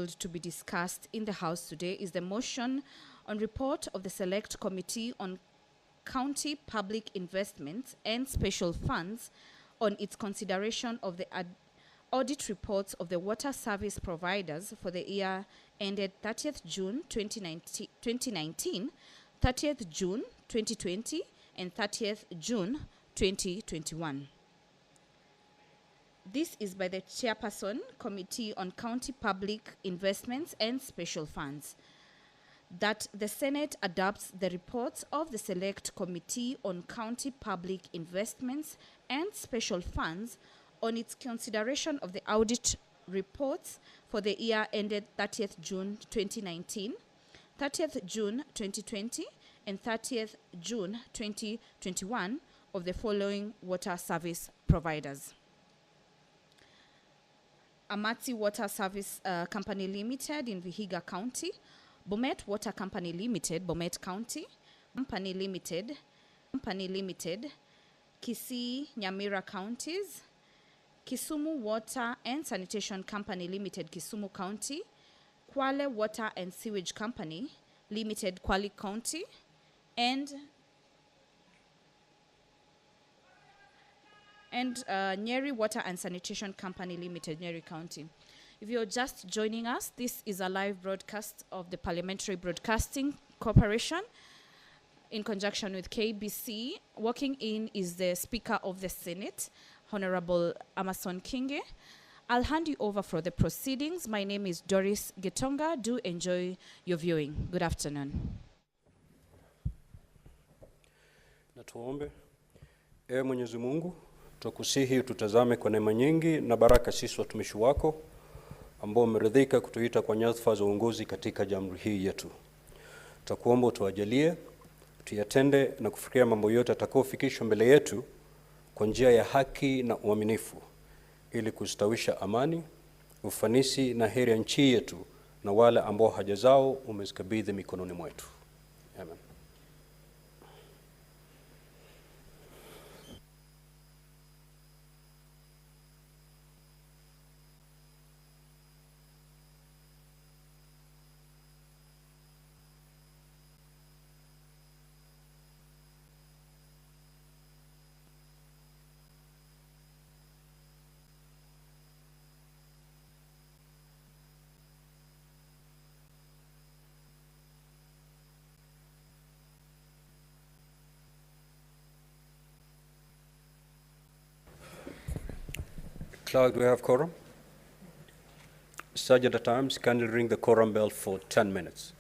to be discussed in the House today is the motion on report of the Select Committee on County Public Investments and Special Funds on its consideration of the audit reports of the water service providers for the year ended 30th June 2019, 30th June 2020, and 30th June 2021. This is by the Chairperson, Committee on County Public Investments and Special Funds, that the Senate adopts the reports of the Select Committee on County Public Investments and Special Funds on its consideration of the audit reports for the year ended 30th June 2019, 30th June 2020, and 30th June 2021 of the following water service providers: Amatsi Water Service Company Limited in Vihiga County, Bomet Water Company Limited, Bomet County, Company Limited, Kisii, Nyamira Counties, Kisumu Water and Sanitation Company Limited, Kisumu County, Kwale Water and Sewage Company Limited, Kwale County, and Nyeri Water and Sanitation Company Limited, Nyeri County. If you're just joining us, this is a live broadcast of the Parliamentary Broadcasting Corporation in conjunction with KBC. Walking in is the Speaker of the Senate, Honorable Amason Kinge. I'll hand you over for the proceedings. My name is Doris Getonga. Do enjoy your viewing. Good afternoon. Na tuombe. Ewe Mwenyezi Mungu, tukusihi tutazame kwa neema nyingi na baraka sisi watumishi wako ambao umeridhika kutuita kwa nyadhifa za uongozi katika jamhuri hii yetu. Tutakuomba utuajalie tuyatende na kufikiria mambo yote atakayofikishwa mbele yetu kwa njia ya haki na uaminifu, ili kustawisha amani, ufanisi na heri ya nchi yetu na wale ambao haja zao umezikabidhi mikononi mwetu. Amen. Clerk, do we have quorum? Sergeant at Arms, kindly ring the quorum bell for 10 minutes.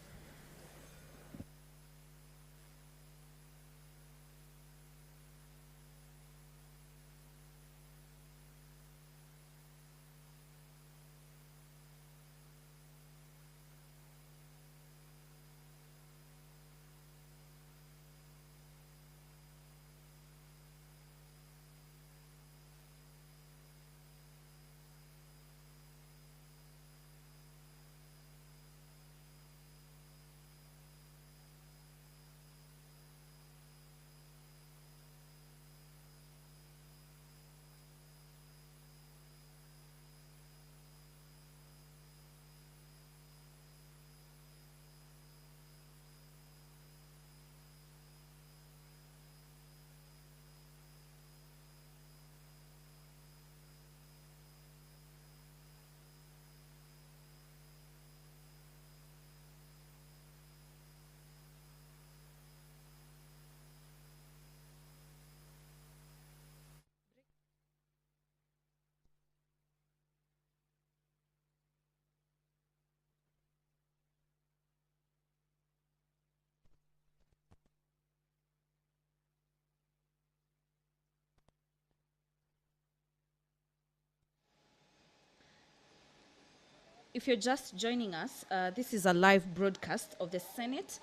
If you're just joining us, this is a live broadcast of the Senate,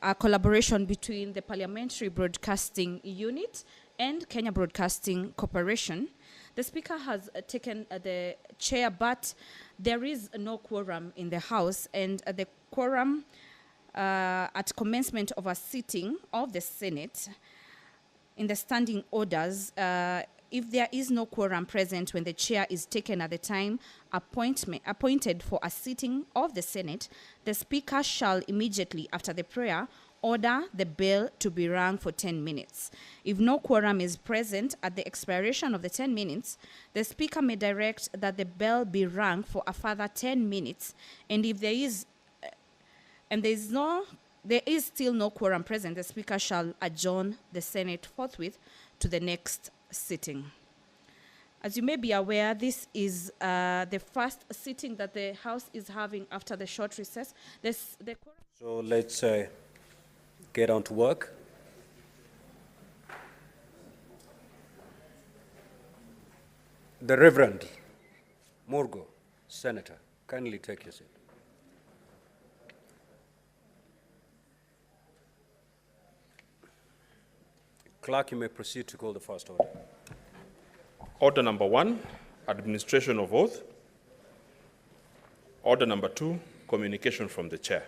a collaboration between the Parliamentary Broadcasting Unit and Kenya Broadcasting Corporation. The Speaker has taken the chair, but there is no quorum in the House, and the quorum at commencement of a sitting of the Senate in the standing orders if there is no quorum present when the chair is taken at the time appointed for a sitting of the Senate, the Speaker shall immediately after the prayer order the bell to be rung for 10 minutes. If no quorum is present at the expiration of the 10 minutes, the Speaker may direct that the bell be rung for a further 10 minutes, and if there is still no quorum present, the Speaker shall adjourn the Senate forthwith to the next sitting. As you may be aware, this is the first sitting that the House is having after the short recess. So let's get on to work. The Reverend Murgo, Senator, kindly take your seat. Clerk, you may proceed to call the first order. Order number 1, administration of oath. Order number 2, communication from the chair.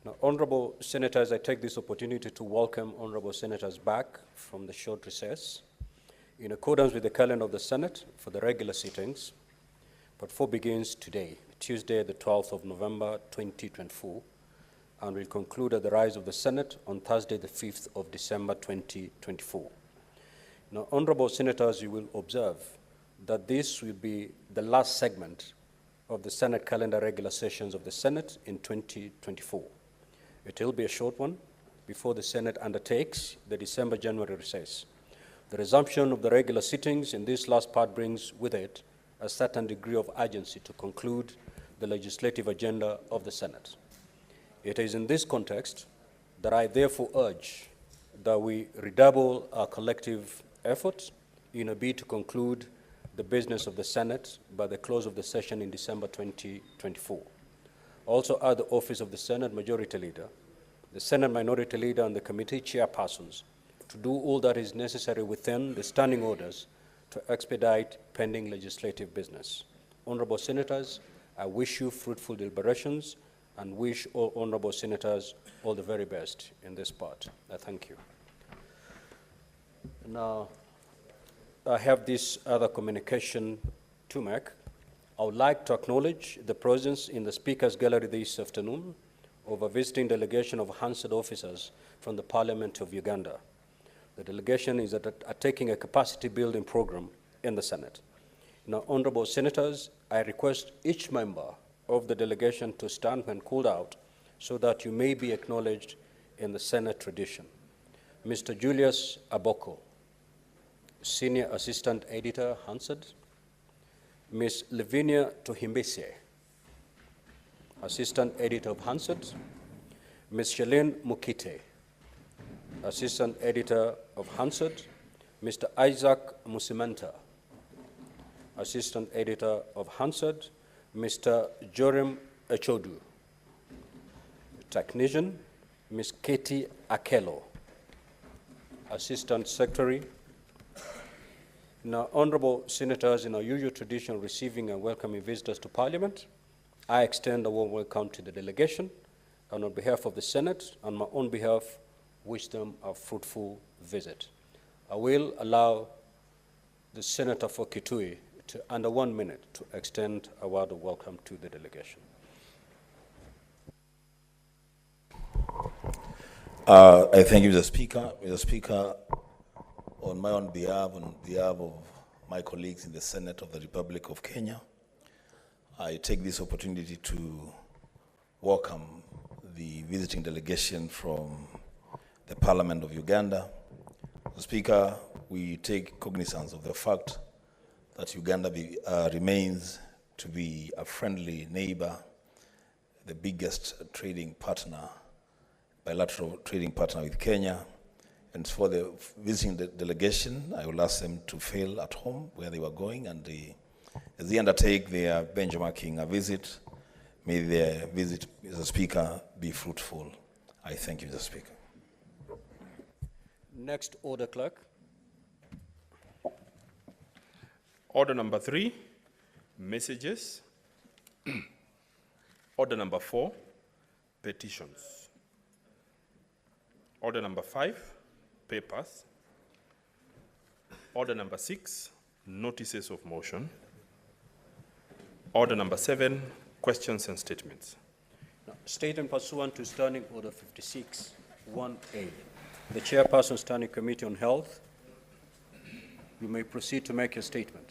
Now, Honorable Senators, I take this opportunity to welcome Honorable Senators back from the short recess in accordance with the calendar of the Senate for the regular sittings. Part 4 begins today, Tuesday, the 12th of November, 2024, and will conclude at the rise of the Senate on Thursday, the 5th of December, 2024. Now, Honorable Senators, you will observe that this will be the last segment of the Senate calendar regular sessions of the Senate in 2024. It will be a short one before the Senate undertakes the December-January recess. The resumption of the regular sittings in this last part brings with it a certain degree of urgency to conclude the legislative agenda of the Senate. It is in this context that I therefore urge that we redouble our collective efforts in a bid to conclude the business of the Senate by the close of the session in December 2024. Also at the office of the Senate Majority Leader, the Senate Minority Leader, and the committee chairpersons to do all that is necessary within the standing orders to expedite pending legislative business. Honorable Senators, I wish you fruitful deliberations and wish all honorable senators all the very best in this part. I thank you. Now, I have this other communication to make. I would like to acknowledge the presence in the Speaker's Gallery this afternoon of a visiting delegation of Hansard officers from the Parliament of Uganda. The delegation is taking a capacity building program in the Senate. Now, honorable senators, I request each member of the delegation to stand when called out so that you may be acknowledged in the Senate tradition. Mr. Julius Aboko, Senior Assistant Editor, Hansard. Ms. Lavinia Tohimbese, Assistant Editor of Hansard. Ms. Shalene Mukite, Assistant Editor of Hansard. Mr. Isaac Musimanta, Assistant Editor of Hansard. Mr. Joram Echodu, Technician. Ms. Katie Akelo, Assistant Secretary. Now, honorable senators, in our usual tradition of receiving and welcoming visitors to Parliament, I extend a warm welcome to the delegation, and on behalf of the Senate and my own behalf, wish them a fruitful visit. I will allow the Senator for Kitui to, under 1 minute, to extend a word of welcome to the delegation. I thank you, Mr. Speaker. Mr. Speaker, on my own behalf, on behalf of my colleagues in the Senate of the Republic of Kenya, I take this opportunity to welcome the visiting delegation from the Parliament of Uganda. Mr. Speaker, we take cognizance of the fact that Uganda remains to be a friendly neighbor, the biggest trading partner, bilateral trading partner with Kenya. And for the visiting delegation, I will ask them to fail at home where they were going, and as they undertake their benchmarking visit, may their visit, Mr. Speaker, be fruitful. I thank you, Mr. Speaker. Next order, clerk. Order number 3, messages. Order number 4, petitions. Order number 5, papers. Order number 6, notices of motion. Order number 7, questions and statements. Now, statement pursuant to Standing Order 56, 1A. The Chairperson, Standing Committee on Health, you may proceed to make your statement.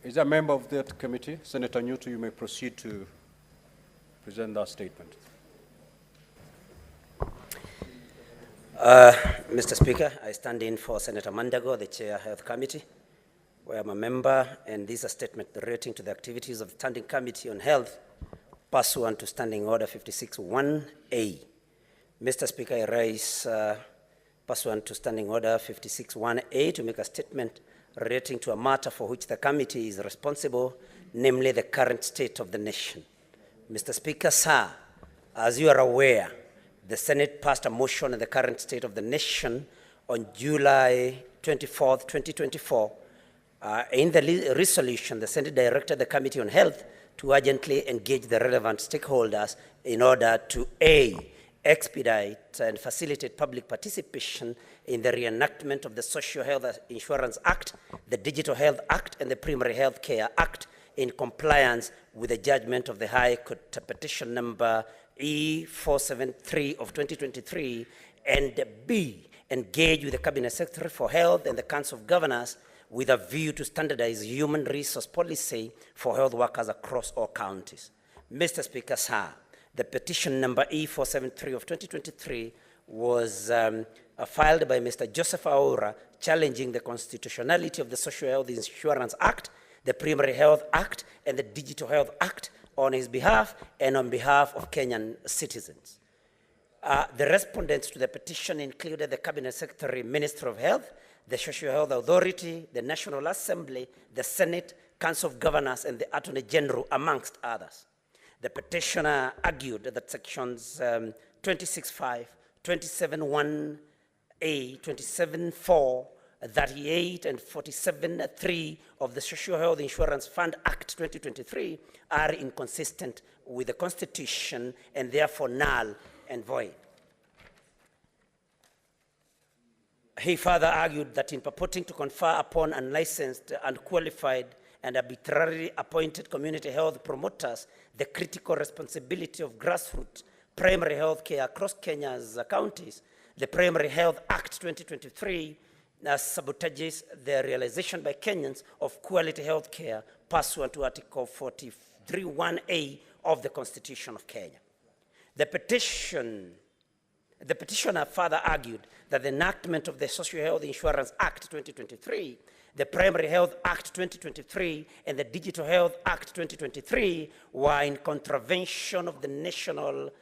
Is there a member of that committee? Senator Newton, you may proceed to present that statement. Mr. Speaker, I stand in for Senator Mandago, the Chair Health Committee, where I'm a member, and this is a statement relating to the activities of the Standing Committee on Health pursuant to Standing Order 56-1A. Mr. Speaker, I rise pursuant to Standing Order 56-1A to make a statement relating to a matter for which the committee is responsible, namely the current state of the nation. Mr. Speaker, sir, as you are aware, the Senate passed a motion on the current state of the nation on July 24, 2024. In the resolution, the Senate directed the Committee on Health to urgently engage the relevant stakeholders in order to A, expedite and facilitate public participation in the reenactment of the Social Health Insurance Act, the Digital Health Act, and the Primary Health Care Act in compliance with the judgment of the High Court petition number E473 of 2023, and B, engage with the Cabinet Secretary for Health and the Council of Governors with a view to standardize human resource policy for health workers across all counties. Mr. Speaker, sir, the petition number E473 of 2023 was filed by Mr. Joseph Aura, challenging the constitutionality of the Social Health Insurance Act, the Primary Health Act, and the Digital Health Act on his behalf and on behalf of Kenyan citizens. The respondents to the petition included the Cabinet Secretary, Minister of Health, the Social Health Authority, the National Assembly, the Senate, Council of Governors, and the Attorney General, amongst others. The petitioner argued that sections 26.5, 27.1a, 27.4, 38, and 47.3 of the Social Health Insurance Fund Act 2023 are inconsistent with the Constitution and therefore null and void. He further argued that in purporting to confer upon unlicensed, unqualified, and arbitrarily appointed community health promoters the critical responsibility of grassroots primary health care across Kenya's counties, the Primary Health Act 2023 sabotages the realization by Kenyans of quality health care pursuant to Article 43(1)A of the Constitution of Kenya. The petitioner further argued that the enactment of the Social Health Insurance Act 2023, the Primary Health Act 2023, and the Digital Health Act 2023 were in contravention of the national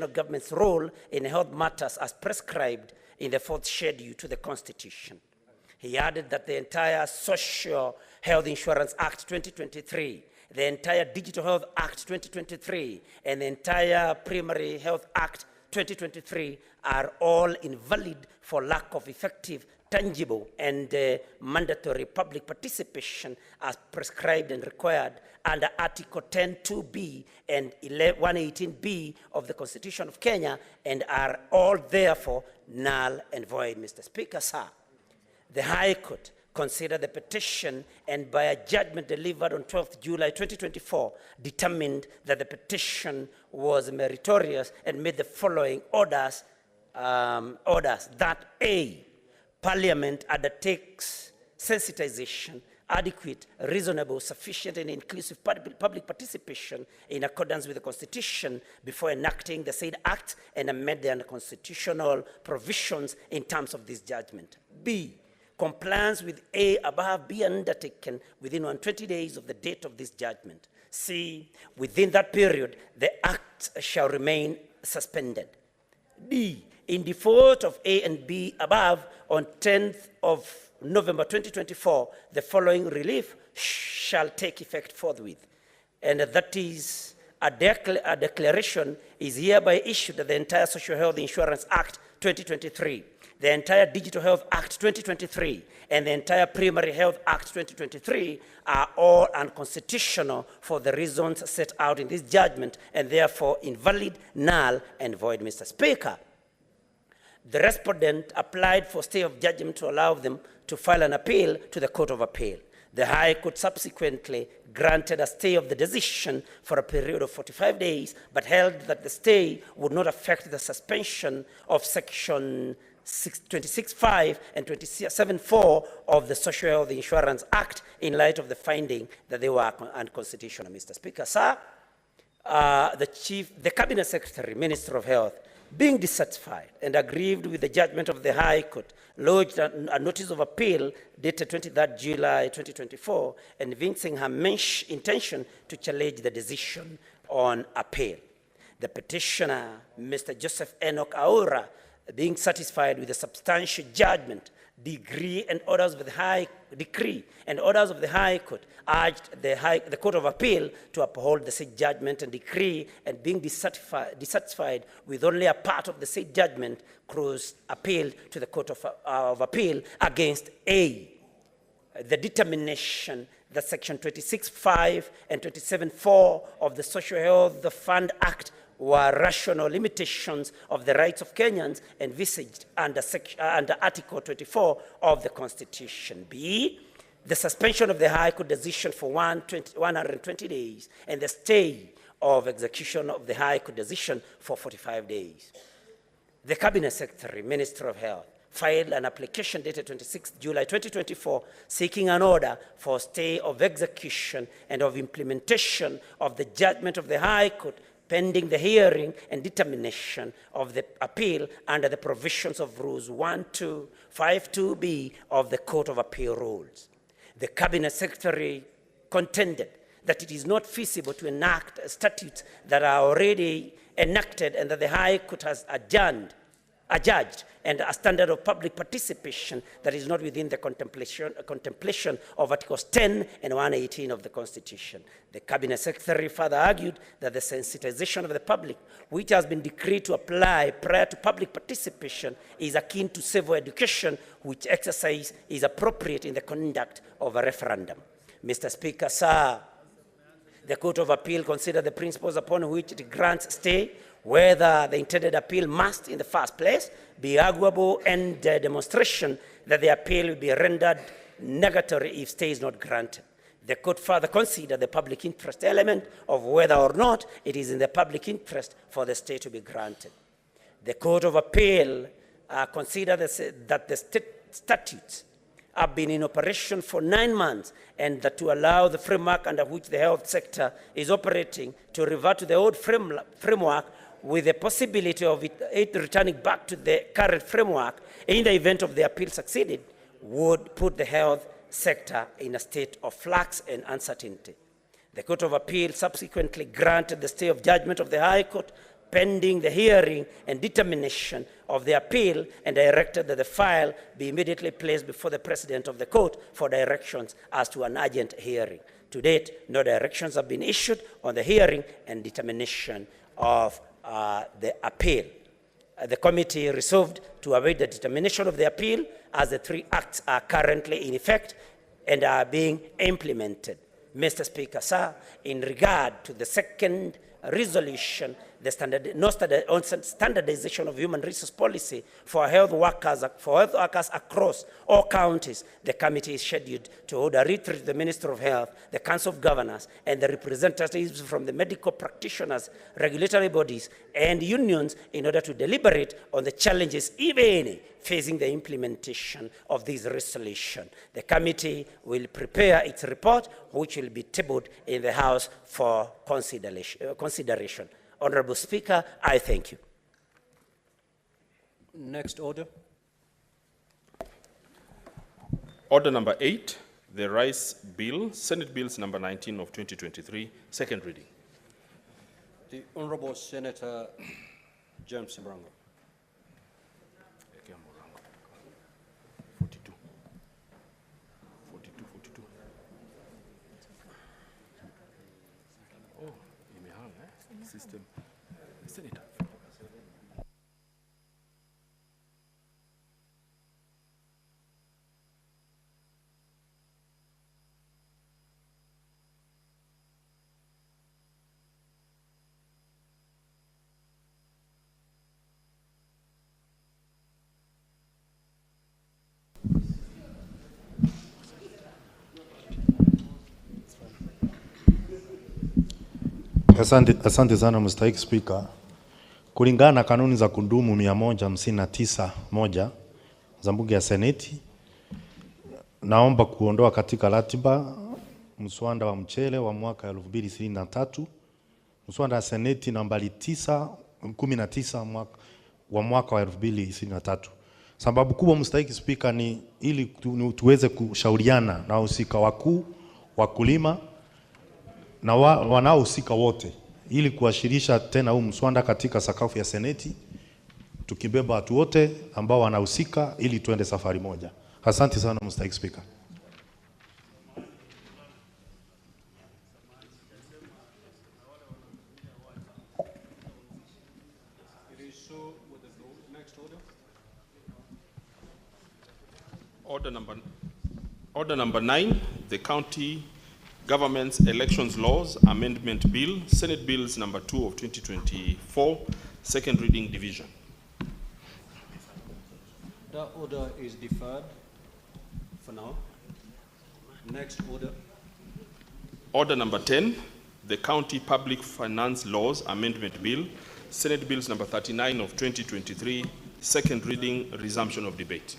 government's role in health matters as prescribed in the 4th schedule to the Constitution. He added that the entire Social Health Insurance Act 2023, the entire Digital Health Act 2023, and the entire Primary Health Act 2023 are all invalid for lack of effective, tangible, and mandatory public participation as prescribed and required under Article 10(2)B and 118(b) of the Constitution of Kenya, and are all therefore null and void. Mr. Speaker, sir, the High Court considered the petition and by a judgment delivered on 12th July 2024 determined that the petition was meritorious and made the following orders, that A, Parliament undertakes sensitization, adequate, reasonable, sufficient, and inclusive public participation in accordance with the Constitution before enacting the said act and amend the unconstitutional provisions in terms of this judgment. B, compliance with A above be undertaken within 120 days of the date of this judgment. C, within that period, the act shall remain suspended. D, in default of A and B above, on 10th of November 2024, the following relief shall take effect forthwith. And that is a declaration is hereby issued that the entire Social Health Insurance Act 2023, the entire Digital Health Act 2023, and the entire Primary Health Act 2023 are all unconstitutional for the reasons set out in this judgment and therefore invalid, null, and void, Mr. Speaker. The respondent applied for stay of judgment to allow them to file an appeal to the Court of Appeal. The High Court subsequently granted a stay of the decision for a period of 45 days, but held that the stay would not affect the suspension of Section 26.5 and 27.4 of the Social Health Insurance Act in light of the finding that they were unconstitutional. Mr. Speaker, sir, the Cabinet Secretary, Minister of Health, being dissatisfied and aggrieved with the judgment of the High Court, lodged a notice of appeal dated 23rd July 2024, evincing her intention to challenge the decision on appeal. The petitioner, Mr. Joseph Enoch Aura, being satisfied with the substantial judgment, decree and orders of the High Court, urged the Court of Appeal to uphold the said judgment and decree, and being dissatisfied with only a part of the said judgment, cross appealed to the Court of Appeal against A, the determination that Section 26.5 and 27.4 of the Social Health Fund Act were rational limitations of the rights of Kenyans envisaged under Article 24 of the Constitution. B, the suspension of the High Court decision for 120 days and the stay of execution of the High Court decision for 45 days. The Cabinet Secretary, Minister of Health, filed an application dated 26 July 2024 seeking an order for stay of execution and of implementation of the judgment of the High Court pending the hearing and determination of the appeal under the provisions of Rules 1252B of the Court of Appeal Rules. The Cabinet Secretary contended that it is not feasible to enact statutes that are already enacted and that the High Court has adjudged, and a standard of public participation that is not within the contemplation of Articles 10 and 118 of the Constitution. The Cabinet Secretary further argued that the sensitization of the public, which has been decreed to apply prior to public participation, is akin to civil education, which exercise is appropriate in the conduct of a referendum. Mr. Speaker, sir, the Court of Appeal considered the principles upon which it grants stay, whether the intended appeal must, in the first place, be arguable, and demonstration that the appeal will be rendered negatory if stay is not granted. The court further considered the public interest element of whether or not it is in the public interest for the stay to be granted. The Court of Appeal considered that the statutes have been in operation for 9 months, and that to allow the framework under which the health sector is operating to revert to the old framework with the possibility of it returning back to the current framework in the event of the appeal succeeded would put the health sector in a state of flux and uncertainty. The Court of Appeal subsequently granted the stay of judgment of the High Court pending the hearing and determination of the appeal, and directed that the file be immediately placed before the President of the Court for directions as to an urgent hearing. To date, no directions have been issued on the hearing and determination of the appeal. The committee resolved to await the determination of the appeal, as the 3 acts are currently in effect and are being implemented. Mr. Speaker, sir, in regard to the second resolution, the standardization of human resource policy for health workers across all counties, the committee is scheduled to hold a retreat to the Minister of Health, the Council of Governors, and the representatives from the medical practitioners, regulatory bodies, and unions in order to deliberate on the challenges, if any, facing the implementation of this resolution. The committee will prepare its report, which will be tabled in the House for consideration. Honorable Speaker, I thank you. Next order. Order number 8, the Rice Bill, Senate Bills number 19 of 2023, second reading. The Honorable Senator James Mrango. 42. Oh, imehang, eh? Asante sana Mstahiki Spika. Kulingana na kanuni za kudumu 159(1) za Bunge ya Seneti, naomba kuondoa katika ratiba mswada wa mchele wa mwaka 2023, mswada wa Seneti nambari 19 wa mwaka wa 2023. Sababu kubwa Mstahiki Spika ni ili tuweze kushauriana na wahusika wakuu, wakulima na wanaohusika wote ili kuashirisha tena huu mswada katika sakafu ya Seneti, tukibeba watu wote ambao wanahusika ili tuende safari moja. Asante sana Mstahiki Spika. Order number 9, the County Government's Elections Laws Amendment Bill, Senate Bills number 2 of 2024, second reading division. That order is deferred for now. Next order. Order number 10, the County Public Finance Laws Amendment Bill, Senate Bills number 39 of 2023, second reading, resumption of debate.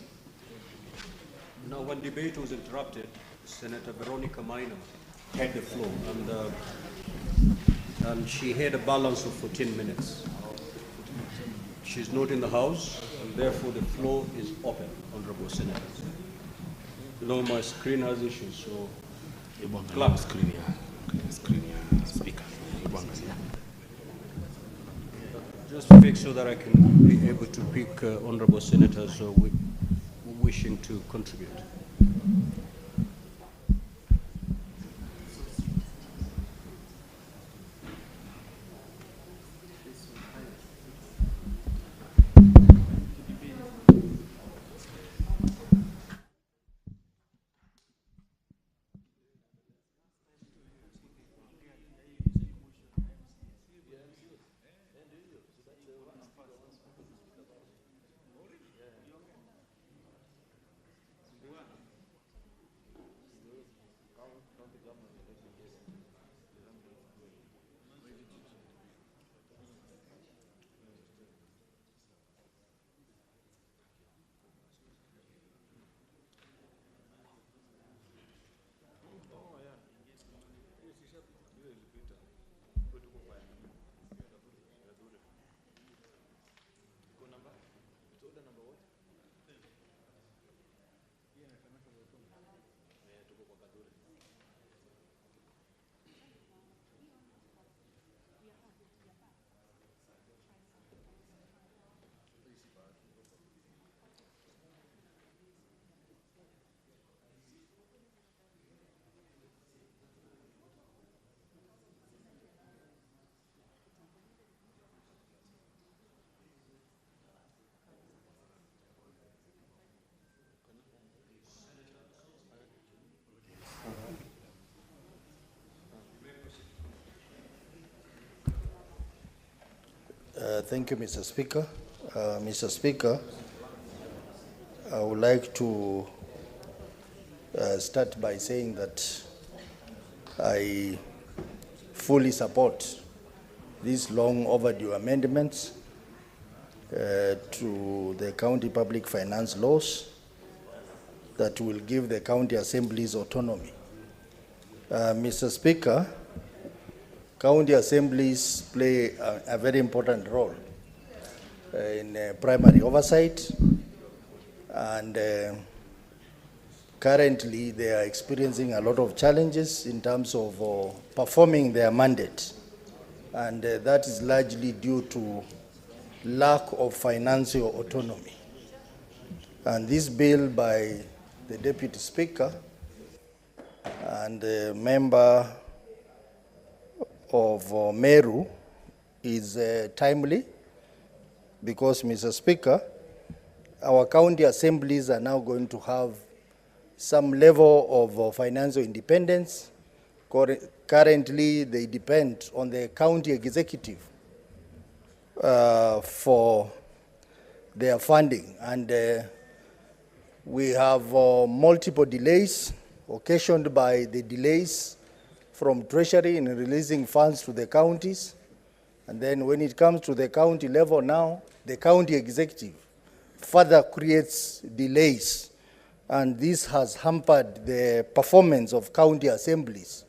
Now, when debate was interrupted, Senator Veronica Minor had the floor, and she had a balance of 14 minutes. She's not in the House, and therefore the floor is open, Honorable Senators. You know, my screen has issues, so clap. Screen speaker. Just to make sure that I can be able to pick Honorable Senators wishing to contribute. Thank you, Mr. Speaker. Mr. Speaker, I would like to start by saying that I fully support these long overdue amendments to the county public finance laws that will give the county assemblies autonomy. Mr. Speaker, county assemblies play a very important role in primary oversight, and currently they are experiencing a lot of challenges in terms of performing their mandate, and that is largely due to lack of financial autonomy. And this bill by the Deputy Speaker and the member of Meru is timely because, Mr. Speaker, our county assemblies are now going to have some level of financial independence. Currently, they depend on the county executive for their funding, and we have multiple delays occasioned by the delays from Treasury in releasing funds to the counties. And then when it comes to the county level now, the county executive further creates delays, and this has hampered the performance of county assemblies.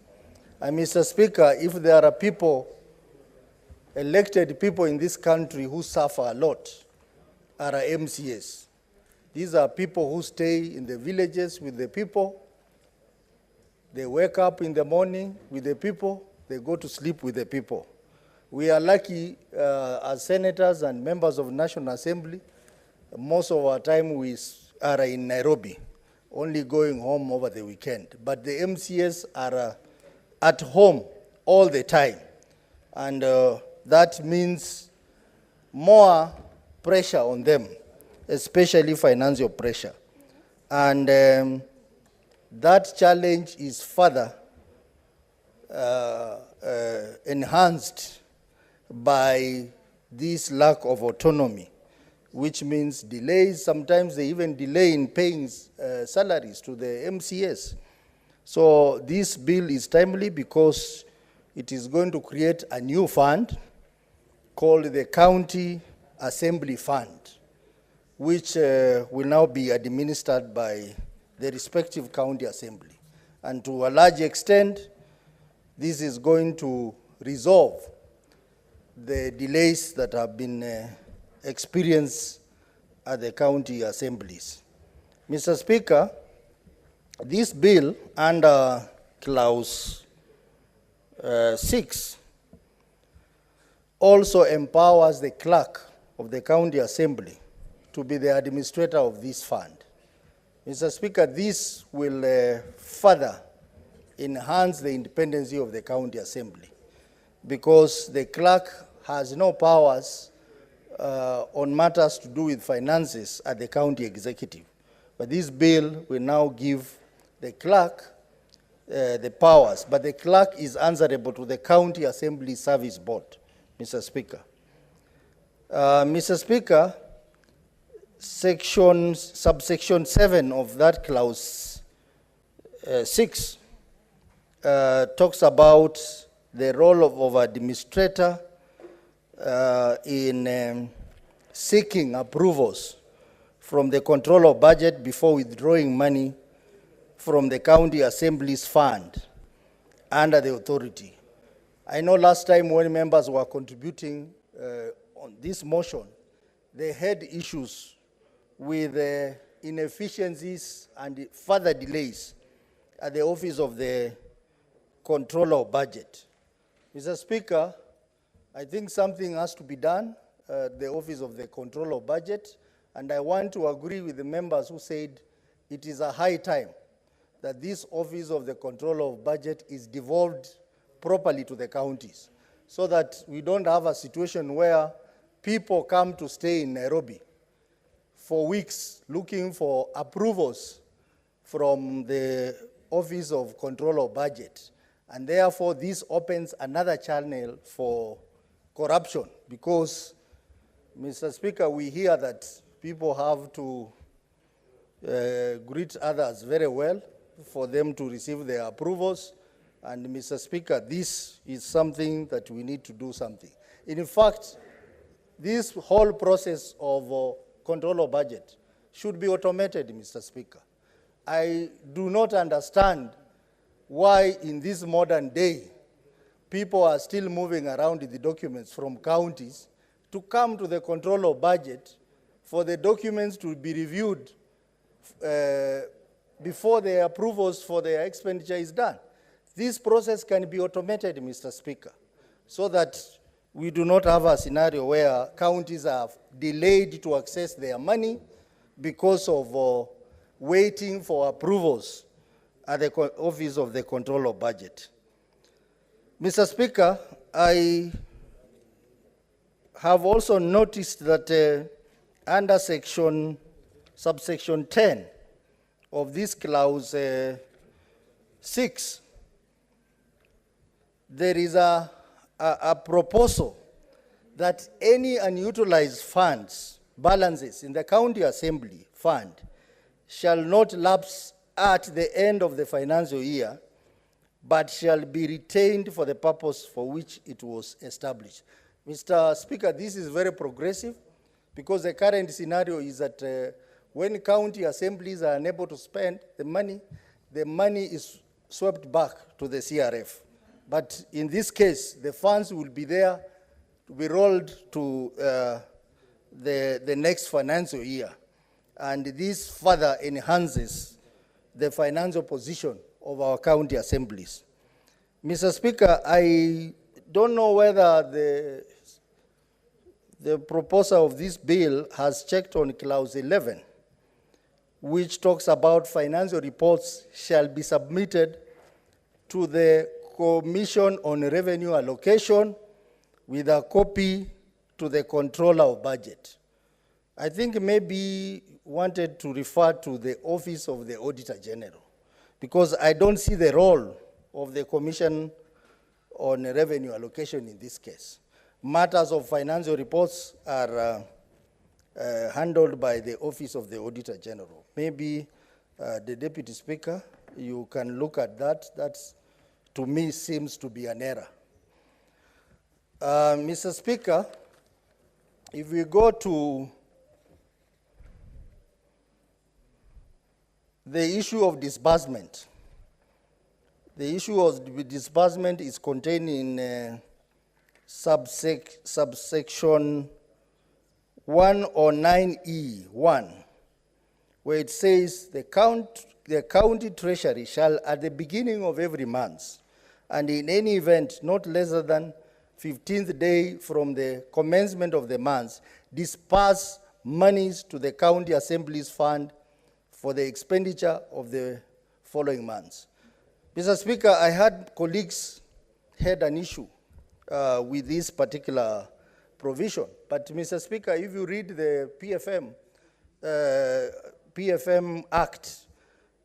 And Mr. Speaker, if there are people, elected people in this country who suffer a lot, are MCAs. These are people who stay in the villages with the people. They wake up in the morning with the people. They go to sleep with the people. We are lucky as senators and members of National Assembly. Most of our time we are in Nairobi, only going home over the weekend. But the MCAs are at home all the time. And that means more pressure on them, especially financial pressure. And that challenge is further enhanced by this lack of autonomy, which means delays. Sometimes they even delay in paying salaries to the MCAs. So this bill is timely because it is going to create a new fund called the County Assembly Fund, which will now be administered by the respective county assembly. And to a large extent, this is going to resolve the delays that have been experienced at the county assemblies. Mr. Speaker, this bill under clause 6 also empowers the clerk of the county assembly to be the administrator of this fund. Mr. Speaker, this will further enhance the independence of the county assembly because the clerk has no powers on matters to do with finances at the county executive. But this bill will now give the clerk the powers, but the clerk is answerable to the County Assembly Service Board, Mr. Speaker. Mr. Speaker, subsection 7 of that clause 6 talks about the role of administrator in seeking approvals from the control of budget before withdrawing money from the county assembly's fund under the authority. I know last time when members were contributing on this motion, they had issues with inefficiencies and further delays at the office of the controller of budget. Mr. Speaker, I think something has to be done at the office of the controller of budget, and I want to agree with the members who said it is a high time that this office of the controller of budget is devolved properly to the counties, so that we don't have a situation where people come to stay in Nairobi for weeks looking for approvals from the office of controller of budget. And therefore, this opens another channel for corruption because, Mr. Speaker, we hear that people have to greet others very well for them to receive their approvals. And Mr. Speaker, this is something that we need to do something. In fact, this whole process of control of budget should be automated, Mr. Speaker. I do not understand why in this modern day people are still moving around the documents from counties to come to the control of budget for the documents to be reviewed before the approvals for their expenditure is done. This process can be automated, Mr. Speaker, so that we do not have a scenario where counties are delayed to access their money because of waiting for approvals at the office of the control of budget. Mr. Speaker, I have also noticed that under subsection 10 of this clause 6, there is a proposal that any unutilized funds, balances in the county assembly fund shall not lapse at the end of the financial year, but shall be retained for the purpose for which it was established. Mr. Speaker, this is very progressive because the current scenario is that when county assemblies are unable to spend the money is swept back to the CRF. But in this case, the funds will be there to be rolled to the next financial year. And this further enhances the financial position of our county assemblies. Mr. Speaker, I don't know whether the proposer of this bill has checked on clause 11, which talks about financial reports shall be submitted to the Commission on Revenue Allocation with a copy to the Controller of Budget. I think maybe wanted to refer to the Office of the Auditor General, because I don't see the role of the Commission on Revenue Allocation in this case. Matters of financial reports are handled by the Office of the Auditor General. Maybe the Deputy Speaker, you can look at that. That, to me, seems to be an error. Mr. Speaker, if we go to the issue of disbursement, the issue of disbursement is contained in subsection 109E1, where it says the county treasury shall, at the beginning of every month, and in any event not lesser than 15th day from the commencement of the month, disperse monies to the county assemblies fund for the expenditure of the following months. Mr. Speaker, I had colleagues had an issue with this particular provision. But Mr. Speaker, if you read the PFM Act,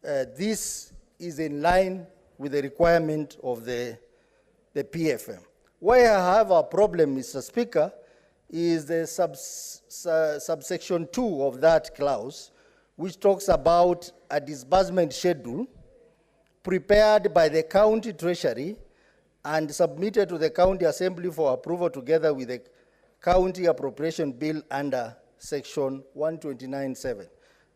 this is in line with the requirement of the PFM. Where I have a problem, Mr. Speaker, is the subsection 2 of that clause, which talks about a disbursement schedule prepared by the county treasury and submitted to the county assembly for approval together with the county appropriation bill under section 129(7).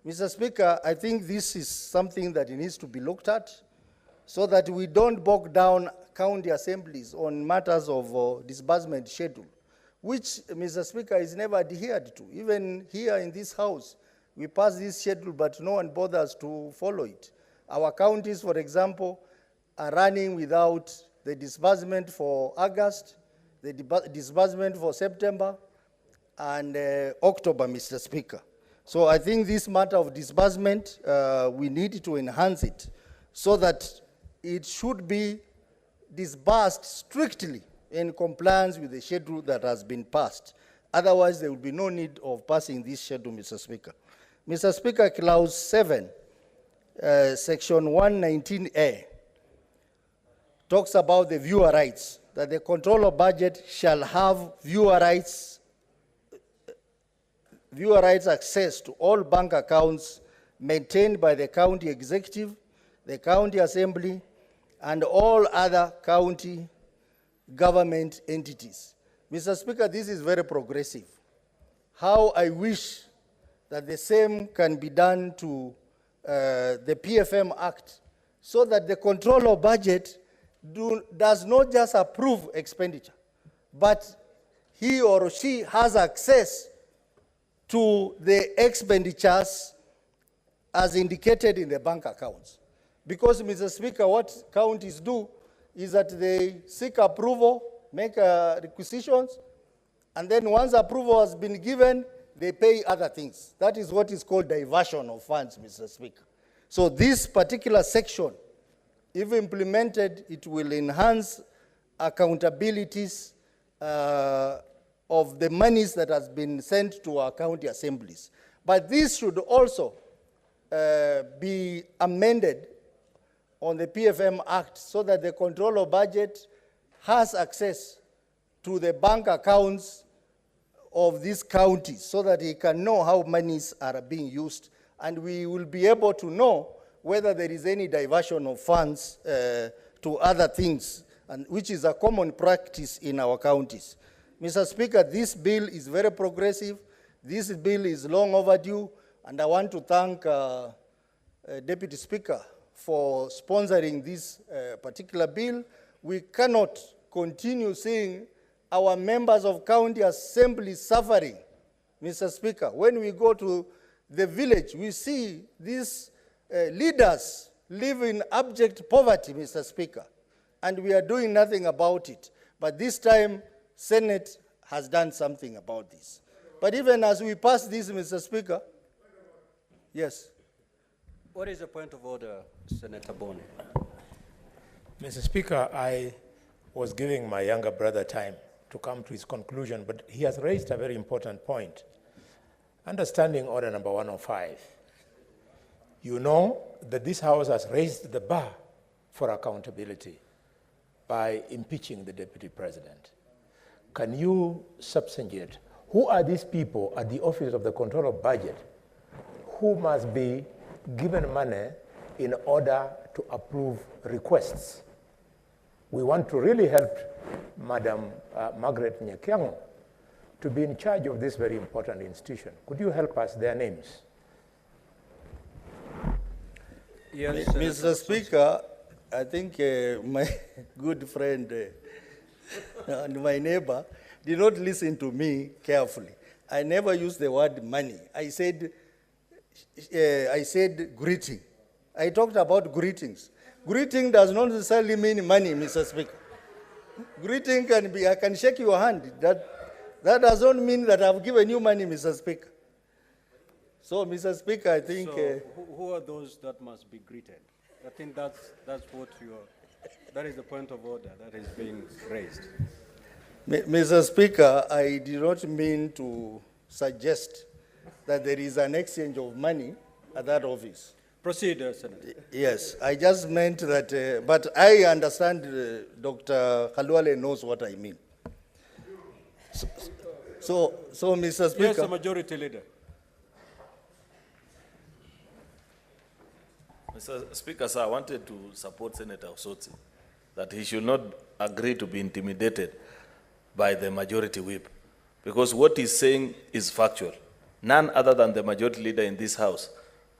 Mr. Speaker, I think this is something that needs to be looked at so that we don't bog down county assemblies on matters of disbursement schedule, which, Mr. Speaker, is never adhered to. Even here in this house, we pass this schedule, but no one bothers to follow it. Our counties, for example, are running without the disbursement for August, the disbursement for September, and October, Mr. Speaker. So I think this matter of disbursement, we need to enhance it so that it should be disbursed strictly in compliance with the schedule that has been passed. Otherwise, there will be no need of passing this schedule, Mr. Speaker. Mr. Speaker, clause 7, section 119A, talks about the viewer rights, that the controller budget shall have viewer rights access to all bank accounts maintained by the county executive, the county assembly, and all other county government entities. Mr. Speaker, this is very progressive. How I wish that the same can be done to the PFM Act so that the controller budget does not just approve expenditure, but he or she has access to the expenditures as indicated in the bank accounts. Because, Mr. Speaker, what counties do is that they seek approval, make requisitions, and then once approval has been given, they pay other things. That is what is called diversion of funds, Mr. Speaker. So this particular section, if implemented, it will enhance accountabilities of the monies that has been sent to our county assemblies. But this should also be amended on the PFM Act so that the controller budget has access to the bank accounts of these counties so that he can know how monies are being used, and we will be able to know whether there is any diversion of funds to other things, and which is a common practice in our counties. Mr. Speaker, this bill is very progressive. This bill is long overdue, and I want to thank Deputy Speaker for sponsoring this particular bill. We cannot continue seeing our members of county assemblies suffering, Mr. Speaker. When we go to the village, we see these leaders live in abject poverty, Mr. Speaker, and we are doing nothing about it. But this time, Senate has done something about this. But even as we pass this, Mr. Speaker, yes. What is the point of order, Senator Boni? Mr. Speaker, I was giving my younger brother time to come to his conclusion, but he has raised a very important point. Understanding order number 105, you know that this House has raised the bar for accountability by impeaching the Deputy President. Can you substantiate who are these people at the Office of the Control of Budget who must be given money in order to approve requests? We want to really help Madam Margaret Nyakiango to be in charge of this very important institution. Could you help us, their names? Yes, Mr. Speaker, I think my good friend and my neighbor did not listen to me carefully. I never used the word money. I said greeting. I talked about greetings. Greeting does not necessarily mean money, Mr. Speaker. Greeting can be, I can shake your hand. That does not mean that I've given you money, Mr. Speaker. So, Mr. Speaker, I think... So who are those that must be greeted? I think that's what that is the point of order that is being raised. Mr. Speaker, I did not mean to suggest that there is an exchange of money at that office. Proceed, Senator. Yes, I just meant that, but I understand Dr. Khalwale knows what I mean. So, Mr. Speaker. Yes, the majority leader. Mr. Speaker, sir, I wanted to support Senator Osotsi that he should not agree to be intimidated by the majority whip, because what he's saying is factual. None other than the majority leader in this House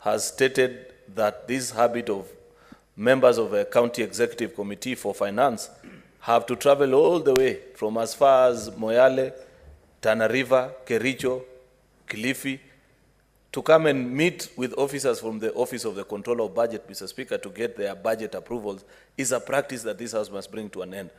has stated that this habit of members of a county executive committee for finance have to travel all the way from as far as Moyale, Tana River, Kericho, Kilifi, to come and meet with officers from the Office of the Controller of Budget, Mr. Speaker, to get their budget approvals, is a practice that this House must bring to an end.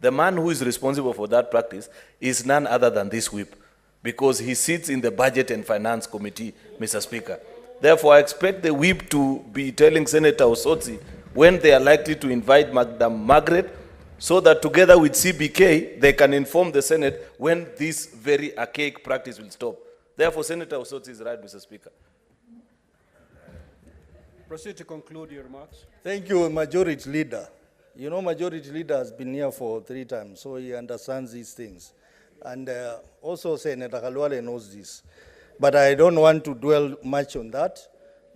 The man who is responsible for that practice is none other than this whip, because he sits in the Budget and Finance Committee, Mr. Speaker. Therefore, I expect the whip to be telling Senator Osotsi when they are likely to invite Madam Margaret, so that together with CBK, they can inform the Senate when this very archaic practice will stop. Therefore, Senator Osotsi is right, Mr. Speaker. Proceed to conclude your remarks. Thank you, Majority Leader. You know, Majority Leader has been here for 3 times, so he understands these things. And also Senator Khalwale knows this. But I don't want to dwell much on that.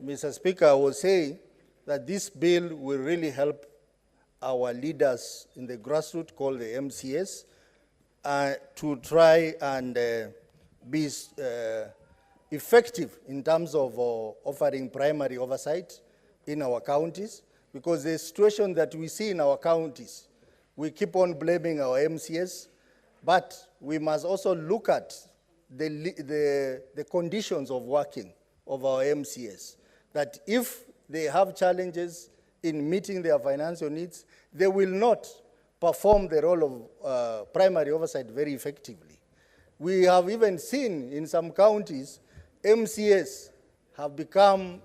Mr. Speaker, I was saying that this bill will really help our leaders in the grassroots, called the MCS, to try and be effective in terms of offering primary oversight in our counties, because the situation that we see in our counties, we keep on blaming our MCS, but we must also look at the conditions of working of our MCS, that if they have challenges in meeting their financial needs, they will not perform the role of primary oversight very effectively. We have even seen in some counties, MCS have become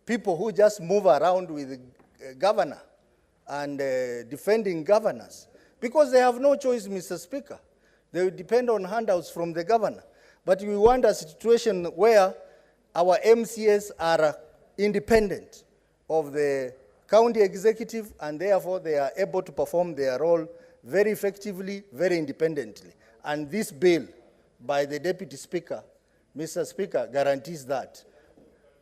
people who just move around with the governor and defending governors. because they have no choice, Mr. Speaker. They will depend on handouts from the governor. But we want a situation where our MCAs are independent of the county executive, and therefore they are able to perform their role very effectively, very independently. And this bill by the Deputy Speaker, Mr. Speaker, guarantees that.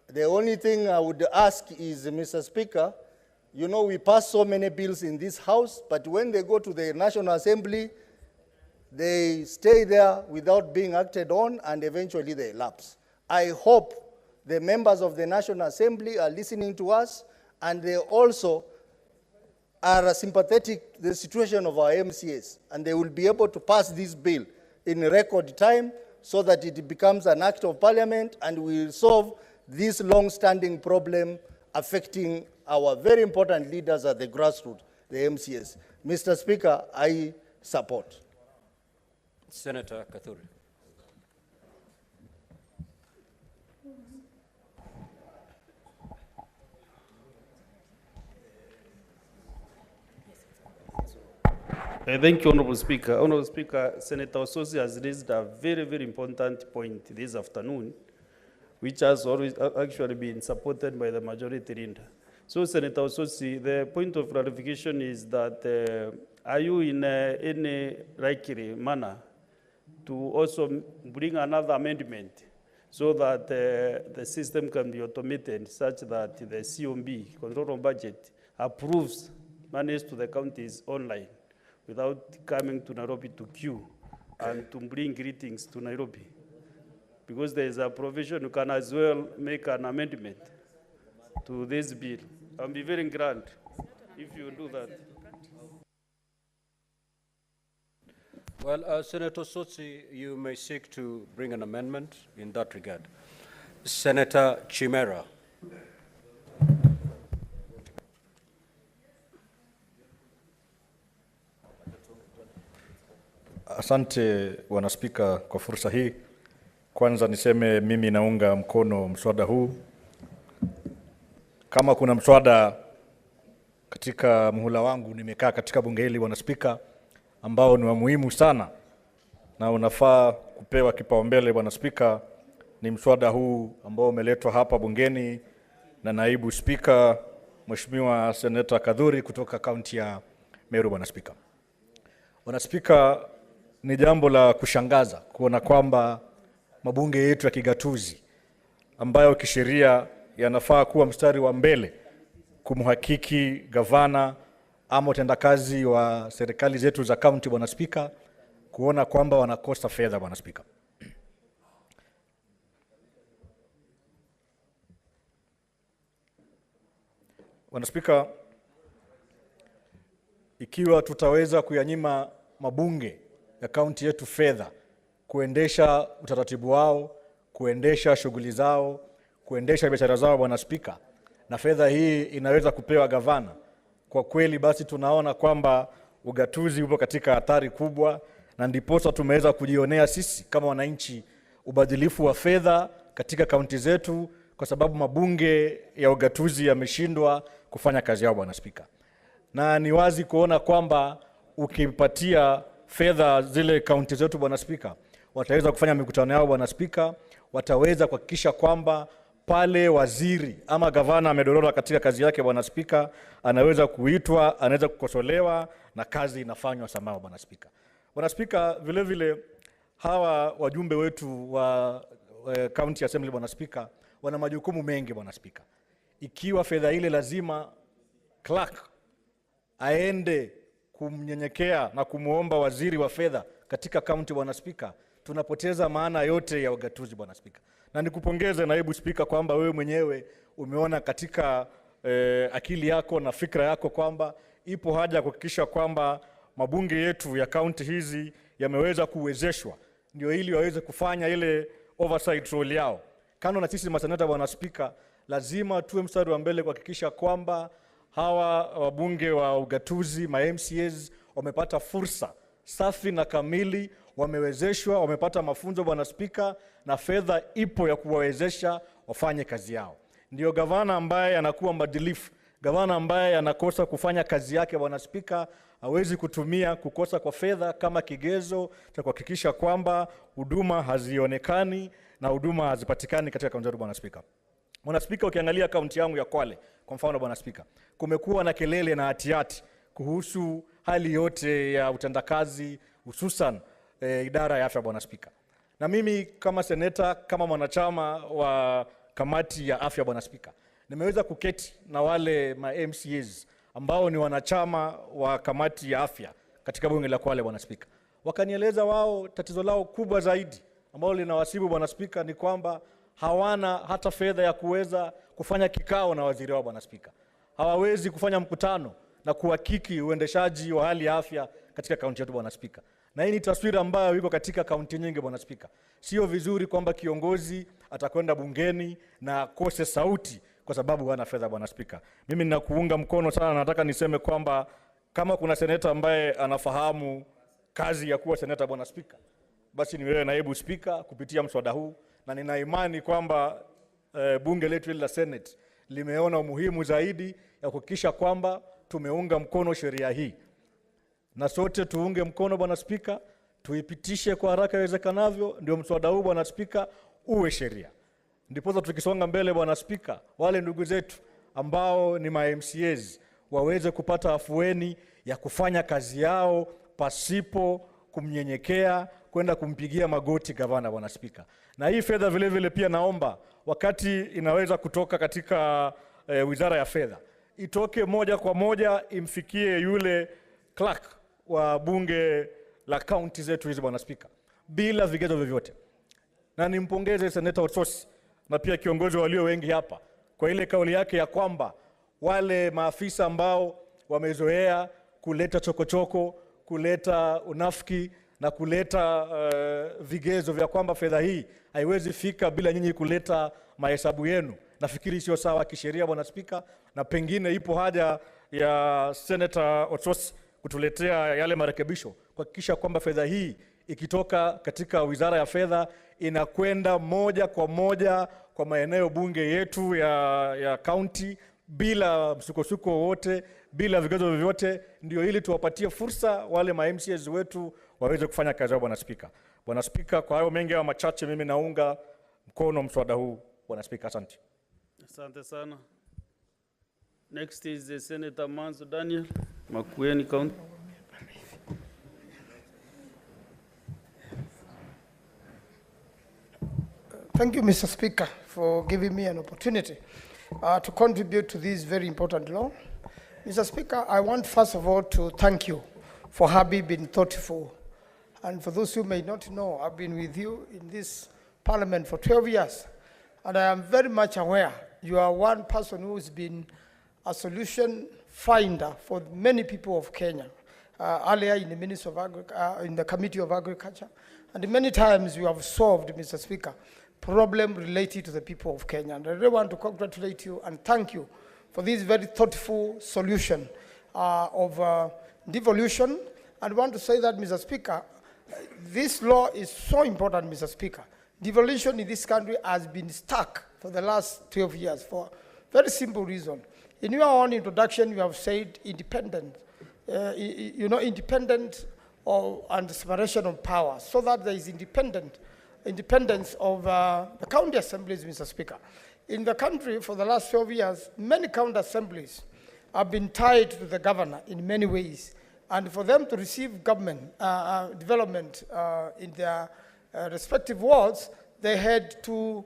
The only thing I would ask is, Mr. Speaker, you know, we pass so many bills in this House, but when they go to the National Assembly, they stay there without being acted on, and eventually they lapse. I hope the members of the National Assembly are listening to us, and they also are sympathetic to the situation of our MCAs, and they will be able to pass this bill in record time so that it becomes an act of parliament, and we will solve this long-standing problem affecting our very important leaders at the grassroots, the MCAs. Mr. Speaker, I support. Senator Kathuri. Thank you, Honorable Speaker. Honorable Speaker, Senator Ososi has raised a very, very important point this afternoon, which has always actually been supported by the majority leader. So, Senator Ososi, the point of clarification is that are you in any likely manner to also bring another amendment so that the system can be automated such that the COMB, Control on Budget, approves monies to the counties online without coming to Nairobi to queue and to bring greetings to Nairobi? Because there is a provision, you can as well make an amendment to this bill. I'll be very glad if you do that. Well, Senator Sotsi, you may seek to bring an amendment in that regard. Senator Chimera. Asante Bwana Spika kwa fursa hii. Kwanza niseme mimi naunga mkono mswada huu. Kama kuna mswada katika muhula wangu nimekaa katika bunge hili Bwana Spika, ambao ni wa muhimu sana na unafaa kupewa kipaumbele Bwana Spika, ni mswada huu ambao umeletwa hapa bungeni na naibu spika Mheshimiwa Senator Kadhuri kutoka kaunti ya Meru Bwana Spika. Bwana Spika, ni jambo la kushangaza kuona kwamba mabunge yetu ya kigatuzi ambayo kisheria yanafaa kuwa mstari wa mbele kumhakiki gavana ama utendakazi wa serikali zetu za kaunti Bwana Spika, kuona kwamba wanakosa fedha Bwana Spika. Bwana Spika, ikiwa tutaweza kuyanyima mabunge ya kaunti yetu fedha kuendesha utaratibu wao, kuendesha shughuli zao, kuendesha biashara zao Bwana Spika, na fedha hii inaweza kupewa gavana, kwa kweli basi tunaona kwamba ugatuzi upo katika hatari kubwa, na ndiposa tumeweza kujionea sisi kama wananchi ubadilifu wa fedha katika kaunti zetu, kwa sababu mabunge ya ugatuzi yameshindwa kufanya kazi yao Bwana Spika. Na ni wazi kuona kwamba ukipatia fedha zile kaunti zetu Bwana Spika, wataweza kufanya mikutano yao Bwana Spika, wataweza kuhakikisha kwamba pale waziri ama gavana amedorora katika kazi yake Bwana Spika, anaweza kuitwa, anaweza kukosolewa na kazi inafanywa sawa Bwana Spika. Bwana Spika, vile vile hawa wajumbe wetu wa County Assembly Bwana Spika wana majukumu mengi Bwana Spika. Ikiwa fedha ile lazima clerk aende kumnyenyekea na kumuomba waziri wa fedha katika kaunti Bwana Spika, tunapoteza maana yote ya ugatuzi Bwana Spika. Na nikupongeze naibu spika kwamba wewe mwenyewe umeona katika akili yako na fikra yako kwamba ipo haja kuhakikisha kwamba mabunge yetu ya kaunti hizi yameweza kuwezeshwa ndio ili waweze kufanya ile oversight role yao. Kando na sisi maseneta Bwana Spika, lazima tuwe mstari wa mbele kuhakikisha kwamba hawa wabunge wa ugatuzi, ma MCAs, wamepata fursa safi na kamili, wamewezeshwa, wamepata mafunzo Bwana Spika, na fedha ipo ya kuwawezesha wafanye kazi yao. Ndio gavana ambaye anakuwa mbadilifu Gavana ambaye anakosa kufanya kazi yake, Bwana Spika, hawezi kutumia kukosa kwa fedha kama kigezo cha kuhakikisha kwamba huduma hazionekani na huduma hazipatikani katika kaunti yetu, Bwana Spika. Bwana Spika, ukiangalia kaunti yangu ya Kwale kwa mfano, Bwana Spika, kumekuwa na kelele na hatihati kuhusu hali yote ya utendakazi, hususan idara ya afya, Bwana Spika. Na mimi kama seneta, kama mwanachama wa kamati ya afya, Bwana Spika, nimeweza kuketi na wale ma MCAs ambao ni wanachama wa kamati ya afya katika bunge la Kwale, Bwana Spika. Wakanieleza wao tatizo lao kubwa zaidi ambalo linawasibu, Bwana Spika, ni kwamba hawana hata fedha ya kuweza kufanya kikao na waziri wao, Bwana Spika. Hawawezi kufanya mkutano na kuhakiki uendeshaji wa hali ya afya katika kaunti yetu, Bwana Spika. Na hii ni taswira ambayo iko katika kaunti nyingi, Bwana Spika. Sio vizuri kwamba kiongozi atakwenda bungeni na kose sauti kwa sababu hana fedha, Bwana Spika. Mimi ninakuunga mkono sana, nataka niseme kwamba kama kuna seneta ambaye anafahamu kazi ya kuwa seneta, Bwana Spika, basi ni wewe naibu spika kupitia mswada huu, na nina imani kwamba bunge letu la Senate limeona umuhimu zaidi ya kuhakikisha kwamba tumeunga mkono sheria hii. Na sote tuunge mkono, Bwana Spika, tuipitishe kwa haraka iwezekanavyo, ndio mswada huu, Bwana Spika, uwe sheria. Ndipo tukisonga mbele, Bwana Spika, wale ndugu zetu ambao ni ma MCAs waweze kupata afueni ya kufanya kazi yao pasipo kumnyenyekea, kwenda kumpigia magoti gavana, Bwana Spika. Na hii fedha vile vile pia naomba wakati inaweza kutoka katika wizara ya fedha, itoke moja kwa moja imfikie yule clerk wa bunge la county zetu hizi, Bwana Spika, bila vigezo vyovyote. Na nimpongeze Seneta Otsosi na pia kiongozi walio wengi hapa kwa ile kauli yake ya kwamba wale maafisa ambao wamezoea kuleta chokochoko, kuleta unafiki na kuleta vigezo vya kwamba fedha hii haiwezi fika bila nyinyi kuleta mahesabu yenu, nafikiri sio sawa kisheria, Bwana Spika, na pengine ipo haja ya Senator Otsosi kutuletea yale marekebisho kuhakikisha kwamba fedha hii ikitoka katika wizara ya fedha inakwenda moja kwa moja kwa maeneo bunge yetu ya county bila msukosuko wote, bila vigezo vyovyote, ndio ili tuwapatie fursa wale ma MCAs wetu waweze kufanya kazi yao, Bwana Spika. Bwana Spika, kwa hayo mengi au machache, mimi naunga mkono mswada huu, Bwana Spika. Asante. Asante sana. Next is the Senator Manzo Daniel, Makueni County. Thank you, Mr. Speaker, for giving me an opportunity to contribute to this very important law. Mr. Speaker, I want first of all to thank you for having been thoughtful. And for those who may not know, I've been with you in this parliament for 12 years. And I am very much aware you are one person who has been a solution finder for many people of Kenya. Earlier in the Ministry of in the Committee of Agriculture. And many times you have solved, Mr. Speaker, problem related to the people of Kenya. And I really want to congratulate you and thank you for this very thoughtful solution of devolution. And I want to say that, Mr. Speaker, this law is so important, Mr. Speaker. Devolution in this country has been stuck for the last 12 years for a very simple reason. In your own introduction, you have said independent, independent and separation of power, so that there is independence of the county assemblies, Mr. Speaker. In the country, for the last 12 years, many county assemblies have been tied to the governor in many ways. And for them to receive government development in their respective wards, they had to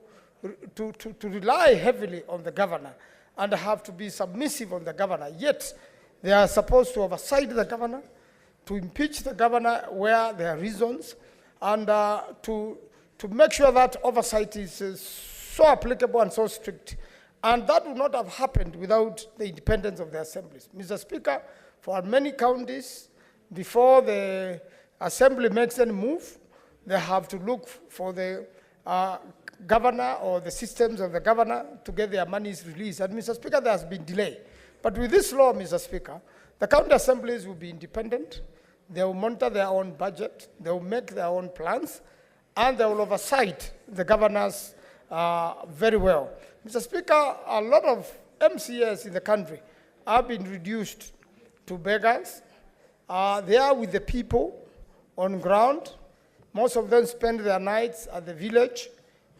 rely heavily on the governor and have to be submissive on the governor. Yet, they are supposed to oversight the governor, to impeach the governor where there are reasons, and to make sure that oversight is so applicable and so strict. And that would not have happened without the independence of the assemblies. Mr. Speaker, for many counties, before the assembly makes any move, they have to look for the governor or the systems of the governor to get their monies released. And Mr. Speaker, there has been delay. But with this law, Mr. Speaker, the county assemblies will be independent. They will monitor their own budget. They will make their own plans. And they will oversight the governors very well. Mr. Speaker, a lot of MCAs in the country have been reduced to beggars. They are with the people on ground. Most of them spend their nights at the village.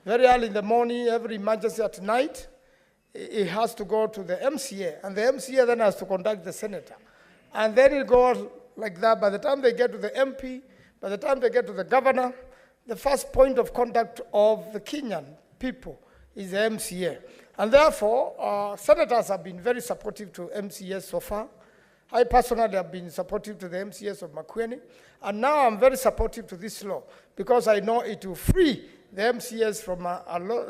Very early in the morning, every emergency at night, it has to go to the MCA, and the MCA then has to contact the senator. And then it goes like that. By the time they get to the MP, by the time they get to the governor, the first point of contact of the Kenyan people is the MCA. And therefore, senators have been very supportive to MCAs so far. I personally have been supportive to the MCAs of Makueni, and now I'm very supportive to this law because I know it will free the MCAs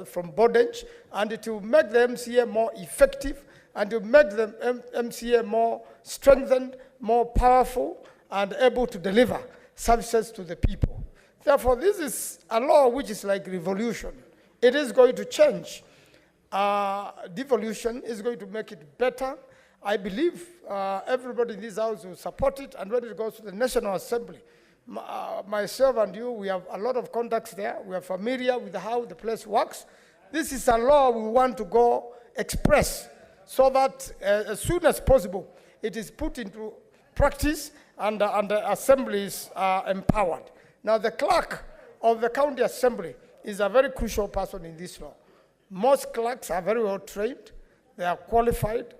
from bondage, and it will make the MCA more effective, and to make the MCA more strengthened, more powerful, and able to deliver services to the people. Therefore, this is a law which is like revolution. It is going to change. Devolution is going to make it better. I believe everybody in this house will support it, and when it goes to the National Assembly, myself and you, we have a lot of contacts there. We are familiar with how the place works. This is a law we want to go express so that as soon as possible, it is put into practice and the assemblies are empowered. Now, the clerk of the county assembly is a very crucial person in this law. Most clerks are very well trained, they are qualified,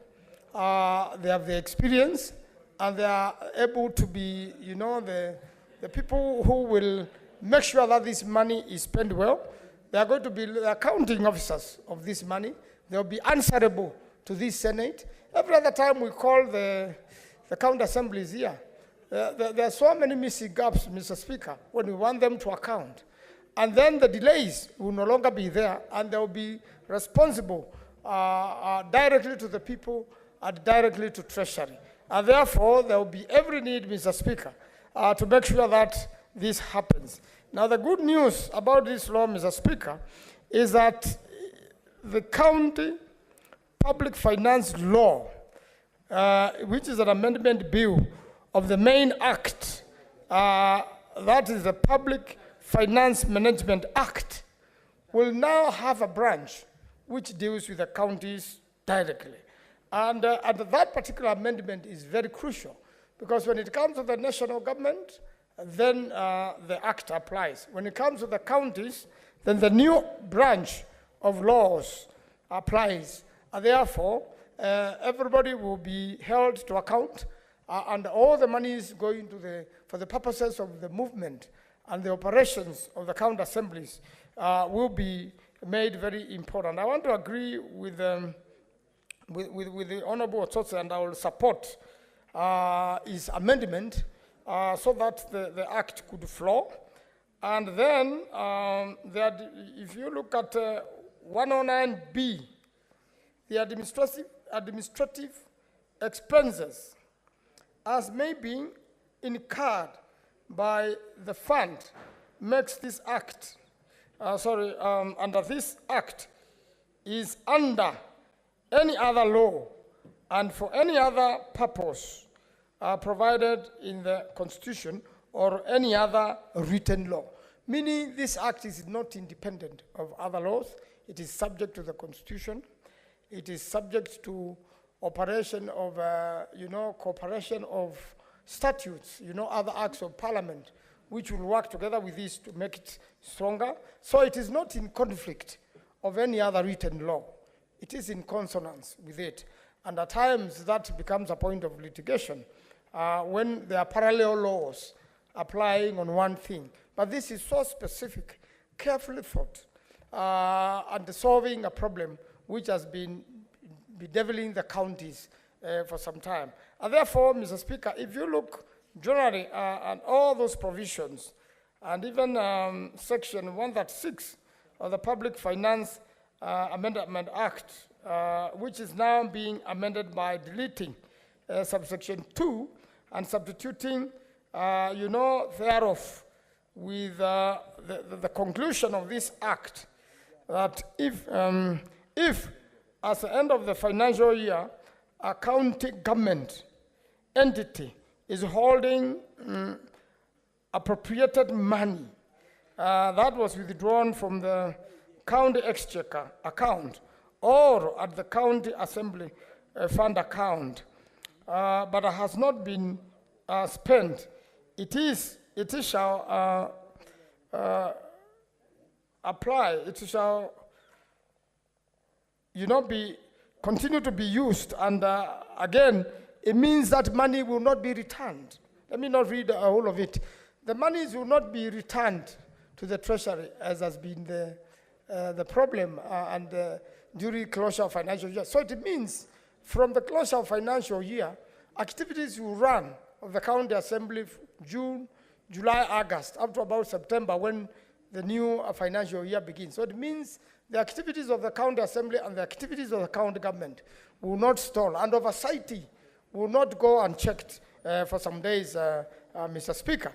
they have the experience, and they are able to be, you know, the people who will make sure that this money is spent well. They are going to be the accounting officers of this money. They will be answerable to this Senate. Every other time we call the county assemblies here, there are so many missing gaps, Mr. Speaker, when we want them to account. And then the delays will no longer be there, and they will be responsible directly to the people and directly to Treasury. And therefore, there will be every need, Mr. Speaker, to make sure that this happens. Now, the good news about this law, Mr. Speaker, is that the County Public Finance Law, which is an amendment bill of the main act, that is the Public Finance Management Act, will now have a branch which deals with the counties directly. And that particular amendment is very crucial because when it comes to the national government, then the act applies. When it comes to the counties, then the new branch of laws applies. And therefore, everybody will be held to account, and all the money is going to for the purposes of the movement and the operations of the county assemblies will be made very important. I want to agree with the Honorable Otsotsi, and I will support his amendment so that the act could flow. And then, if you look at 109B, the administrative expenses as may be incurred by the fund makes this act, under this act is under any other law and for any other purpose provided in the Constitution or any other written law. Meaning this act is not independent of other laws. It is subject to the Constitution. It is subject to operation of, cooperation of statutes, other acts of parliament, which will work together with this to make it stronger. So it is not in conflict of any other written law. It is in consonance with it. And at times that becomes a point of litigation when there are parallel laws applying on one thing. But this is so specific, carefully thought, and solving a problem which has been bedeviling the counties for some time. And therefore, Mr. Speaker, if you look generally at all those provisions, and even Section 136 of the Public Finance Amendment Act, which is now being amended by deleting subsection 2 and substituting, thereof with the conclusion of this act, that if at the end of the financial year, a county government entity is holding appropriated money that was withdrawn from the county exchequer account or at the county assembly fund account, but has not been spent, it shall apply, it shall continue to be used, and again, it means that money will not be returned. Let me not read all of it. The monies will not be returned to the treasury, as has been the problem and during closure of financial year. So it means from the closure of financial year, activities will run of the county assembly June, July, August, up to about September when the new financial year begins. So it means the activities of the county assembly and the activities of the county government will not stall, and oversight will not go unchecked for some days, Mr. Speaker.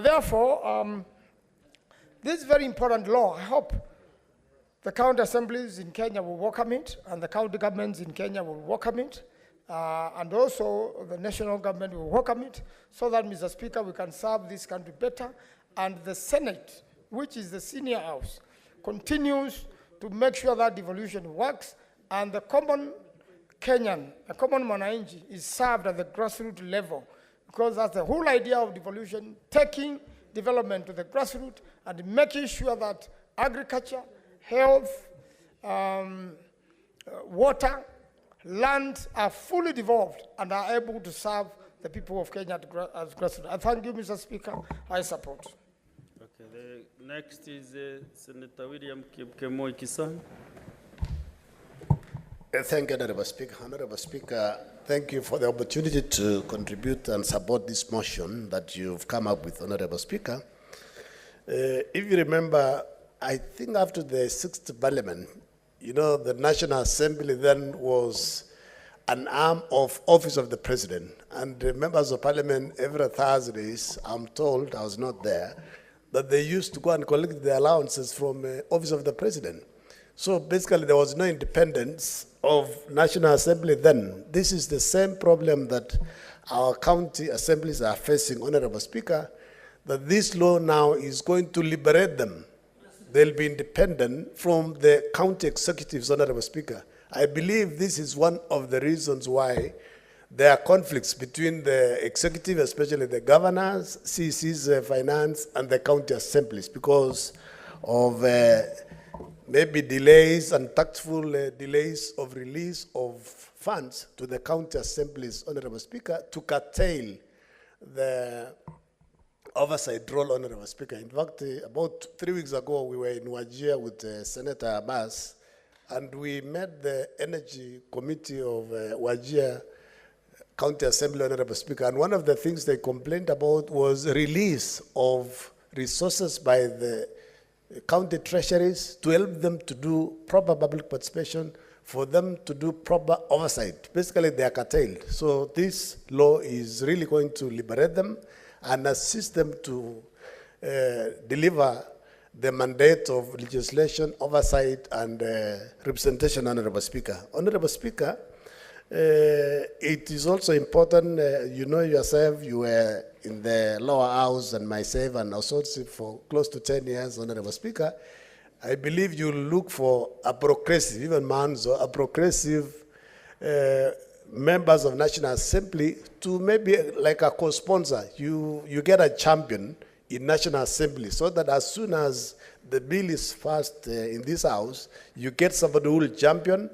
Therefore, this very important law, I hope the county assemblies in Kenya will welcome it, and the county governments in Kenya will welcome it, and also the national government will welcome it, so that, Mr. Speaker, we can serve this country better, and the Senate, which is the senior house, continues to make sure that devolution works, and the common Kenyan, the common Mwananchi, is served at the grassroots level, because that's the whole idea of devolution, taking development to the grassroots and making sure that agriculture, health, water, land are fully devolved and are able to serve the people of Kenya as grassroots. I thank you, Mr. Speaker. I support. Okay, the next is Senator William Kemoi Kisan. Thank you, Honorable Speaker. Honorable Speaker, thank you for the opportunity to contribute and support this motion that you've come up with, Honorable Speaker. If you remember, I think after the 6th Parliament, the National Assembly then was an arm of Office of the President. And the members of Parliament every Thursdays, I'm told, I was not there, that they used to go and collect the allowances from Office of the President. So basically there was no independence of National Assembly then. This is the same problem that our county assemblies are facing, Honorable Speaker, that this law now is going to liberate them. They'll be independent from the county executives, Honorable Speaker. I believe this is one of the reasons why there are conflicts between the executive, especially the governors, CC's finance, and the county assemblies because of maybe delays and tactful delays of release of funds to the county assemblies, Honorable Speaker, to curtail the oversight role, Honorable Speaker. In fact, about 3 weeks ago, we were in Wajir with Senator Abbas, and we met the Energy Committee of Wajir County Assembly, Honorable Speaker, and one of the things they complained about was release of resources by the county treasuries to help them to do proper public participation, for them to do proper oversight. Basically, they are curtailed. So this law is really going to liberate them and assist them to deliver the mandate of legislation, oversight, and representation, Honorable Speaker. Honorable Speaker, it is also important, you know yourself, you were in the lower house and myself and associate for close to 10 years, Honorable Speaker. I believe you look for a progressive, even Manzo, a progressive members of National Assembly to maybe like a co-sponsor. You get a champion in National Assembly so that as soon as the bill is passed in this house, you get somebody who will champion.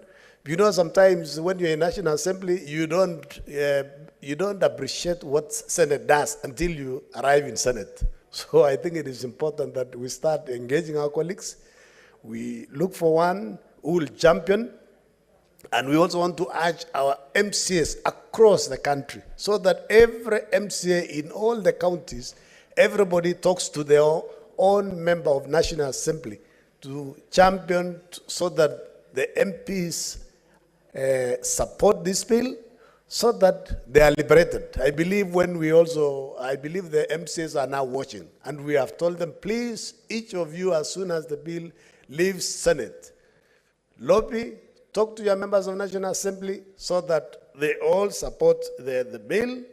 You know, sometimes when you're in National Assembly, you don't appreciate what Senate does until you arrive in Senate. So I think it is important that we start engaging our colleagues. We look for one who will champion, and we also want to urge our MCAs across the country so that every MCA in all the counties, everybody talks to their own member of National Assembly to champion so that the MPs support this bill so that they are liberated. I believe the MCAs are now watching, and we have told them, please, each of you, as soon as the bill leaves Senate, lobby, talk to your members of National Assembly so that they all support the bill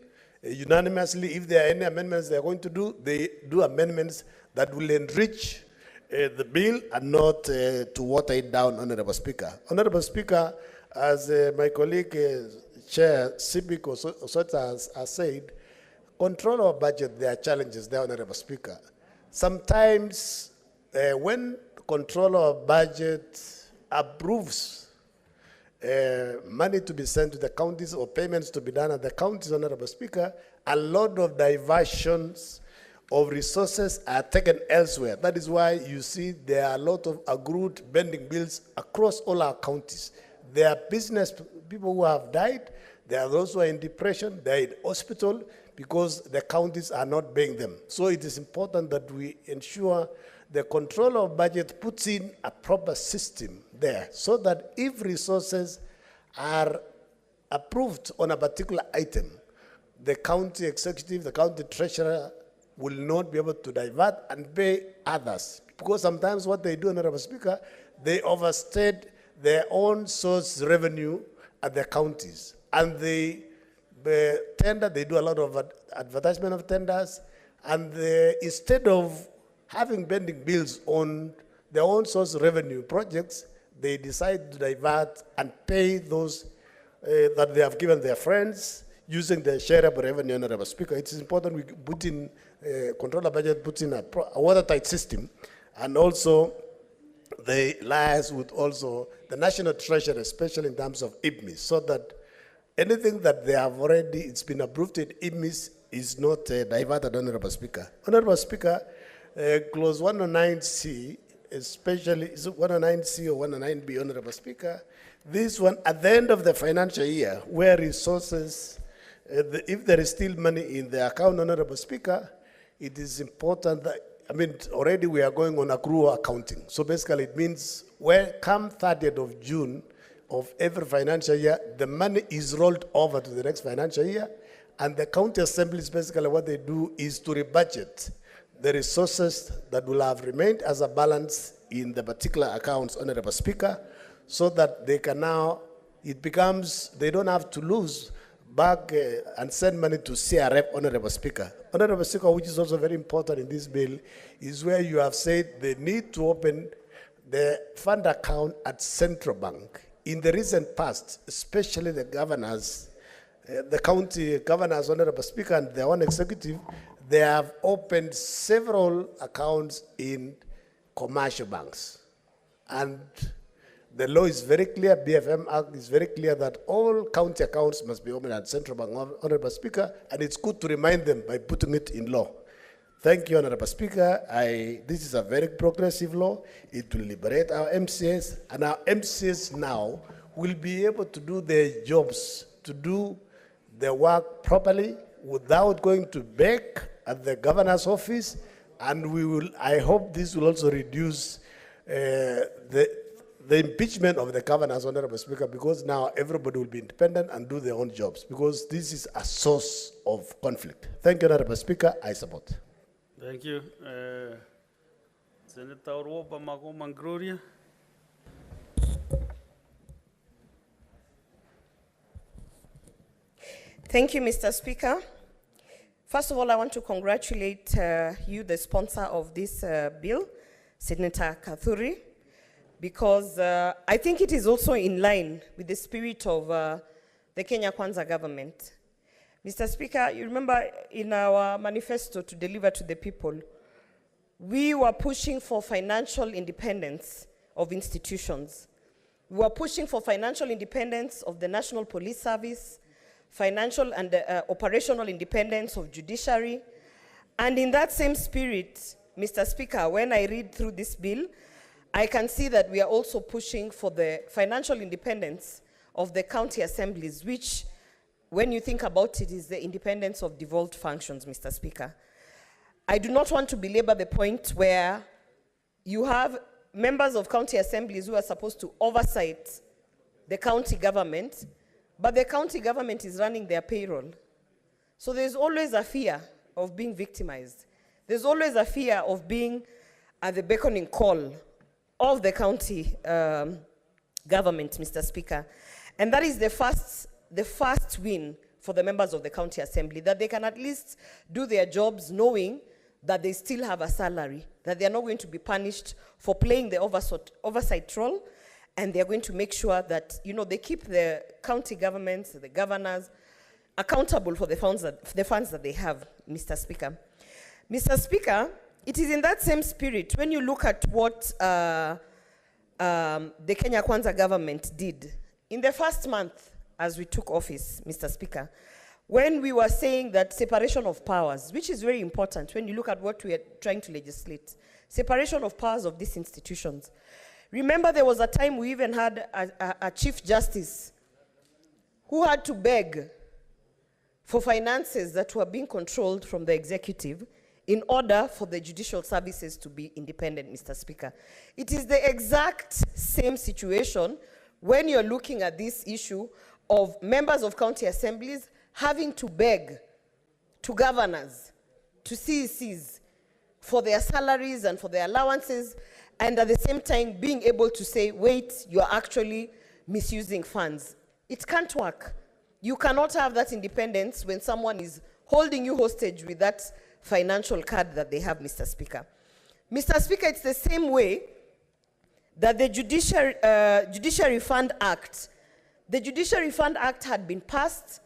unanimously. If there are any amendments they are going to do, they do amendments that will enrich the bill and not to water it down, Honorable Speaker. Honorable Speaker, As my colleague, Chair Sibik Osota has said, control of budget, there are challenges there, Honorable Speaker. Sometimes when control of budget approves money to be sent to the counties or payments to be done at the counties, Honorable Speaker, a lot of diversions of resources are taken elsewhere. That is why you see there are a lot of accrued pending bills across all our counties. There are business people who have died. There are those who are in depression. They are in hospital because the counties are not paying them. So it is important that we ensure the control of budget puts in a proper system there so that if resources are approved on a particular item, the county executive, the county treasurer will not be able to divert and pay others. Because sometimes what they do, Honorable Speaker, they overstate their own source revenue at the counties. And they tender, they do a lot of advertisement of tenders, and instead of having pending bills on their own source revenue projects, they decide to divert and pay those that they have given their friends using the shareable revenue, Honorable Speaker. It is important we put in, control the budget, put in a watertight system, and also they liaise with also the National Treasury, especially in terms of IPMIS, so that anything that they have already, it's been approved in IPMIS, is not diverted, Honorable Speaker. Honorable Speaker, clause 109C, especially 109C or 109B, Honorable Speaker, this one, at the end of the financial year, where resources, if there is still money in the account, Honorable Speaker, it is important that, I mean, already we are going on accrual accounting. So basically it means when come 30th of June of every financial year, the money is rolled over to the next financial year, and the county assemblies, basically what they do is to rebudget the resources that will have remained as a balance in the particular accounts, Honorable Speaker, so that they can now, it becomes, they don't have to lose back and send money to CRF, Honorable Speaker. Honorable Speaker, which is also very important in this bill, is where you have said they need to open the fund account at Central Bank. In the recent past, especially the governors, the county governors, Honorable Speaker, and their own executive, they have opened several accounts in commercial banks. And the law is very clear, BFM Act is very clear that all county accounts must be opened at Central Bank, Honorable Speaker, and it's good to remind them by putting it in law. Thank you, Honorable Speaker. This is a very progressive law. It will liberate our MCAs, and our MCAs now will be able to do their jobs, to do their work properly without going to beg at the governor's office, and we will, I hope this will also reduce the impeachment of the governors, Honorable Speaker, because now everybody will be independent and do their own jobs, because this is a source of conflict. Thank you, Honorable Speaker. I support. Thank you. Senator Orwoba Magoma Gloria. Thank you, Mr. Speaker. First of all, I want to congratulate you, the sponsor of this bill, Senator Kathuri, because I think it is also in line with the spirit of the Kenya Kwanza government. Mr. Speaker, you remember in our manifesto to deliver to the people, we were pushing for financial independence of institutions. We were pushing for financial independence of the National Police Service, financial and operational independence of judiciary. And in that same spirit, Mr. Speaker, when I read through this bill, I can see that we are also pushing for the financial independence of the county assemblies, which, when you think about it, is the independence of devolved functions, Mr. Speaker. I do not want to belabor the point where you have members of county assemblies who are supposed to oversight the county government, but the county government is running their payroll. So there's always a fear of being victimized. There's always a fear of being at the beckoning call of the county government, Mr. Speaker. And that is the first win for the members of the county assembly, that they can at least do their jobs knowing that they still have a salary, that they are not going to be punished for playing the oversight role, and they're going to make sure that, you know, they keep the county governments, the governors, accountable for the funds that they have, Mr. Speaker. Mr. Speaker, it is in that same spirit, when you look at what the Kenya Kwanza government did, in the first month as we took office, Mr. Speaker, when we were saying that separation of powers, which is very important when you look at what we are trying to legislate, separation of powers of these institutions. Remember, there was a time we even had a Chief Justice who had to beg for finances that were being controlled from the executive in order for the judicial services to be independent, Mr. Speaker. It is the exact same situation when you're looking at this issue of members of county assemblies having to beg to governors, to CECs, for their salaries and for their allowances, and at the same time being able to say, wait, you're actually misusing funds. It can't work. You cannot have that independence when someone is holding you hostage with that financial card that they have, Mr. Speaker. Mr. Speaker, it's the same way that the Judiciary Fund Act, the Judiciary Fund Act had been passed,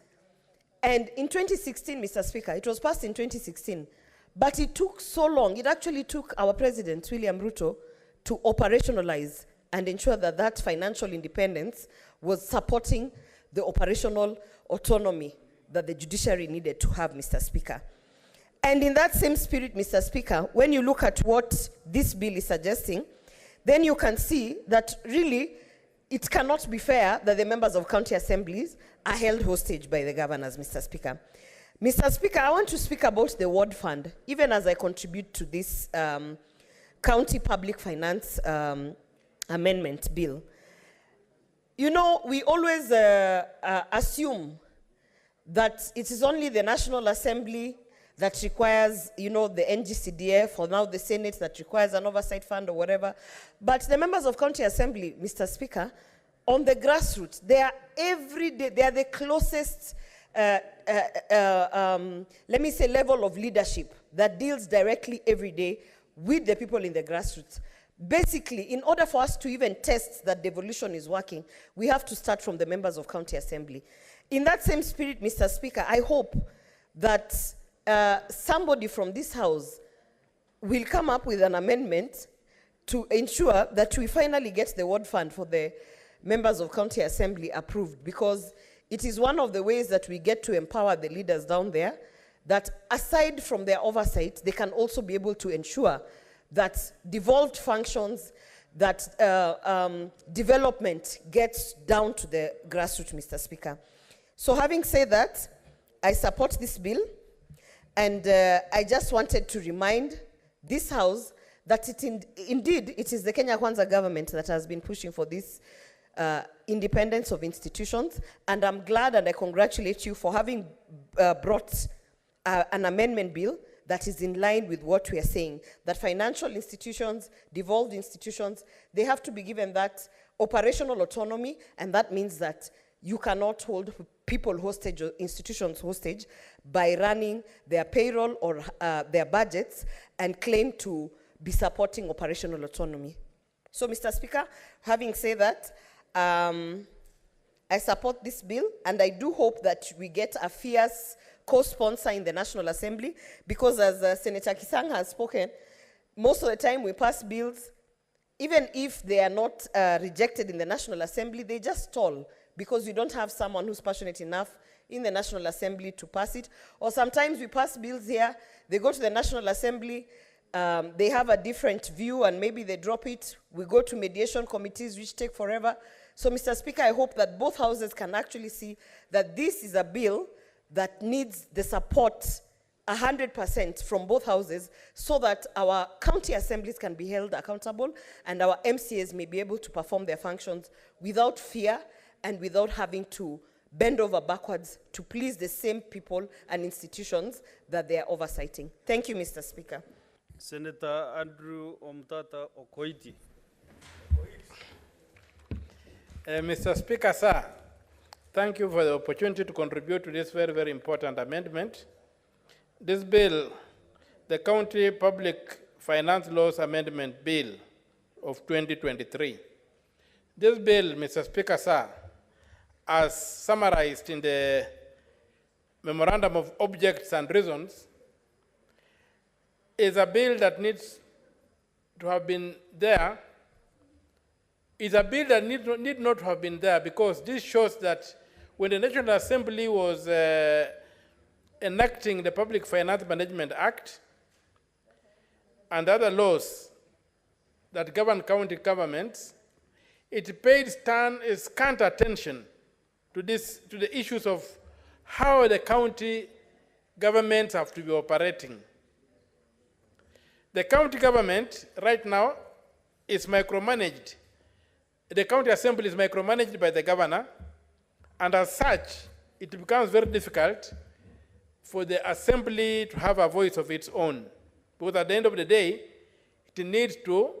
and in 2016, Mr. Speaker, it was passed in 2016, but it took so long. It actually took our President, William Ruto, to operationalize and ensure that that financial independence was supporting the operational autonomy that the judiciary needed to have, Mr. Speaker. And in that same spirit, Mr. Speaker, when you look at what this bill is suggesting, then you can see that really it cannot be fair that the members of county assemblies are held hostage by the governors, Mr. Speaker. Mr. Speaker, I want to speak about the ward fund, even as I contribute to this county public finance amendment bill. You know, we always assume that it is only the National Assembly that requires, you know, the NGCDF, or now the Senate that requires an oversight fund or whatever. But the members of county assembly, Mr. Speaker, on the grassroots, they are every day, they are the closest, let me say, level of leadership that deals directly every day with the people in the grassroots. Basically, in order for us to even test that devolution is working, we have to start from the members of county assembly. In that same spirit, Mr. Speaker, I hope that somebody from this house will come up with an amendment to ensure that we finally get the ward fund for the members of county assembly approved, because it is one of the ways that we get to empower the leaders down there, that aside from their oversight, they can also be able to ensure that devolved functions, that development gets down to the grassroots, Mr. Speaker. So having said that, I support this bill, and I just wanted to remind this House that indeed it is the Kenya Kwanza government that has been pushing for this independence of institutions, and I'm glad and I congratulate you for having brought an amendment bill that is in line with what we are saying, that financial institutions, devolved institutions, they have to be given that operational autonomy, and that means that you cannot hold people hostage or institutions hostage by running their payroll or their budgets and claim to be supporting operational autonomy. So, Mr. Speaker, having said that, I support this bill, and I do hope that we get a fierce co-sponsor in the National Assembly, because as Senator Kisang has spoken, most of the time we pass bills, even if they are not rejected in the National Assembly, they just stall because we don't have someone who's passionate enough in the National Assembly to pass it. Or sometimes we pass bills here, they go to the National Assembly, they have a different view and maybe they drop it. We go to mediation committees which take forever. So, Mr. Speaker, I hope that both houses can actually see that this is a bill that needs the support 100% from both houses, so that our county assemblies can be held accountable and our MCAs may be able to perform their functions without fear and without having to bend over backwards to please the same people and institutions that they are oversighting. Thank you, Mr. Speaker. Senator Andrew Omtata Okoiti. Mr. Speaker, sir, thank you for the opportunity to contribute to this very, very important amendment. This bill, the County Public Finance Laws Amendment Bill of 2023, This bill, Mr. Speaker, sir, as summarized in the Memorandum of Objects and Reasons, is a bill that needs to have been there. Is a bill that need not have been there, because this shows that when the National Assembly was enacting the Public Finance Management Act and other laws that govern county governments, it paid scant attention to the issues of how the county governments have to be operating. The county government right now is micromanaged. The county assembly is micromanaged by the governor, and as such, it becomes very difficult for the assembly to have a voice of its own. Because at the end of the day, it needs to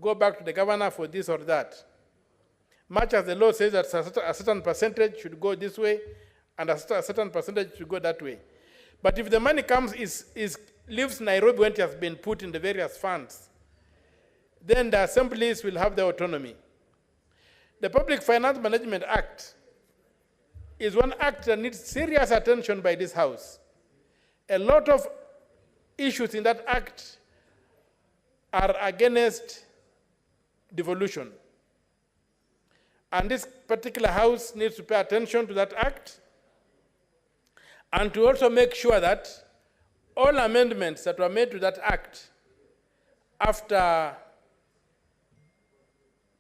go back to the governor for this or that. Much as the law says that a certain percentage should go this way, and a certain percentage should go that way. But if the money comes, leaves Nairobi when it has been put in the various funds, then the assemblies will have their autonomy. The Public Finance Management Act is one act that needs serious attention by this House. A lot of issues in that act are against devolution. And this particular House needs to pay attention to that act and to also make sure that all amendments that were made to that act after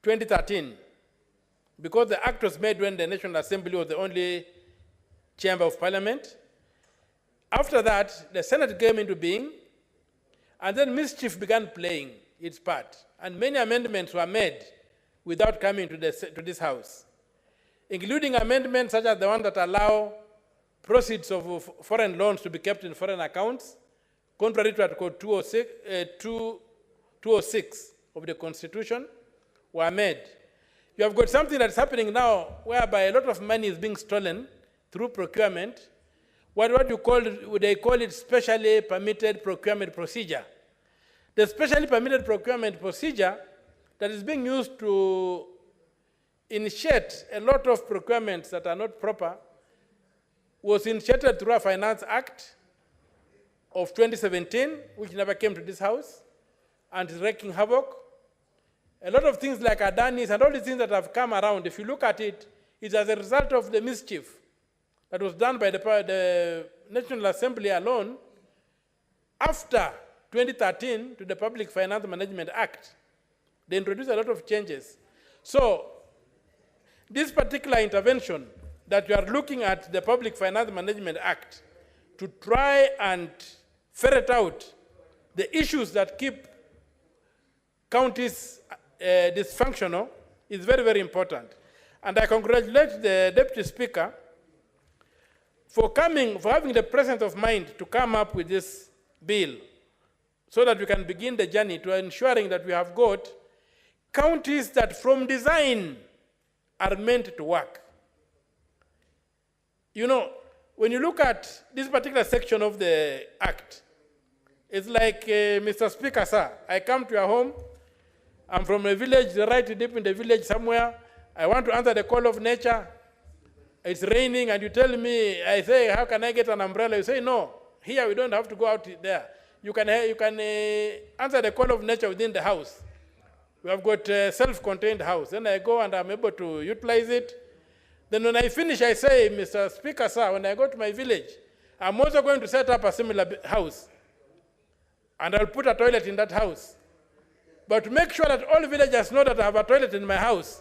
2013, because the act was made when the National Assembly was the only chamber of parliament. After that, the Senate came into being, and then mischief began playing its part. And many amendments were made without coming to this House, including amendments such as the one that allow proceeds of foreign loans to be kept in foreign accounts, contrary to Article 206 of the Constitution, were made. You have got something that's happening now whereby a lot of money is being stolen through procurement. They call it specially permitted procurement procedure. The specially permitted procurement procedure that is being used to initiate a lot of procurements that are not proper was initiated through a Finance Act of 2017, which never came to this House, and is wreaking havoc. A lot of things like Adanis and all these things that have come around, if you look at it, it's as a result of the mischief that was done by the National Assembly alone after 2013 to the Public Finance Management Act. They introduced a lot of changes. So this particular intervention that you are looking at the Public Finance Management Act to try and ferret out the issues that keep counties dysfunctional is very, very important. And I congratulate the Deputy Speaker for having the presence of mind to come up with this bill so that we can begin the journey to ensuring that we have got counties that from design are meant to work. You know, when you look at this particular section of the Act, it's like, Mr. Speaker, sir, I come to your home, I'm from a village, right deep in the village somewhere. I want to answer the call of nature. It's raining, and you tell me, I say, how can I get an umbrella? You say, no, here we don't have to go out there. You can answer the call of nature within the house. We have got a self-contained house. Then I go and I'm able to utilize it. Then when I finish, I say, Mr. Speaker, sir, when I go to my village, I'm also going to set up a similar house. And I'll put a toilet in that house. But to make sure that all villagers know that I have a toilet in my house,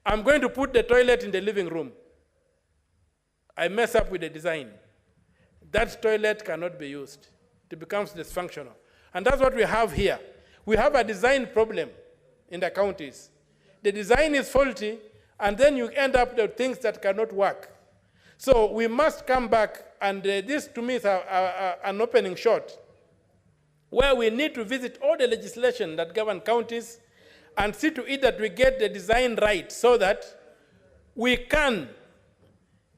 I'm going to put the toilet in the living room. I mess up with the design. That toilet cannot be used. It becomes dysfunctional. And that's what we have here. We have a design problem in the counties. The design is faulty, and then you end up with things that cannot work. So we must come back, and this to me is an opening shot, where we need to visit all the legislation that govern counties and see to it that we get the design right so that we can,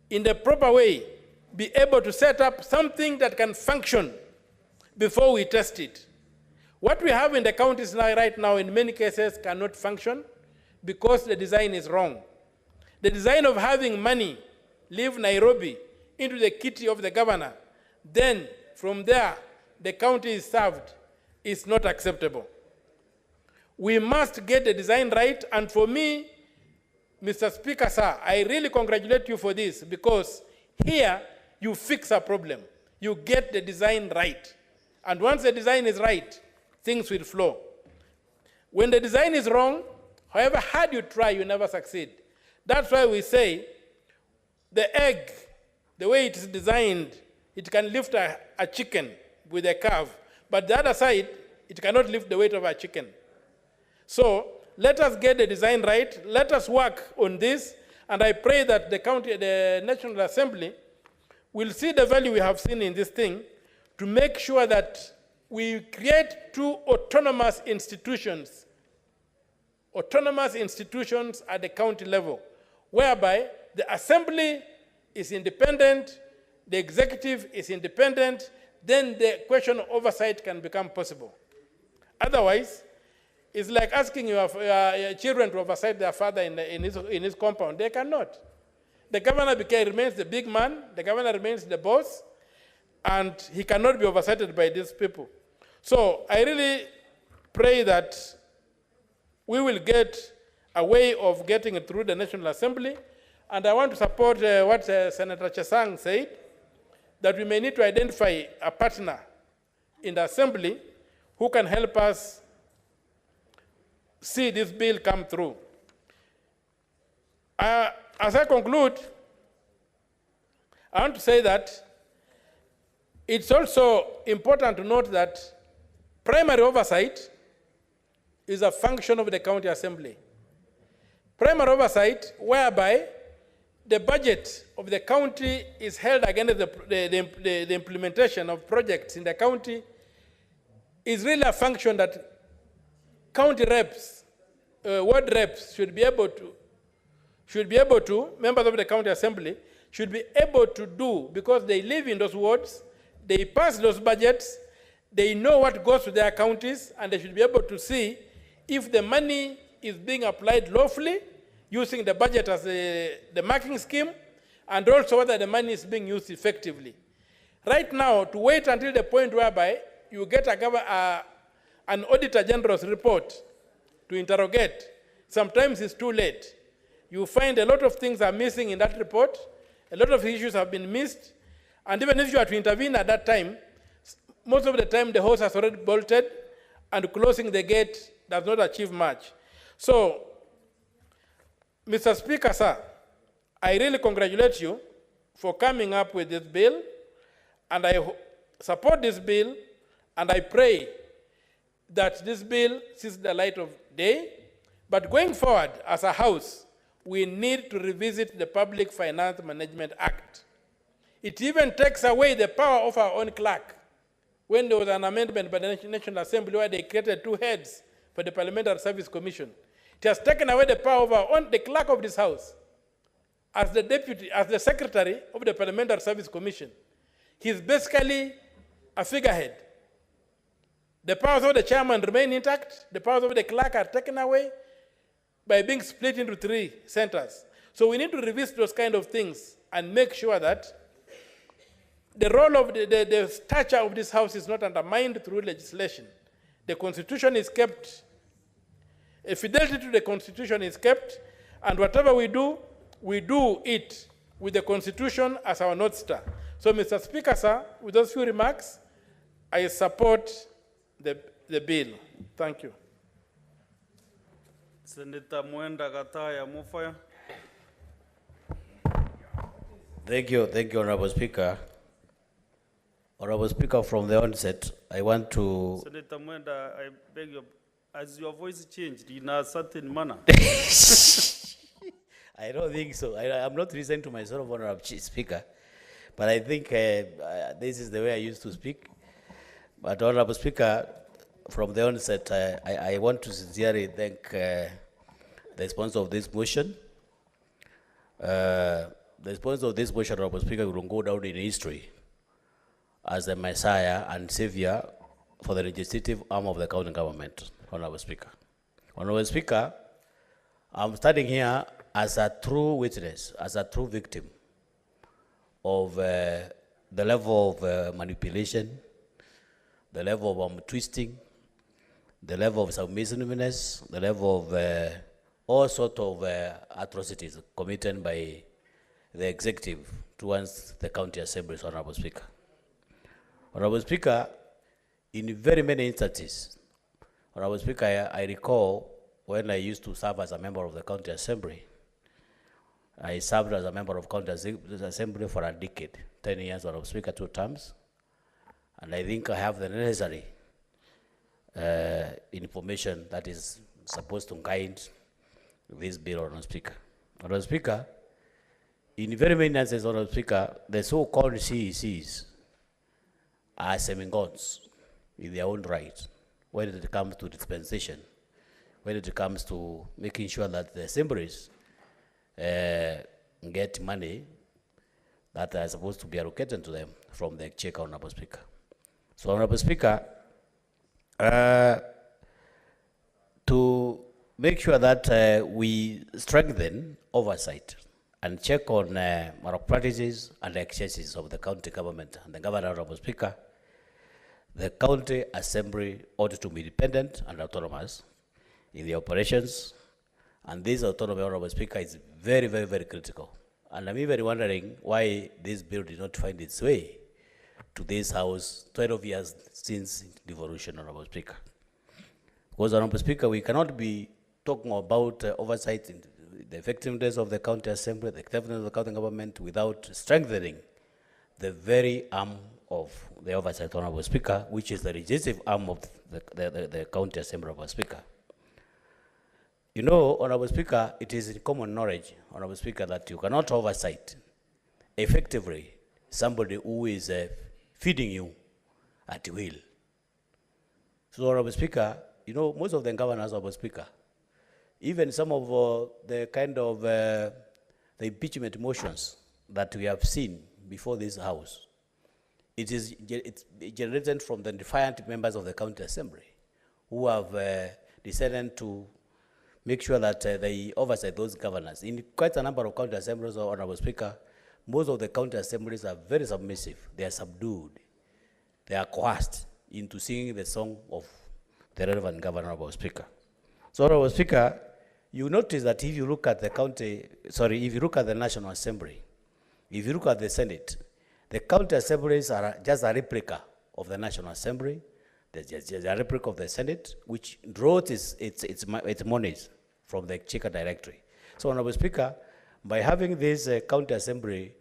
in the proper way, be able to set up something that can function before we test it. What we have in the counties now, right now, in many cases, cannot function because the design is wrong. The design of having money leave Nairobi into the kitty of the governor, then from there the county is served, is not acceptable. We must get the design right, and for me, Mr. Speaker, sir, I really congratulate you for this, because here you fix a problem. You get the design right. And once the design is right, things will flow. When the design is wrong, however hard you try, you never succeed. That's why we say the egg, the way it is designed, it can lift a chicken with a curve, but the other side, it cannot lift the weight of a chicken. So let us get the design right. Let us work on this. And I pray that the National Assembly will see the value we have seen in this thing to make sure that we create two autonomous institutions at the county level, whereby the assembly is independent, the executive is independent, then the question of oversight can become possible. Otherwise, it's like asking your children to oversight their father in his compound. They cannot. The governor remains the big man, the governor remains the boss, and he cannot be oversighted by these people. So I really pray that we will get a way of getting it through the National Assembly. And I want to support what Senator Chesang said, that we may need to identify a partner in the Assembly who can help us see this bill come through. As I conclude, I want to say that it's also important to note that primary oversight is a function of the county assembly. Primary oversight, whereby the budget of the county is held against the implementation of projects in the county, is really a function that county reps, ward reps should be able to, members of the county assembly, should be able to do, because they live in those wards, they pass those budgets, they know what goes to their counties, and they should be able to see if the money is being applied lawfully, using the budget as the marking scheme, and also whether the money is being used effectively. Right now, to wait until the point whereby you get an Auditor General's report to interrogate, sometimes it's too late. You find a lot of things are missing in that report, a lot of issues have been missed, and even if you are to intervene at that time, most of the time the horse has already bolted, and closing the gate does not achieve much. So, Mr. Speaker, sir, I really congratulate you for coming up with this bill, and I support this bill, and I pray that this bill sees the light of day. But going forward, as a House, we need to revisit the Public Finance Management Act. It even takes away the power of our own clerk. When there was an amendment by the National Assembly where they created 2 heads for the Parliamentary Service Commission, it has taken away the power of our own, the clerk of this House, as the deputy, as the secretary of the Parliamentary Service Commission. He's basically a figurehead. The powers of the chairman remain intact. The powers of the clerk are taken away by being split into 3 centers. So we need to revisit those kind of things and make sure that the role of the stature of this House is not undermined through legislation. The Constitution is kept, a fidelity to the Constitution is kept, and whatever we do it with the Constitution as our North Star. So, Mr. Speaker, sir, with those few remarks, I support the bill. Thank you. Senator Mwenda Gataya Mufaya. Thank you, Honorable Speaker. Honorable Speaker, from the onset, I want to... Senator Mwenda, I beg your, as your voice changed in a certain manner. I don't think so. I'm not listening to myself, Honorable Speaker, but I think this is the way I used to speak. But Honorable Speaker, from the onset, I want to sincerely thank the sponsor of this motion. The sponsor of this motion, Honorable Speaker, will go down in history as the Messiah and Savior for the legislative arm of the county government, Honorable Speaker. Honorable Speaker, I'm standing here as a true witness, as a true victim of the level of manipulation, the level of twisting, the level of submissiveness, the level of all sorts of atrocities committed by the executive towards the county assemblies, Honorable Speaker. Honorable Speaker, in very many instances, Honorable Speaker, I recall when I used to serve as a member of the county assembly. I served as a member of county assembly for a decade, 10 years, Honorable Speaker, 2 terms. And I think I have the necessary information that is supposed to guide this bill, Honorable Speaker. Honorable Speaker, in very many instances, Honorable Speaker, the so-called CECs are semi-gods in their own right when it comes to dispensation, when it comes to making sure that the assemblies get money that are supposed to be allocated to them from the exchequer, Honorable Speaker. So, Honorable Speaker, to make sure that we strengthen oversight and check on malpractices and excesses of the county government and the governor, Honorable Speaker, the county assembly ought to be independent and autonomous in the operations, and this autonomy, Honorable Speaker, is very, very, very critical. And I'm even wondering why this bill did not find its way to this House 12 years since devolution, Honorable Speaker. Because, Honorable Speaker, we cannot be talking about oversight in the effectiveness of the county assembly, the effectiveness of the county government, without strengthening the very arm of the oversight, Honorable Speaker, which is the legislative arm of the county assembly, Honorable Speaker. You know, Honorable Speaker, it is common knowledge, Honorable Speaker, that you cannot oversight effectively somebody who is feeding you at will. So, Honorable Speaker, you know, most of the governors, Honorable Speaker, even some of the kind of the impeachment motions that we have seen before this House, it's generated from the defiant members of the county assembly who have decided to make sure that they oversight those governors. In quite a number of county assemblies, Honorable Speaker, most of the county assemblies are very submissive. They are subdued. They are coerced into singing the song of the relevant governor, Honorable Speaker. So, Honorable Speaker, you notice that if you look at the if you look at the National Assembly, if you look at the Senate, the county assemblies are just a replica of the National Assembly. There's just a replica of the Senate, which draws its monies from the Exchequer Directory. So, Honorable Speaker, by having this county assembly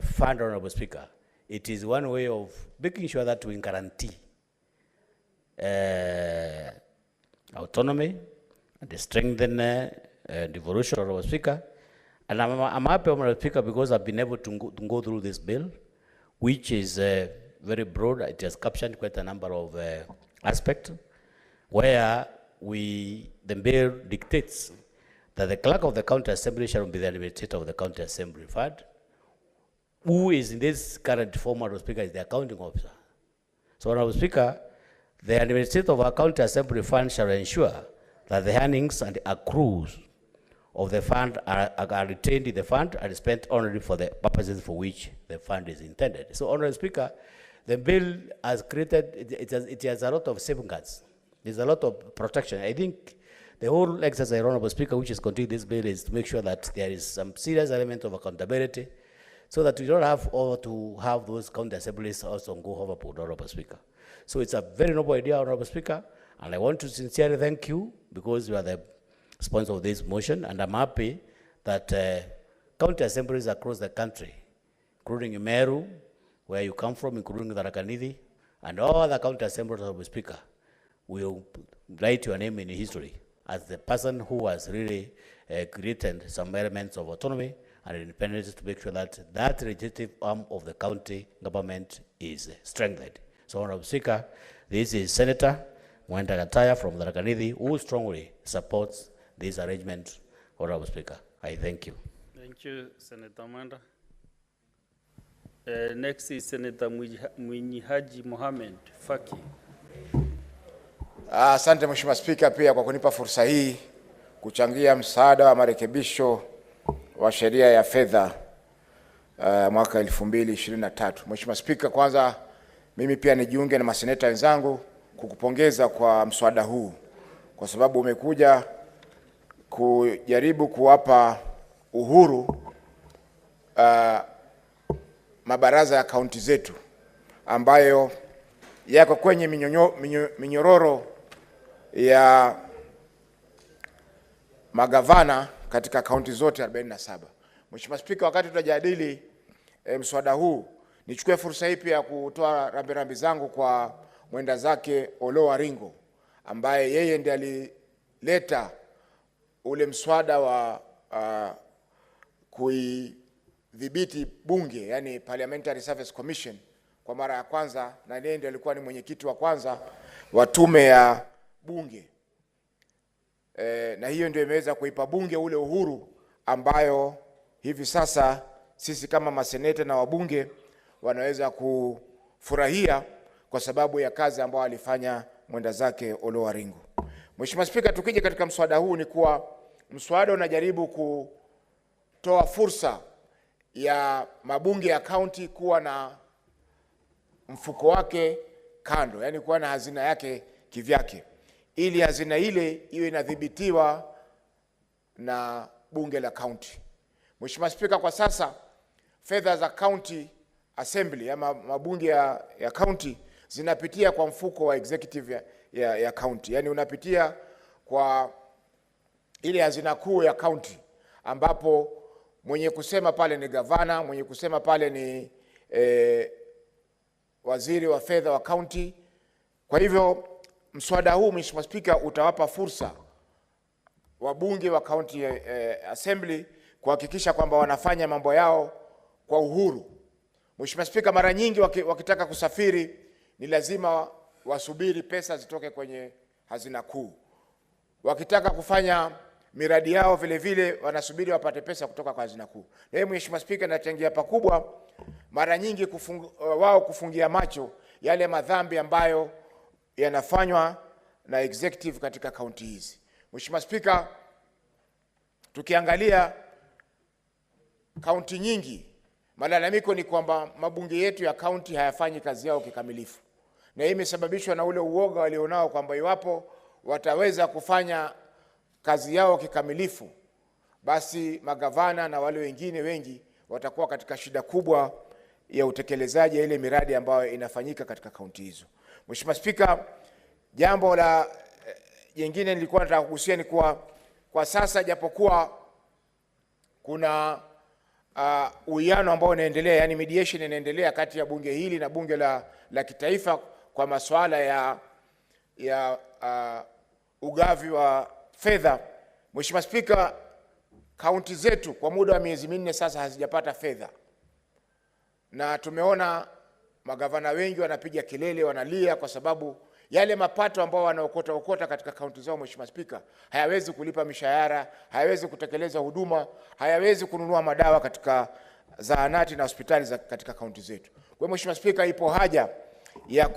fund, Honorable Speaker, it is one way of making sure that we guarantee autonomy and strengthen devolution, Honorable Speaker. And I'm happy, Honorable Speaker, because I've been able to go through this bill, which is very broad. It has captured quite a number of aspects where the bill dictates that the clerk of the county assembly shall be the administrator of the county assembly fund, who is in this current form, Honorable Speaker, is the accounting officer. So, Honorable Speaker, the administrator of our county assembly fund shall ensure that the earnings and accrues of the fund are retained in the fund and spent only for the purposes for which the fund is intended. So, Honorable Speaker, the bill has created, it has a lot of safeguards. There's a lot of protection. I think the whole exercise, Honorable Speaker, which is contained in this bill is to make sure that there is some serious element of accountability so that we don't have to have those county assemblies also go overboard, Honorable Speaker. So it's a very noble idea, Honorable Speaker, and I want to sincerely thank you because you are the sponsor of this motion, and I'm happy that county assemblies across the country, including Meru, where you come from, including Tharaka-Nithi, and all other county assemblies, Honorable Speaker, will write your name in history as the person who has really created some elements of autonomy and independence to make sure that that legislative arm of the county government is strengthened. So, Honorable Speaker, this is Senator Mwenda Gataya from Tharaka-Nithi who strongly supports this arrangement, Honorable Speaker. I thank you. Thank you, Senator Mwenda. Next is Senator Mwinyihaji Mohamed Faki. Asante Mheshimiwa Spika pia kwa kunipa fursa hii kuchangia msaada wa marekebisho wa sheria ya fedha mwaka 2023. Mheshimiwa Spika, kwanza mimi pia nijiunge na maseneta wenzangu kukupongeza kwa mswada huu, kwa sababu umekuja kujaribu kuwapa uhuru mabaraza ya kaunti zetu ambayo yako kwenye minyororo ya magavana katika kaunti zote 47. Mheshimiwa Spika, wakati tunajadili mswada huu, nichukue fursa hii pia kutoa rambirambi zangu kwa mwenda zake Olo Waringo, ambaye yeye ndiye alileta ule mswada wa kuidhibiti bunge, yani Parliamentary Service Commission, kwa mara ya kwanza, na yeye ndiye alikuwa ni mwenyekiti wa kwanza wa tume ya bunge. Na hiyo ndio imeweza kuipa bunge ule uhuru ambayo hivi sasa sisi kama maseneta na wabunge wanaweza kufurahia kwa sababu ya kazi ambayo alifanya mwenda zake Olo Waringo. Mheshimiwa Spika, tukija katika mswada huu ni kuwa mswada unajaribu kutoa fursa ya mabunge ya kaunti kuwa na mfuko wake kando, yani kuwa na hazina yake kivyake, ili hazina ile iwe inadhibitiwa na bunge la kaunti. Mheshimiwa Spika, kwa sasa fedha za county assembly ama mabunge ya county zinapitia kwa mfuko wa executive ya county, yani unapitia kwa ile hazina kuu ya county, ambapo mwenye kusema pale ni gavana, mwenye kusema pale ni waziri wa fedha wa county. Kwa hivyo mswada huu, Mheshimiwa Spika, utawapa fursa wabunge wa county assembly kuhakikisha kwamba wanafanya mambo yao kwa uhuru. Mheshimiwa Spika, mara nyingi wakitaka kusafiri ni lazima wasubiri pesa zitoke kwenye hazina kuu. Wakitaka kufanya miradi yao vile vile wanasubiri wapate pesa kutoka kwa hazina kuu. Na hiyo Mheshimiwa Spika, inachangia pakubwa mara nyingi wao kufungia macho yale madhambi ambayo yanafanywa na executive katika kaunti hizi. Mheshimiwa Spika, tukiangalia kaunti nyingi, malalamiko ni kwamba mabunge yetu ya kaunti hayafanyi kazi yao kikamilifu, na hii imesababishwa na ule uoga walionao kwamba iwapo wataweza kufanya kazi yao kikamilifu, basi magavana na wale wengine wengi watakuwa katika shida kubwa ya utekelezaji ya ile miradi ambayo inafanyika katika kaunti hizo. Mheshimiwa Spika, jambo la jingine nilikuwa nataka kugusia ni kwa sasa, japokuwa kuna uwiano ambao unaendelea, yani mediation inaendelea kati ya bunge hili na bunge la kitaifa kwa masuala ya ugavi wa fedha. Mheshimiwa Spika, kaunti zetu kwa muda wa miezi 4 sasa hazijapata fedha, na tumeona magavana wengi wanapiga kelele, wanalia kwa sababu yale mapato ambao wanaokota katika kaunti zao, Mheshimiwa Spika, hayawezi kulipa mishahara, hayawezi kutekeleza huduma, hayawezi kununua madawa katika zahanati na hospitali katika kaunti zetu. Kwa Mheshimiwa Spika, ipo haja ya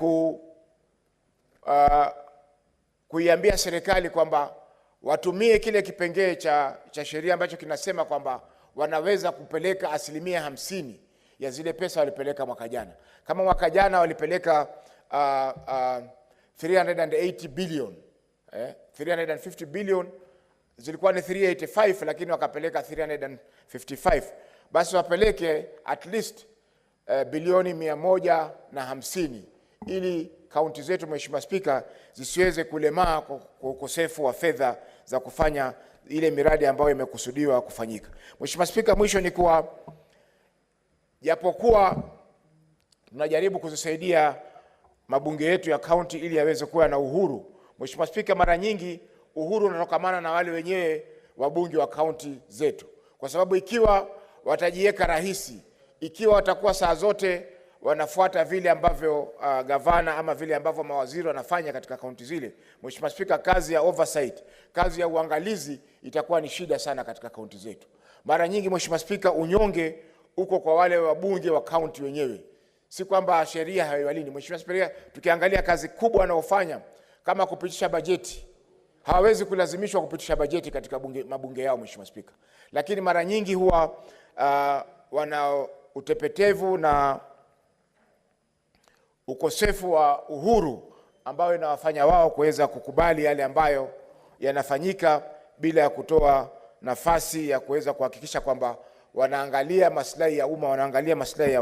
kuiambia serikali kwamba watumie kile kipengee cha sheria ambacho kinasema kwamba wanaweza kupeleka 50% ya zile pesa walipeleka mwaka jana. Kama mwaka jana walipeleka 380 billion, 350 billion, zilikuwa ni 385 lakini wakapeleka 355, basi wapeleke at least bilioni 150 ili kaunti zetu, Mheshimiwa Spika, zisiweze kulemaa kwa ukosefu wa fedha za kufanya ile miradi ambayo imekusudiwa kufanyika. Mheshimiwa Spika, mwisho ni kuwa japokuwa tunajaribu kuzisaidia mabunge yetu ya kaunti ili yaweze kuwa na uhuru, Mheshimiwa Spika, mara nyingi uhuru unatokamana na wale wenyewe wabunge wa kaunti zetu, kwa sababu ikiwa watajiweka rahisi, ikiwa watakuwa saa zote wanafuata vile ambavyo gavana ama vile ambavyo mawaziri wanafanya katika kaunti zile, Mheshimiwa Spika, kazi ya oversight, kazi ya uangalizi itakuwa ni shida sana katika kaunti zetu. Mara nyingi Mheshimiwa Spika, unyonge uko kwa wale wabunge wa kaunti wenyewe, si kwamba sheria haiwalini. Mheshimiwa Spika, tukiangalia kazi kubwa wanaofanya kama kupitisha bajeti, hawawezi kulazimishwa kupitisha bajeti katika mabunge yao, Mheshimiwa Spika. Lakini mara nyingi huwa wana utepetevu na ukosefu wa uhuru ambao inawafanya wao kuweza kukubali yale ambayo yanafanyika bila ya kutoa nafasi ya kuweza kuhakikisha kwamba wanaangalia maslahi ya umma, wanaangalia maslahi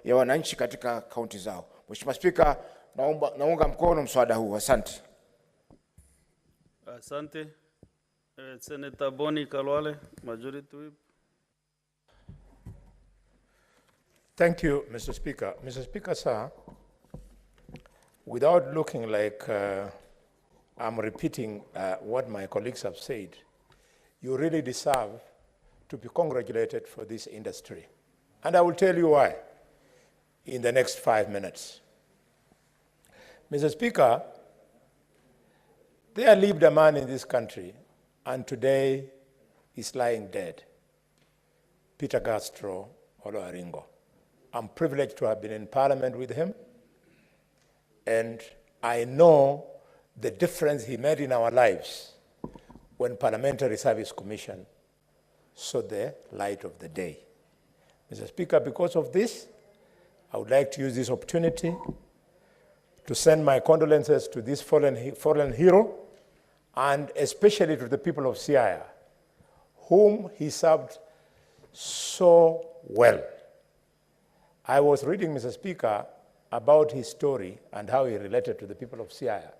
ya wananchi katika kaunti zao. Mheshimiwa Spika, naunga mkono mswada huu. Asante. Asante. Senator Boni Kalwale, Majority Whip. Thank you, Mr. Speaker. Mr. Speaker, sir, without looking like I'm repeating what my colleagues have said, you really deserve to be congratulated for this industry. And I will tell you why in the next 5 minutes. Mr. Speaker, there lived a man in this country, and today he's lying dead. Peter Castro Oloaringo. I'm privileged to have been in Parliament with him, and I know the difference he made in our lives when Parliamentary Service Commission saw the light of the day. Mr. Speaker, because of this, I would like to use this opportunity to send my condolences to this fallen hero, and especially to the people of Siaya, whom he served so well. I was reading, Mr. Speaker, about his story and how he related to the people of Siaya.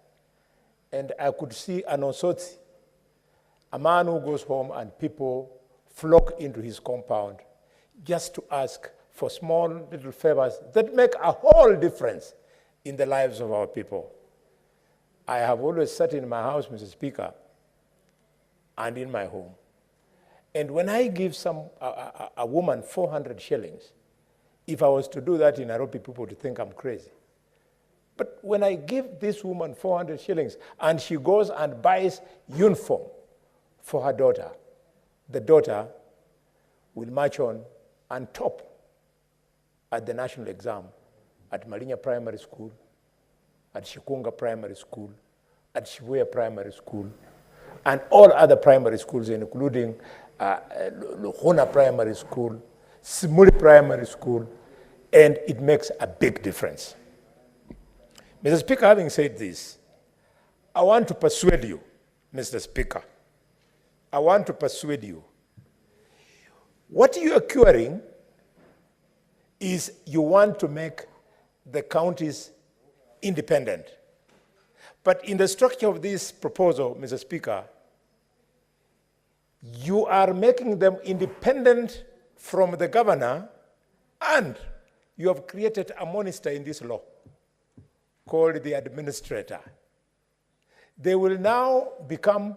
And I could see an Osotsi, a man who goes home and people flock into his compound just to ask for small little favors that make a whole difference in the lives of our people. I have always sat in my house, Mr. Speaker, and in my home. And when I give a woman 400 shillings, if I was to do that in Nairobi, people would think I'm crazy. But when I give this woman 400 shillings and she goes and buys uniform for her daughter, the daughter will march on and top at the national exam at Marinya Primary School, at Shikunga Primary School, at Shibuya Primary School, and all other primary schools, including Luhuna Primary School, Simuli Primary School, and it makes a big difference. Mr. Speaker, having said this, I want to persuade you, Mr. Speaker, I want to persuade you. What you are curing is you want to make the counties independent. But in the structure of this proposal, Mr. Speaker, you are making them independent from the governor, and you have created a monster in this law called the administrator. They will now become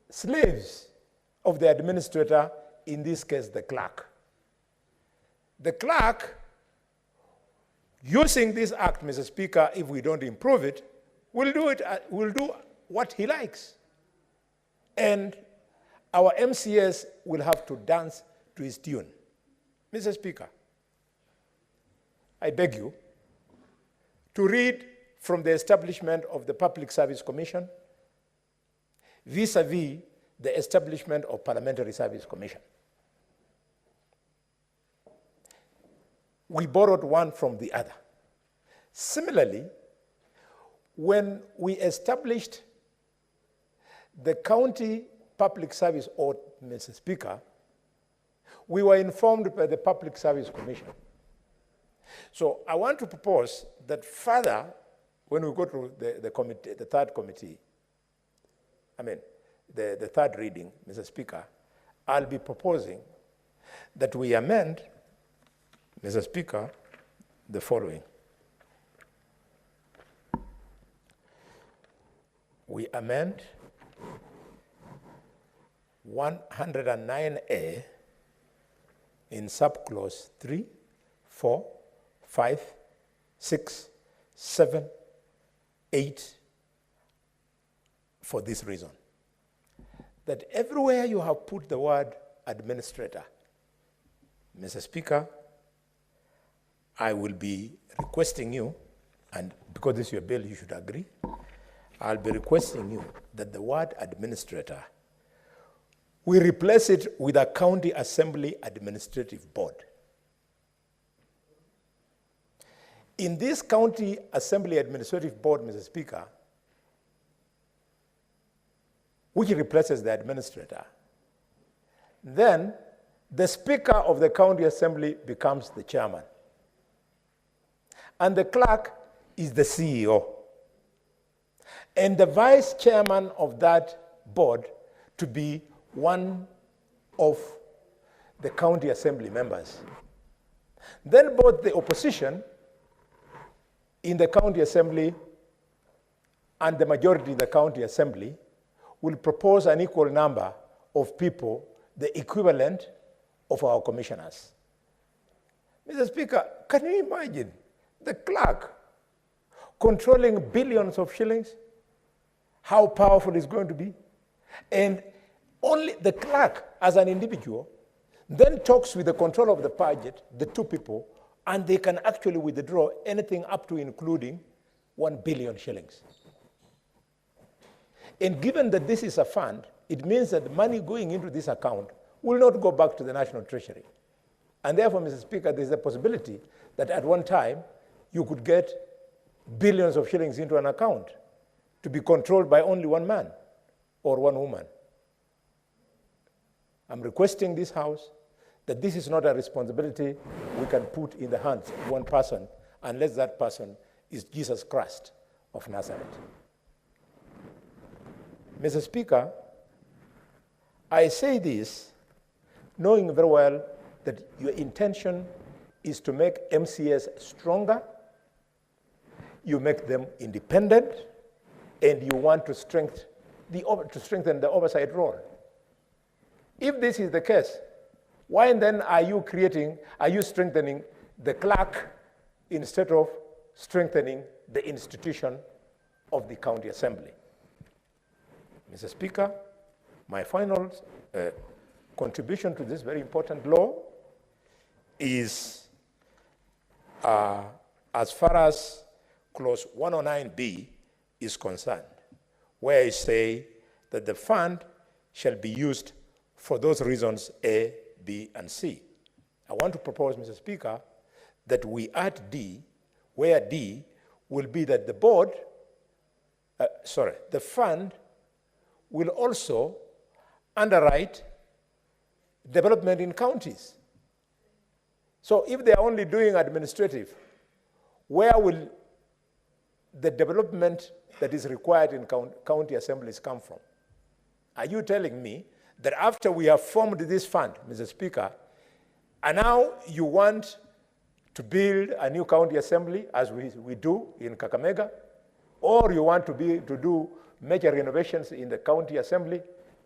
slaves of the administrator, in this case, the clerk. The clerk, using this act, Mr. Speaker, if we don't improve it, will do what he likes. And our MCS will have to dance to his tune. Mr. Speaker, I beg you to read from the establishment of the Public Service Commission vis-a-vis the establishment of Parliamentary Service Commission. We borrowed one from the other. Similarly, when we established the County Public Service Audit, Mr. Speaker, we were informed by the Public Service Commission. So I want to propose that further, when we go to the committee, the third committee, the third reading, Mr. Speaker, I'll be proposing that we amend, Mr. Speaker, the following. We amend 109A in subclause 3, 4, 5, 6, 7, 8 for this reason. That everywhere you have put the word administrator, Mr. Speaker, I will be requesting you, and because this is your bill, you should agree, I'll be requesting you that the word administrator, we replace it with a county assembly administrative board. In this county assembly administrative board, Mr. Speaker, which replaces the administrator, then the speaker of the county assembly becomes the chairman. And the clerk is the CEO. And the vice chairman of that board to be one of the county assembly members. Then both the opposition in the county assembly and the majority in the county assembly will propose an equal number of people, the equivalent of our commissioners. Mr. Speaker, can you imagine the clerk controlling billions of shillings? How powerful it's going to be? And only the clerk as an individual then talks with the control of the budget, the two people, and they can actually withdraw anything up to including 1 billion shillings. And given that this is a fund, it means that the money going into this account will not go back to the National Treasury. And therefore, Mr. Speaker, there's a possibility that at one time you could get billions of shillings into an account to be controlled by only one man or one woman. I'm requesting this House that this is not a responsibility we can put in the hands of one person unless that person is Jesus Christ of Nazareth. Mr. Speaker, I say this knowing very well that your intention is to make MCAs stronger, you make them independent, and you want to strengthen the oversight role. If this is the case, why then are you strengthening the clerk instead of strengthening the institution of the county assembly? Mr. Speaker, my final contribution to this very important law is as far as clause 109B is concerned, where I say that the fund shall be used for those reasons A, B, and C. I want to propose, Mr. Speaker, that we add D, where D will be that the fund will also underwrite development in counties. So if they are only doing administrative, where will the development that is required in county assemblies come from? Are you telling me that after we have formed this fund, Mr. Speaker, and now you want to build a new county assembly, as we do in Kakamega, or you want to do major renovations in the county assembly,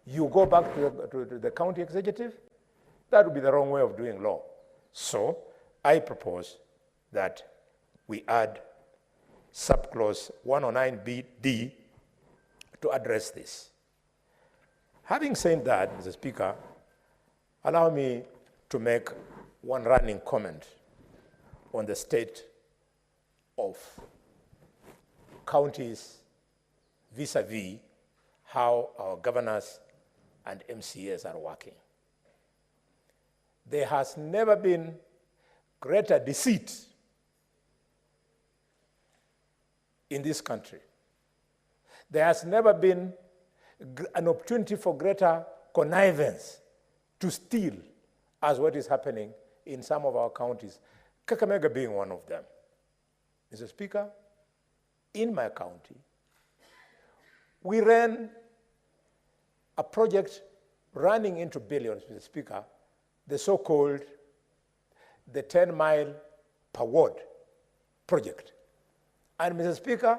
you go back to the county executive? That would be the wrong way of doing law. So I propose that we add subclause 109BD to address this. Having said that, Mr. Speaker, allow me to make one running comment on the state of counties vis-a-vis how our governors and MCAs are working. There has never been greater deceit in this country. There has never been an opportunity for greater connivance to steal as what is happening in some of our counties, Kakamega being one of them. Mr. Speaker, in my county, we ran a project running into billions, Mr. Speaker, the so-called the 10-mile per ward project. And Mr. Speaker,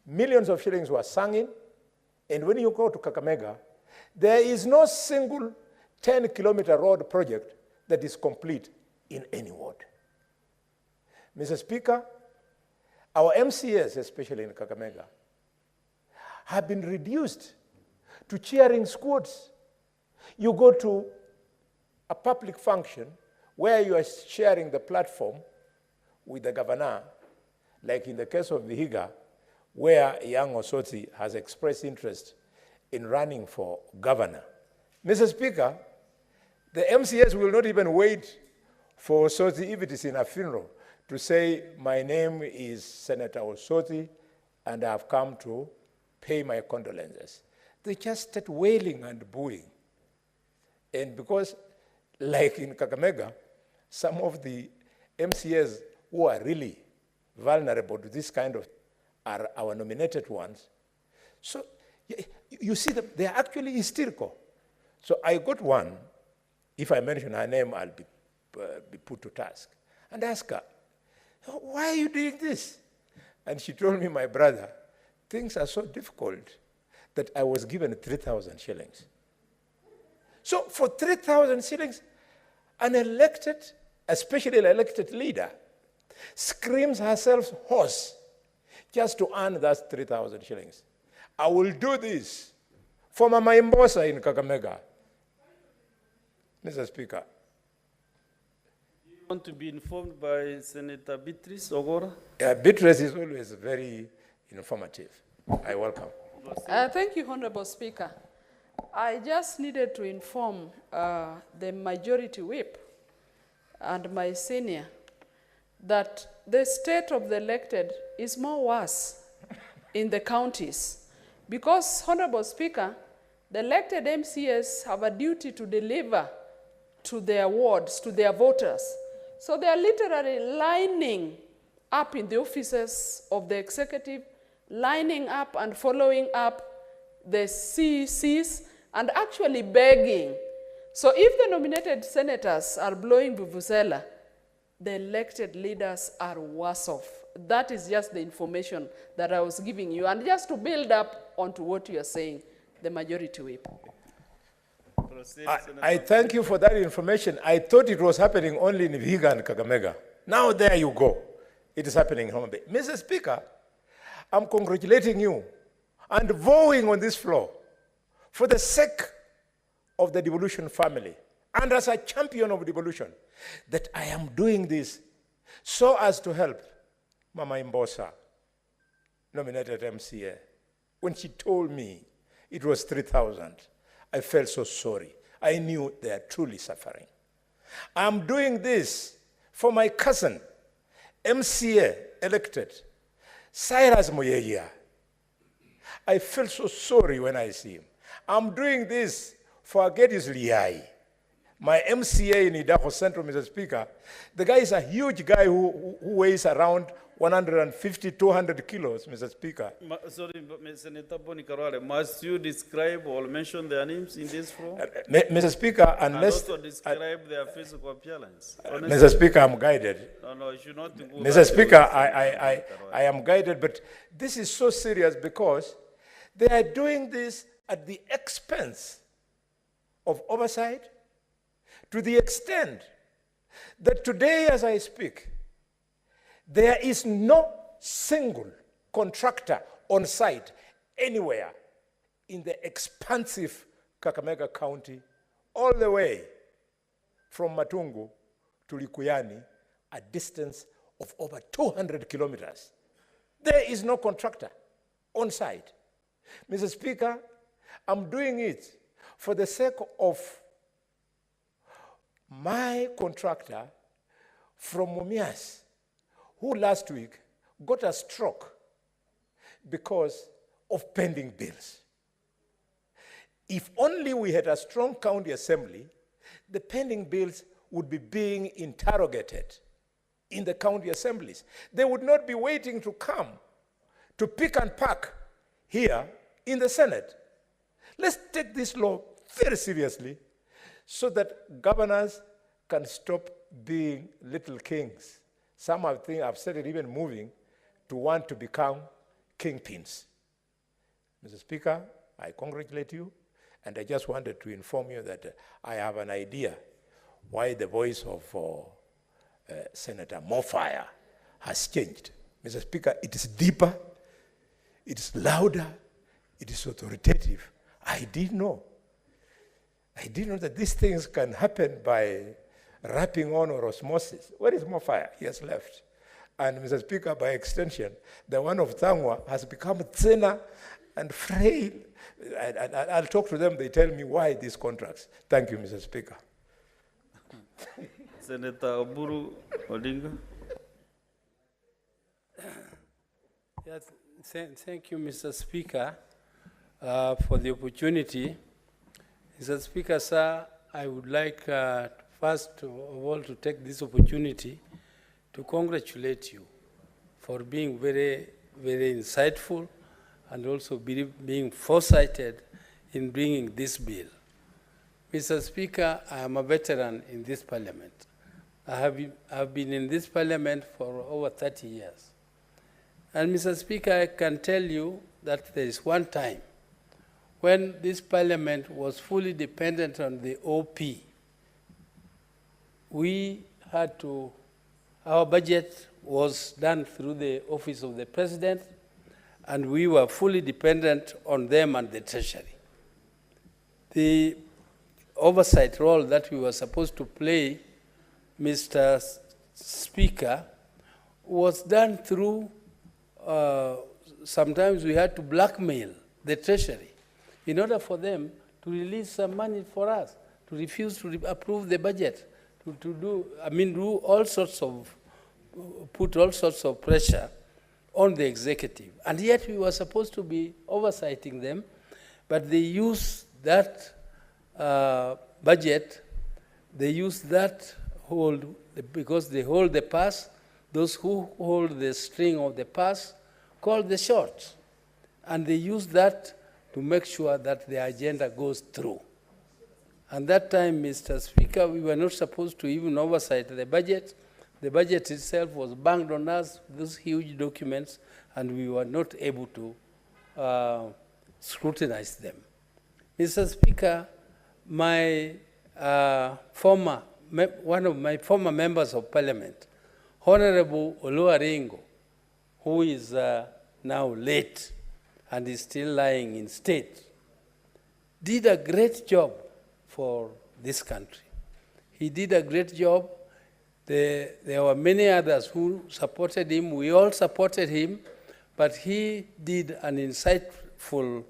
millions of shillings were sung in, and when you go to Kakamega, there is no single 10-kilometer road project that is complete in any ward. Mr. Speaker, our MCAs, especially in Kakamega, have been reduced to cheering squads. You go to a public function where you are sharing the platform with the governor, like in the case of Vihiga, where young Osoti has expressed interest in running for governor. Mr. Speaker, the MCS will not even wait for Osoti, if it is in a funeral, to say, my name is Senator Osoti, and I have come to pay my condolences. They just start wailing and booing. And because, like in Kakamega, some of the MCAs who are really vulnerable to this kind of are our nominated ones. So you see that they are actually hysterical. So I got one, if I mention her name, I'll be put to task, and ask her, why are you doing this? And she told me, my brother, things are so difficult that I was given 3,000 shillings. So for 3,000 shillings, an elected, especially an elected leader, screams herself hoarse just to earn that 3,000 shillings. I will do this for Mama Imbosa in Kakamega. Mr. Speaker. You want to be informed by Senator Beatrice Ogora? Beatrice is always very informative. I welcome. Thank you, Honorable Speaker. I just needed to inform the majority whip and my senior that the state of the elected is more worse in the counties because, Honorable Speaker, the elected MCS have a duty to deliver to their wards, to their voters. So they are literally lining up in the offices of the executive, lining up and following up the CECs and actually begging. So if the nominated senators are blowing vuvuzela, the elected leaders are worse off. That is just the information that I was giving you. And just to build up onto what you are saying, the majority whip. I thank you for that information. I thought it was happening only in Vihiga and Kakamega. Now there you go. It is happening in Homa Bay. Mr. Speaker, I'm congratulating you and vowing on this floor for the sake of the devolution family and as a champion of devolution that I am doing this so as to help Mama Imbosa, nominated MCA. When she told me it was 3,000, I felt so sorry. I knew they are truly suffering. I'm doing this for my cousin, MCA elected, Cyrus Moyeya. I feel so sorry when I see him. I'm doing this for Agedis Liai, my MCA in Idaho Central, Mr. Speaker. The guy is a huge guy who weighs around 150, 200 kilos, Mr. Speaker. Sorry, Senator Boni Karwale, must you describe or mention their names in this floor? Mr. Speaker, unless... And also describe their physical appearance. Mr. Speaker, I'm guided. No, you should not go Mr. Speaker, I am guided, but this is so serious because they are doing this at the expense of oversight to the extent that today as I speak, there is no single contractor on site anywhere in the expansive Kakamega County, all the way from Matungu to Likuyani, a distance of over 200 kilometers. There is no contractor on site. Mr. Speaker, I'm doing it for the sake of my contractor from Mumias, who last week got a stroke because of pending bills. If only we had a strong county assembly, the pending bills would be being interrogated in the county assemblies. They would not be waiting to come to pick and pack here in the Senate. Let's take this law very seriously so that governors can stop being little kings. Some have started even moving to want to become kingpins. Mr. Speaker, I congratulate you, and I just wanted to inform you that I have an idea why the voice of Senator Mofire has changed. Mr. Speaker, it is deeper, it is louder, it is authoritative. I didn't know that these things can happen by rapping on or osmosis. Where is Mofire? He has left. And Mr. Speaker, by extension, the one of Thangwa has become thinner and frail. I'll talk to them, they tell me why these contracts. Thank you, Mr. Speaker. Senator Oburu Odinga. Yes, thank you, Mr. Speaker, for the opportunity. Mr. Speaker, sir, I would like first of all to take this opportunity to congratulate you for being very, very insightful and also being foresighted in bringing this bill. Mr. Speaker, I am a veteran in this parliament. I have been in this parliament for over 30 years. And Mr. Speaker, I can tell you that there is one time when this parliament was fully dependent on the OP. We had to, our budget was done through the office of the president, and we were fully dependent on them and the treasury. The oversight role that we were supposed to play, Mr. Speaker, was done through, sometimes we had to blackmail the treasury in order for them to release some money for us, to refuse to approve the budget, to do all sorts of, put all sorts of pressure on the executive. And yet we were supposed to be oversighting them, but they use that budget, they use that hold, because they hold the purse, those who hold the string of the purse call the shots. And they use that to make sure that the agenda goes through. And that time, Mr. Speaker, we were not supposed to even oversight the budget. The budget itself was banged on us, those huge documents, and we were not able to scrutinize them. Mr. Speaker, my one of my former members of parliament, Honorable Oluwaringo, who is now late and is still lying in state, did a great job for this country. He did a great job. There were many others who supported him. We all supported him, but he did an insightful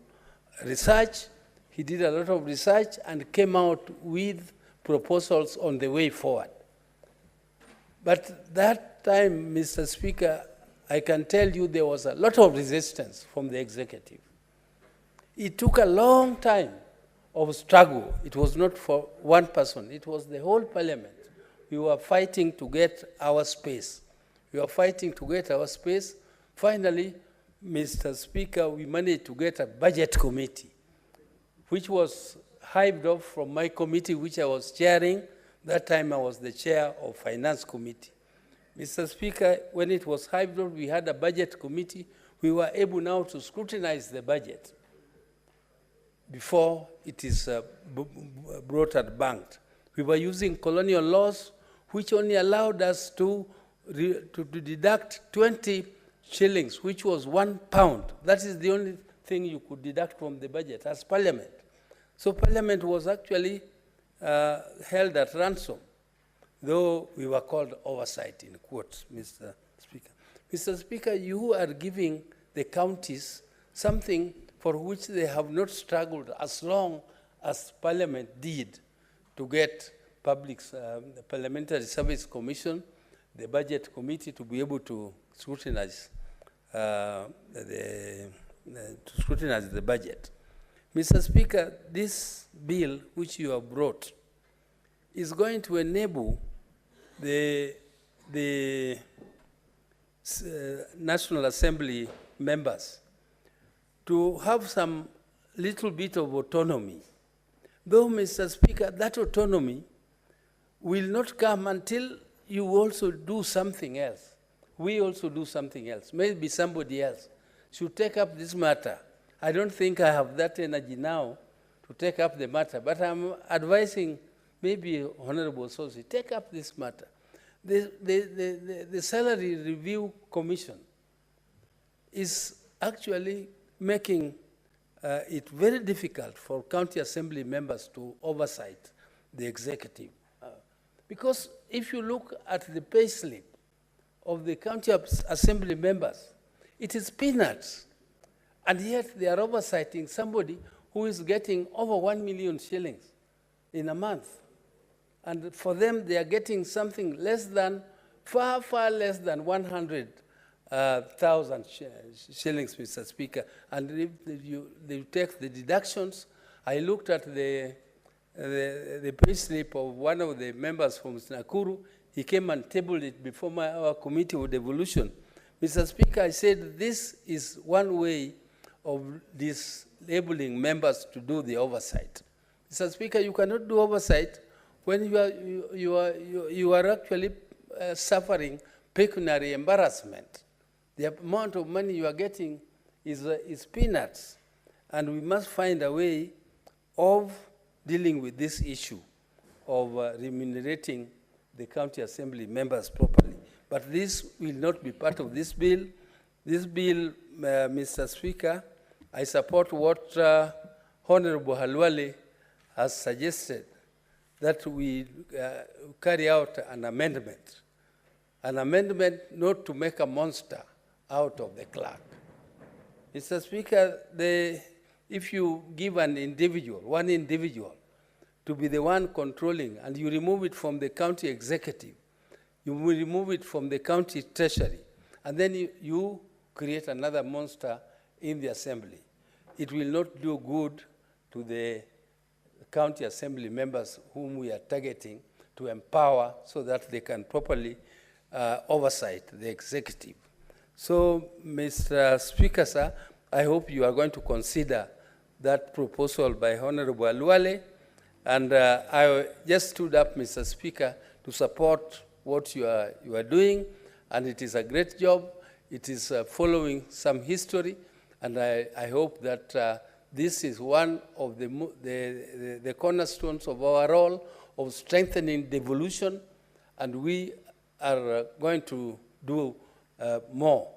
research. He did a lot of research and came out with proposals on the way forward. But that time, Mr. Speaker, I can tell you there was a lot of resistance from the executive. It took a long time of struggle. It was not for one person. It was the whole parliament. We were fighting to get our space. We were fighting to get our space. Finally, Mr. Speaker, we managed to get a budget committee, which was hived off from my committee, which I was chairing. That time I was the chair of Finance Committee. Mr. Speaker, when it was hived off, we had a budget committee. We were able now to scrutinize the budget before it is brought and banked. We were using colonial laws, which only allowed us to deduct 20 shillings, which was £1. That is the only thing you could deduct from the budget as Parliament. So Parliament was actually held at ransom, though we were called oversight, in quotes, Mr. Speaker. Mr. Speaker, you are giving the counties something for which they have not struggled as long as Parliament did to get the Parliamentary Service Commission, the Budget Committee, to be able to scrutinize the budget. Mr. Speaker, this bill which you have brought is going to enable the National Assembly members to have some little bit of autonomy. Though, Mr. Speaker, that autonomy will not come until you also do something else. We also do something else. Maybe somebody else should take up this matter. I don't think I have that energy now to take up the matter, but I'm advising maybe Honorable Sosi, take up this matter. The Salary Review Commission is actually making it very difficult for county assembly members to oversight the executive. Because if you look at the pay slip of the county assembly members. It is peanuts. And yet they are oversighting somebody who is getting over 1 million shillings in a month. And for them, they are getting something less than, far, far less than 100,000 shillings, Mr. Speaker. And if they take the deductions, I looked at the pay slip of one of the members from Nakuru. He came and tabled it before our committee of devolution. Mr. Speaker, I said this is one way of disablling members to do the oversight. Mr. Speaker, you cannot do oversight when you are actually suffering pecuniary embarrassment. The amount of money you are getting is peanuts. And we must find a way of dealing with this issue of remunerating the county assembly members properly. But this will not be part of this bill. This bill, Mr. Speaker, I support what Honorable Halwale has suggested, that we carry out an amendment not to make a monster out of the clerk. Mr. Speaker, if you give one individual, to be the one controlling, and you remove it from the county executive, you will remove it from the county treasury, and then you create another monster in the assembly. It will not do good to the county assembly members whom we are targeting to empower so that they can properly oversight the executive. So, Mr. Speaker, sir, I hope you are going to consider that proposal by Honorable Halwale. And I just stood up, Mr. Speaker, to support what you are doing, and it is a great job. It is following some history, and I hope that this is one of the cornerstones of our role of strengthening devolution, and we are going to do more.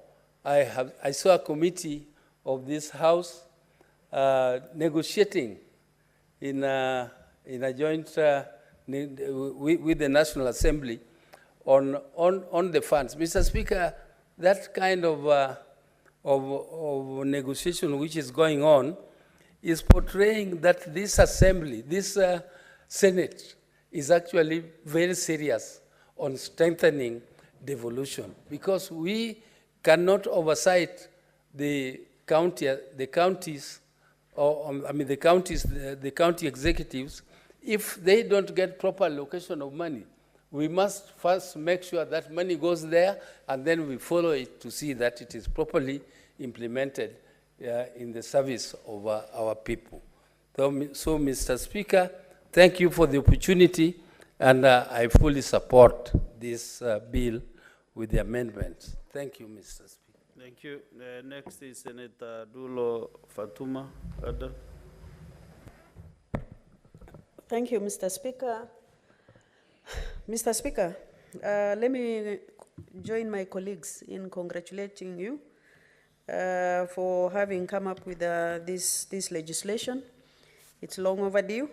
I saw a committee of this House negotiating in a joint with the National Assembly on the funds. Mr. Speaker, that kind of negotiation which is going on is portraying that this assembly, this Senate, is actually very serious on strengthening devolution, because we cannot oversight the county executives if they don't get proper allocation of money. We must first make sure that money goes there, and then we follow it to see that it is properly implemented in the service of our people. So, Mr. Speaker, thank you for the opportunity, and I fully support this bill with the amendments. Thank you, Mr. Speaker. Thank you. Next is Senator Dulo Fatuma. Thank you, Mr. Speaker. Mr. Speaker, let me join my colleagues in congratulating you for having come up with this legislation. It's long overdue,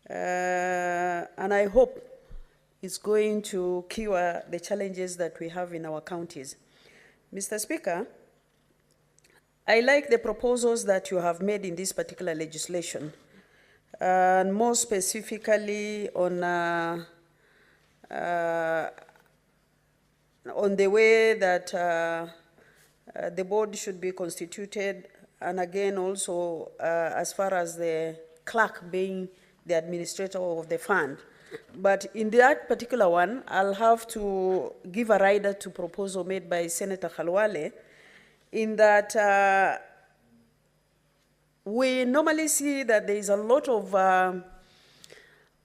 and I hope it's going to cure the challenges that we have in our counties. Mr. Speaker, I like the proposals that you have made in this particular legislation, and more specifically on the way that the board should be constituted, and again also as far as the clerk being the administrator of the fund. But in that particular one, I'll have to give a rider to proposal made by Senator Halwale, in that we normally see that there is a lot of a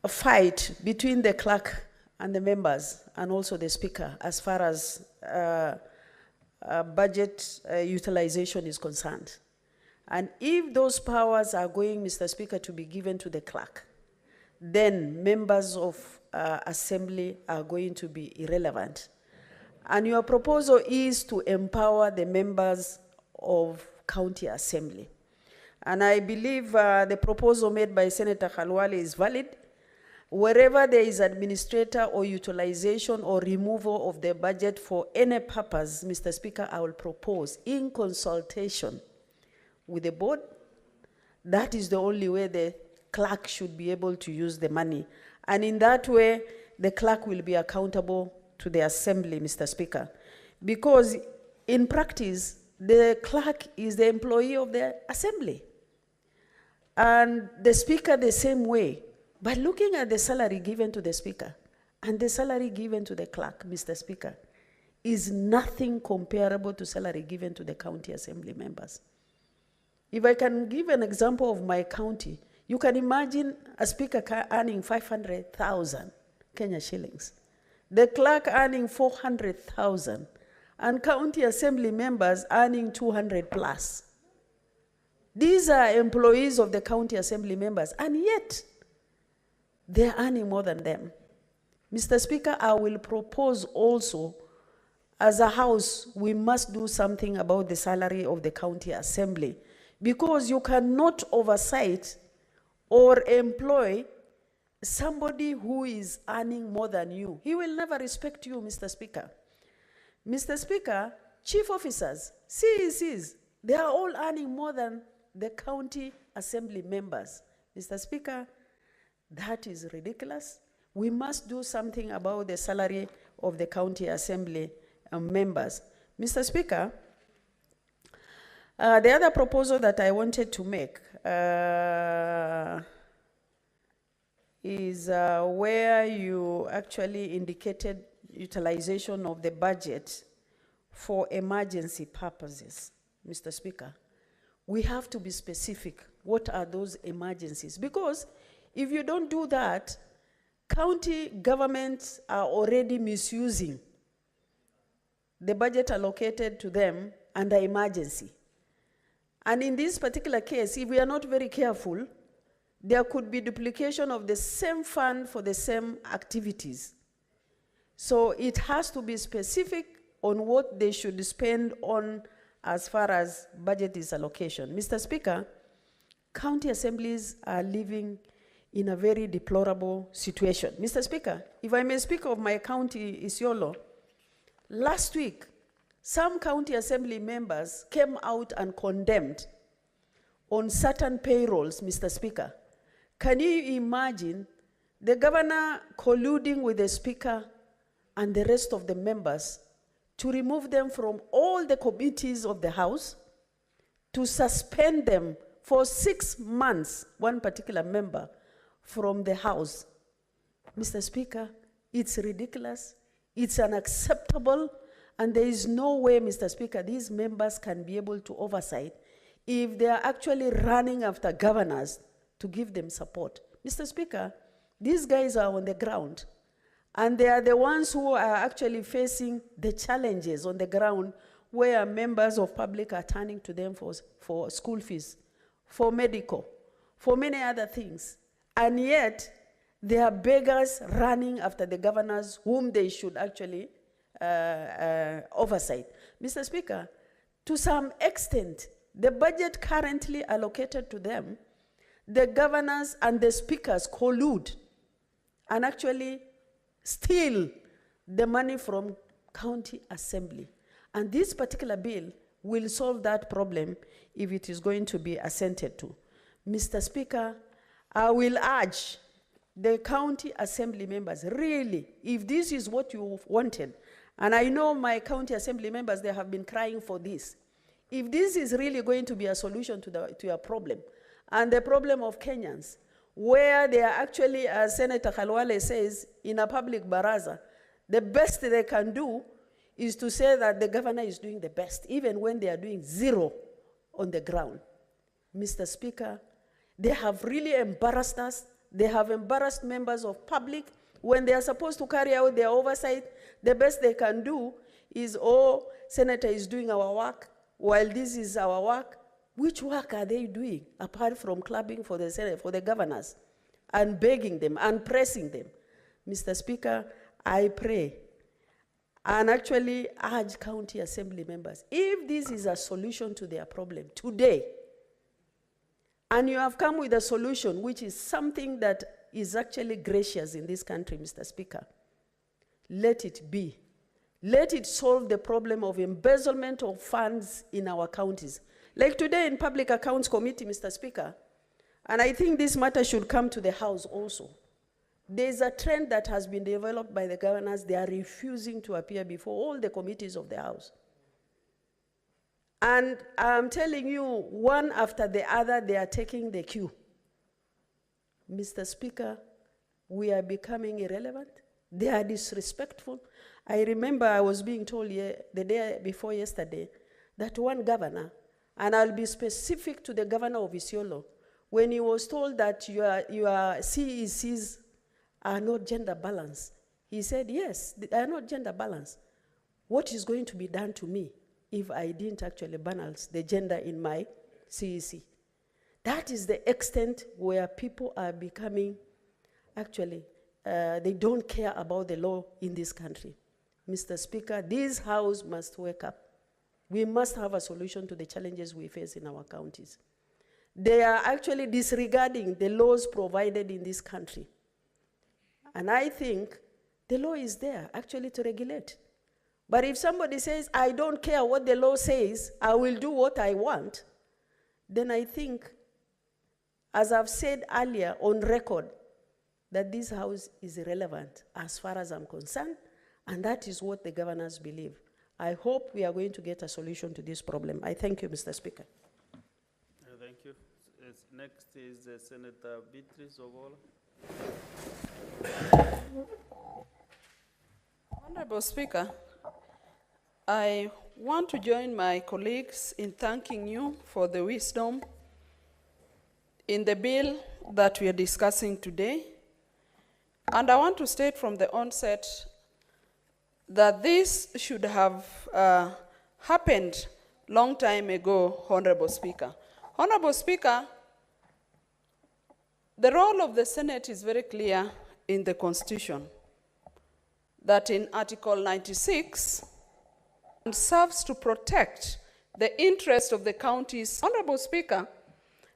fight between the clerk and the members, and also the speaker, as far as budget utilization is concerned. And if those powers are going, Mr. Speaker, to be given to the clerk, then members of assembly are going to be irrelevant. And your proposal is to empower the members of county assembly. And I believe the proposal made by Senator Halwale is valid, Wherever there is administrator or utilization or removal of the budget for any purpose, Mr. Speaker, I will propose in consultation with the board. That is the only way the clerk should be able to use the money. And in that way, the clerk will be accountable to the assembly, Mr. Speaker. Because in practice, the clerk is the employee of the assembly. And the speaker the same way. But looking at the salary given to the speaker and the salary given to the clerk, Mr. Speaker, is nothing comparable to salary given to the county assembly members. If I can give an example of my county, you can imagine a speaker earning 500,000 Kenya shillings, the clerk earning 400,000, and county assembly members earning 200 plus. These are employees of the county assembly members, and yet they're earning more than them. Mr. Speaker, I will propose also, as a house, we must do something about the salary of the county assembly, because you cannot oversight or employ somebody who is earning more than you. He will never respect you, Mr. Speaker. Mr. Speaker, chief officers, CECs, they are all earning more than the county assembly members. Mr. Speaker, that is ridiculous. We must do something about the salary of the county assembly members. Mr. Speaker, the other proposal that I wanted to make is where you actually indicated utilization of the budget for emergency purposes, Mr. Speaker. We have to be specific. What are those emergencies? Because if you don't do that, county governments are already misusing the budget allocated to them under emergency. And in this particular case, if we are not very careful, there could be duplication of the same fund for the same activities. So it has to be specific on what they should spend on as far as budget is allocation. Mr. Speaker, county assemblies are living in a very deplorable situation. Mr. Speaker, if I may speak of my county, Isiolo, last week, some county assembly members came out and condemned on certain payrolls, Mr. Speaker. Can you imagine the governor colluding with the speaker and the rest of the members to remove them from all the committees of the House, to suspend them for 6 months, one particular member, from the House? Mr. Speaker, it's ridiculous, it's unacceptable, and there is no way, Mr. Speaker, these members can be able to oversight if they are actually running after governors to give them support. Mr. Speaker, these guys are on the ground, and they are the ones who are actually facing the challenges on the ground, where members of public are turning to them for school fees, for medical, for many other things. And yet, they are beggars running after the governors whom they should actually oversight. Mr. Speaker, to some extent, the budget currently allocated to them, the governors and the speakers collude and actually steal the money from county assembly. And this particular bill will solve that problem if it is going to be assented to. Mr. Speaker, I will urge the county assembly members, really, if this is what you wanted, and I know my county assembly members, they have been crying for this. If this is really going to be a solution to your problem, and the problem of Kenyans, where they are actually, as Senator Khalwale says, in a public baraza, the best they can do is to say that the governor is doing the best, even when they are doing zero on the ground. Mr. Speaker, they have really embarrassed us. They have embarrassed members of public. When they are supposed to carry out their oversight, the best they can do is, oh, Senator is doing our work, while this is our work. Which work are they doing, apart from clapping for the Senate, for the governors, and begging them, and pressing them? Mr. Speaker, I pray, and actually urge county assembly members, if this is a solution to their problem today, and you have come with a solution which is something that is actually gracious in this country, Mr. Speaker. Let it be. Let it solve the problem of embezzlement of funds in our counties. Like today in Public Accounts Committee, Mr. Speaker, and I think this matter should come to the House also. There's a trend that has been developed by the governors. They are refusing to appear before all the committees of the House. And I'm telling you, one after the other, they are taking the cue. Mr. Speaker, we are becoming irrelevant. They are disrespectful. I remember I was being told the day before yesterday that one governor, and I'll be specific to the governor of Isiolo, when he was told that your CECs are not gender balanced, he said, yes, they are not gender balanced. What is going to be done to me if I didn't actually balance the gender in my CEC? That is the extent where people are becoming, actually, they don't care about the law in this country. Mr. Speaker, this House must wake up. We must have a solution to the challenges we face in our counties. They are actually disregarding the laws provided in this country. And I think the law is there actually to regulate. But if somebody says, I don't care what the law says, I will do what I want, then I think, as I've said earlier on record, that this House is irrelevant as far as I'm concerned, and that is what the governors believe. I hope we are going to get a solution to this problem. I thank you, Mr. Speaker. Thank you. Next is Senator Beatrice Ogola. Honorable Speaker, I want to join my colleagues in thanking you for the wisdom in the bill that we are discussing today. And I want to state from the onset that this should have happened long time ago, Honorable Speaker. Honorable Speaker, the role of the Senate is very clear in the Constitution, that in Article 96 serves to protect the interest of the counties. Honorable Speaker,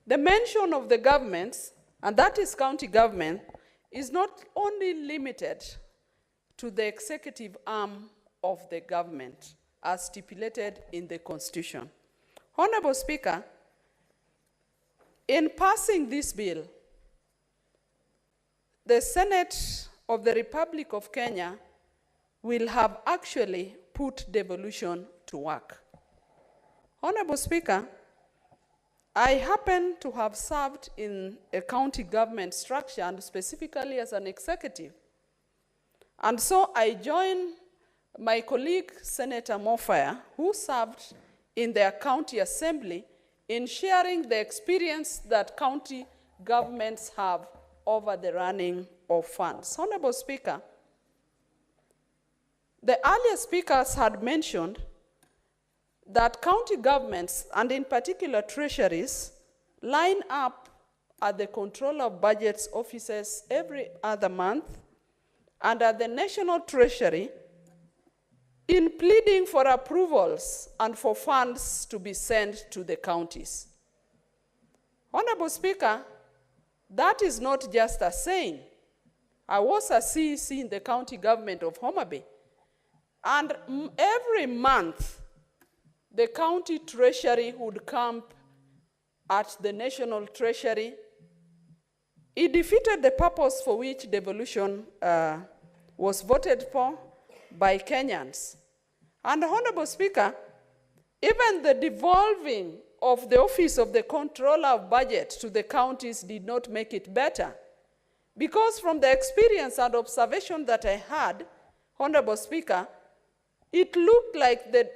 the mention of the governments, and that is county government, is not only limited to the executive arm of the government as stipulated in the Constitution. Honorable Speaker, in passing this bill, the Senate of the Republic of Kenya will have actually put devolution to work. Honorable Speaker, I happen to have served in a county government structure and specifically as an executive. And so I join my colleague, Senator Mofaya, who served in their county assembly in sharing the experience that county governments have over the running of funds. Honorable Speaker, the earlier speakers had mentioned that county governments, and in particular treasuries, line up at the Controller of Budgets offices every other month and at the National Treasury in pleading for approvals and for funds to be sent to the counties. Honorable Speaker, that is not just a saying. I was a CEC in the county government of Homa Bay, and every month, the county treasury would camp at the National Treasury. It defeated the purpose for which devolution was voted for by Kenyans. And Honorable Speaker, even the devolving of the Office of the Controller of Budget to the counties did not make it better. Because from the experience and observation that I had, Honorable Speaker, it looked like the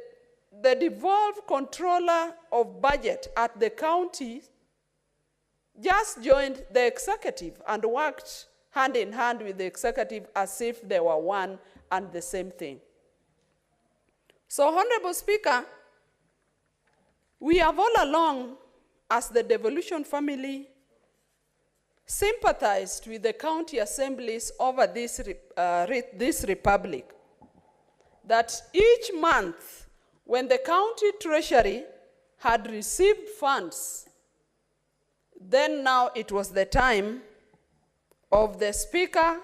devolved Controller of Budget at the county just joined the executive and worked hand in hand with the executive as if they were one and the same thing. So, Honorable Speaker, we have all along, as the devolution family, sympathized with the county assemblies over this republic, that each month when the county treasury had received funds, then now it was the time of the Speaker,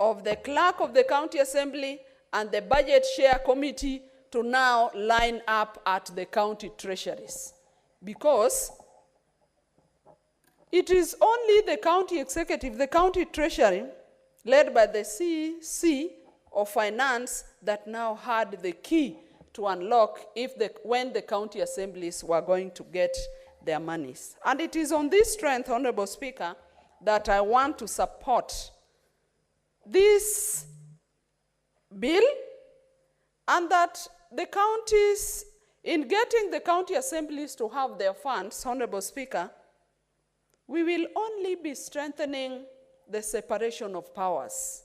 of the Clerk of the County Assembly, and the Budget Share Committee to now line up at the county treasuries. Because it is only the county executive, the county treasury, led by the CC of Finance, that now had the key to unlock when the county assemblies were going to get their monies. And it is on this strength, Honorable Speaker, that I want to support this bill, and that the counties, in getting the county assemblies to have their funds, Honorable Speaker, we will only be strengthening the separation of powers.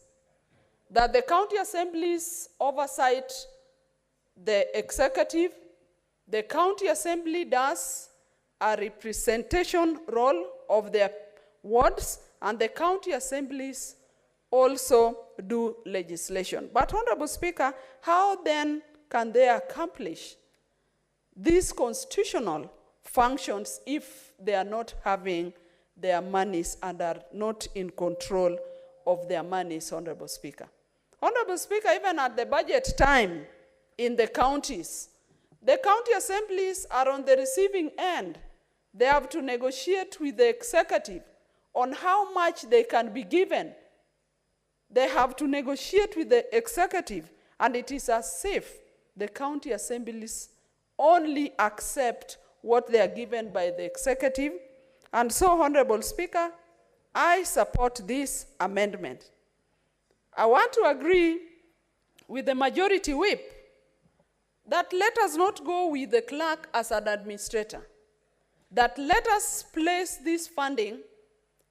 That the county assemblies oversight the executive, the county assembly does a representation role of their wards, and the county assemblies also do legislation. But Honorable Speaker, how then can they accomplish these constitutional functions if they are not having their monies and are not in control of their monies, Honorable Speaker? Honorable Speaker, even at the budget time in the counties, the county assemblies are on the receiving end. They have to negotiate with the executive on how much they can be given. They have to negotiate with the executive, and it is as if the county assemblies only accept what they are given by the executive. And so, Honorable Speaker, I support this amendment. I want to agree with the majority whip that let us not go with the clerk as an administrator, that let us place this funding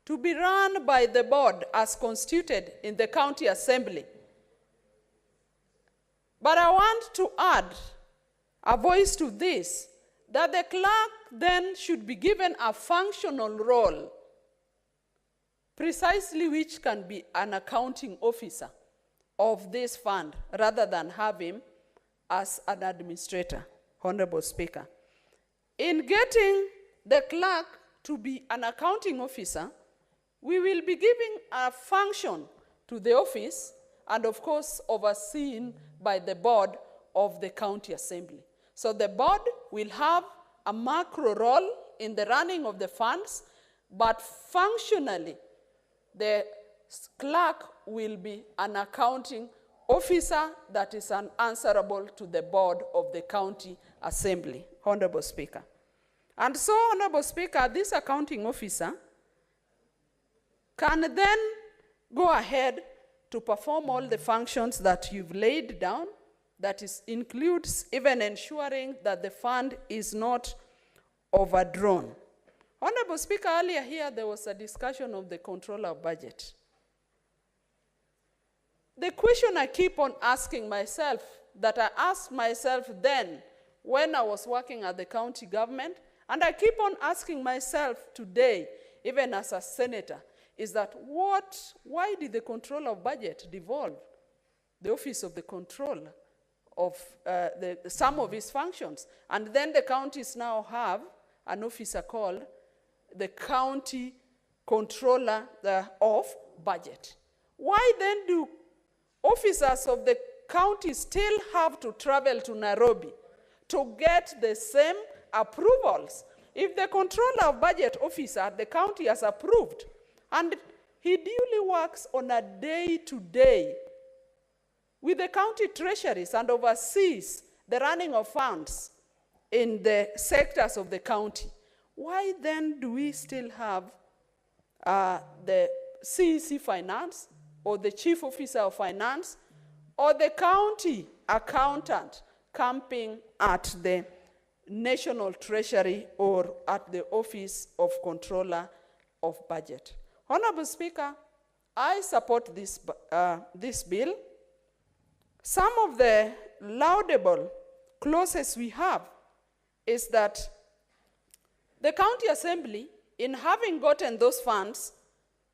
to be run by the board as constituted in the county assembly. But I want to add a voice to this, that the clerk then should be given a functional role, precisely which can be an accounting officer of this fund, rather than have him as an administrator, Honorable Speaker. In getting the clerk to be an accounting officer, we will be giving a function to the office, and of course overseen by the board of the county assembly. So the board will have a macro role in the running of the funds, but functionally, the clerk will be an accounting officer that is answerable to the board of the county assembly, Honorable Speaker. And so, Honorable Speaker, this accounting officer can then go ahead to perform all the functions that you've laid down, that includes even ensuring that the fund is not overdrawn. Honorable Speaker, earlier here there was a discussion of the controller of budget. The question I keep on asking myself, that I asked myself then when I was working at the county government, and I keep on asking myself today, even as a senator, is that why did the controller of budget devolve the office of the controller of some of his functions? And then the counties now have an officer called the county controller of budget. Why then do officers of the county still have to travel to Nairobi to get the same approvals? If the controller of budget officer at the county has approved, and he duly works on a day-to-day with the county treasuries and oversees the running of funds in the sectors of the county, why then do we still have the CEC Finance, or the Chief Officer of Finance, or the county accountant camping at the National Treasury or at the Office of Controller of Budget? Honorable Speaker, I support this bill. Some of the laudable clauses we have is that the county assembly, in having gotten those funds,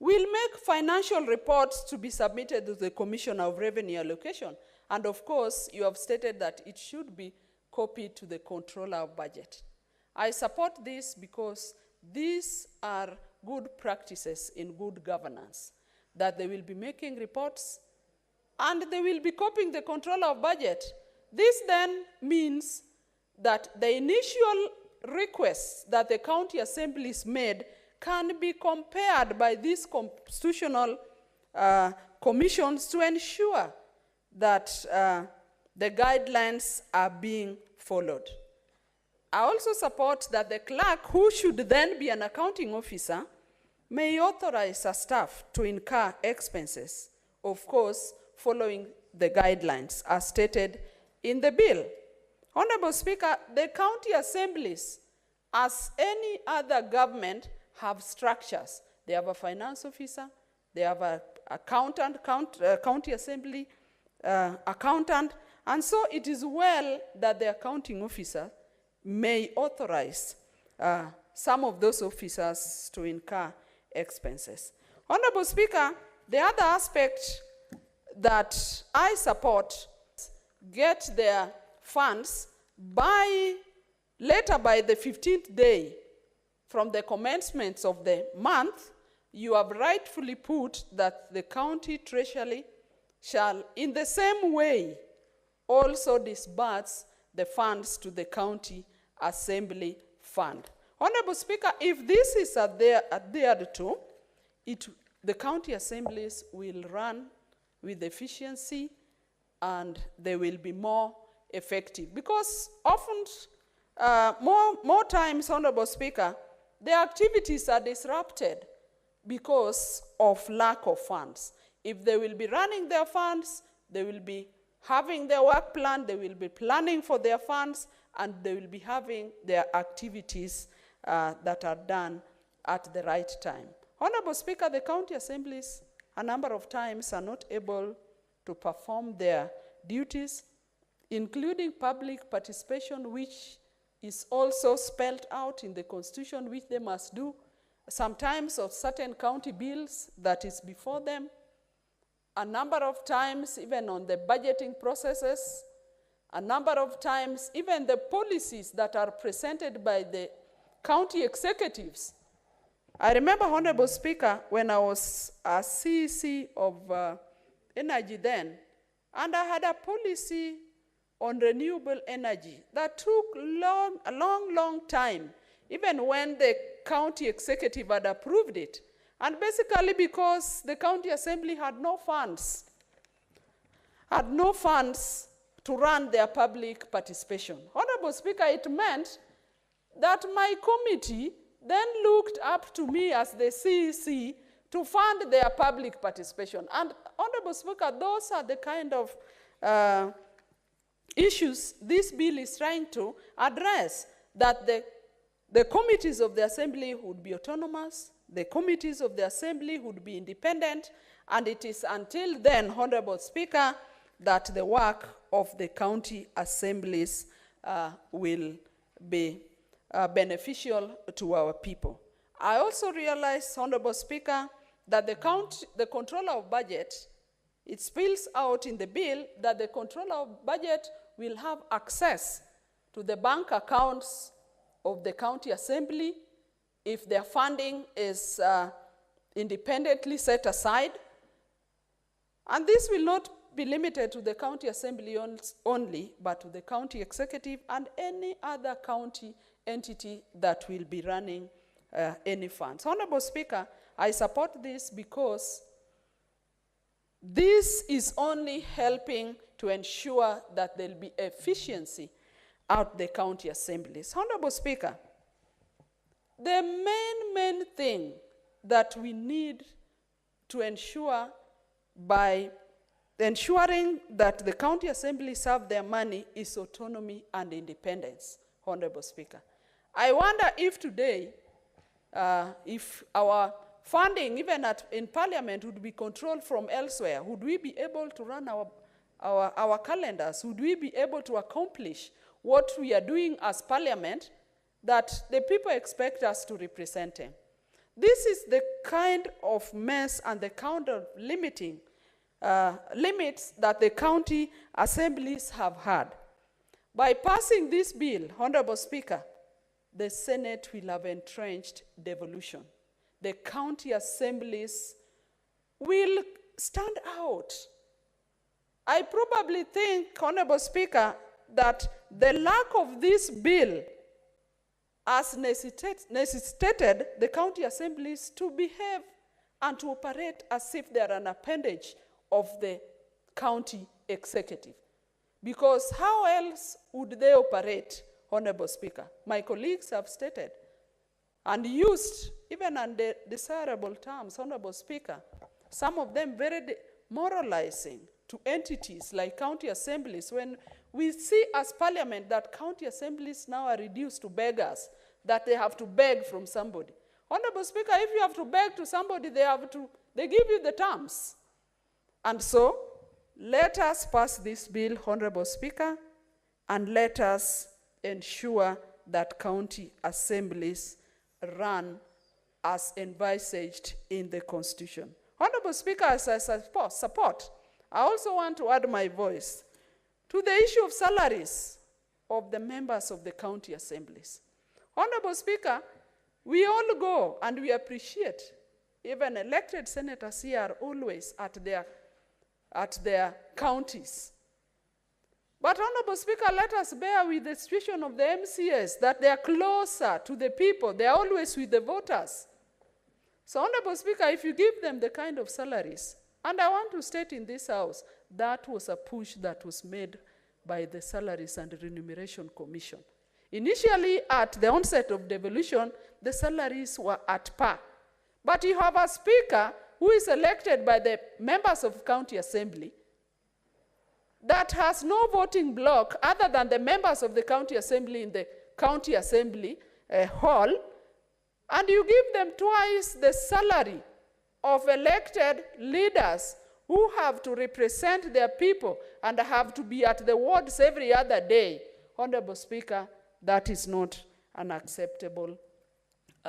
will make financial reports to be submitted to the Commissioner of Revenue Allocation. And of course, you have stated that it should be copied to the Controller of Budget. I support this because these are good practices in good governance. that they will be making reports, and they will be copying the controller of budget. This then means that the initial requests that the county assemblies made can be compared by these constitutional commissions to ensure that the guidelines are being followed. I also support that the clerk, who should then be an accounting officer, may authorize a staff to incur expenses, of course, following the guidelines as stated in the bill. Honorable Speaker, the county assemblies, as any other government, have structures. They have a finance officer, they have an accountant, county assembly accountant, and so it is well that the accounting officer may authorize some of those officers to incur expenses. Honorable Speaker, the other aspect that I support get their funds later by the 15th day from the commencement of the month. You have rightfully put that the county treasury shall in the same way also disburse the funds to the county assembly fund. Honorable Speaker, if this is adhered to, the county assemblies will run with efficiency and they will be more effective. Because often, more times, Honorable Speaker, the activities are disrupted because of lack of funds. If they will be running their funds, they will be having their work plan, they will be planning for their funds, and they will be having their activities that are done at the right time. Honorable Speaker, the county assemblies a number of times are not able to perform their duties, including public participation, which is also spelled out in the Constitution, which they must do, sometimes of certain county bills that is before them, a number of times even on the budgeting processes, a number of times even the policies that are presented by the county executives. I remember, Honorable Speaker, when I was a CEC of energy then, and I had a policy on renewable energy that took a long time, even when the county executive had approved it. And basically because the county assembly had no funds to run their public participation. Honorable Speaker, it meant that my committee then looked up to me as the CEC to fund their public participation. And Honorable Speaker, those are the kind of issues this bill is trying to address, that the committees of the assembly would be autonomous, the committees of the assembly would be independent, and it is until then, Honorable Speaker, that the work of the county assemblies will be beneficial to our people. I also realize, Honorable Speaker, that the controller of budget, it spills out in the bill that the controller of budget will have access to the bank accounts of the county assembly if their funding is independently set aside. And this will not be limited to the county assembly only, but to the county executive and any other county entity that will be running any funds. Honorable Speaker, I support this because this is only helping to ensure that there will be efficiency at the county assemblies. Honorable Speaker, the main thing that we need to ensure by ensuring that the county assemblies have their money is autonomy and independence, Honorable Speaker. I wonder if today, if our funding, even in Parliament, would be controlled from elsewhere, would we be able to run our calendars? Would we be able to accomplish what we are doing as Parliament that the people expect us to represent them? This is the kind of mess and the kind of limits that the county assemblies have had. By passing this bill, Honorable Speaker, the Senate will have entrenched devolution. The county assemblies will stand out. I probably think, Honorable Speaker, that the lack of this bill has necessitated the county assemblies to behave and to operate as if they are an appendage of the county executive. Because how else would they operate, Honorable Speaker? My colleagues have stated and used even undesirable terms, Honorable Speaker, some of them very moralizing to entities like county assemblies, when we see as parliament that county assemblies now are reduced to beggars, that they have to beg from somebody. Honorable Speaker, if you have to beg to somebody, they give you the terms. And so, let us pass this bill, Honorable Speaker, and let us ensure that county assemblies run as envisaged in the Constitution. Honorable Speaker, as I support, I also want to add my voice to the issue of salaries of the members of the county assemblies. Honorable Speaker, we all go and we appreciate, even elected senators here are always at their counties. But Honorable Speaker, let us bear with the situation of the MCAs, that they are closer to the people, they are always with the voters. So Honorable Speaker, if you give them the kind of salaries, and I want to state in this House, that was a push that was made by the Salaries and Remuneration Commission. Initially, at the onset of devolution, the salaries were at par. But you have a speaker who is elected by the members of county assembly that has no voting bloc other than the members of the county assembly in the county assembly hall, and you give them twice the salary of elected leaders who have to represent their people and have to be at the wards every other day. Honorable Speaker, that is not an acceptable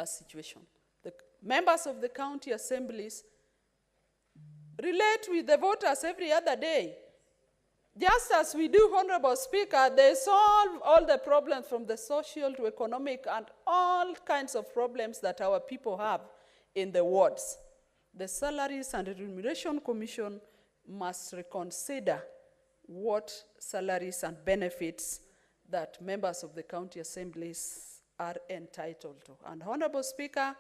situation. The members of the county assemblies relate with the voters every other day. Just as we do, Honorable Speaker, they solve all the problems from the social to economic and all kinds of problems that our people have in the wards. The Salaries and Remuneration Commission must reconsider what salaries and benefits that members of the county assemblies are entitled to. And Honorable Speaker,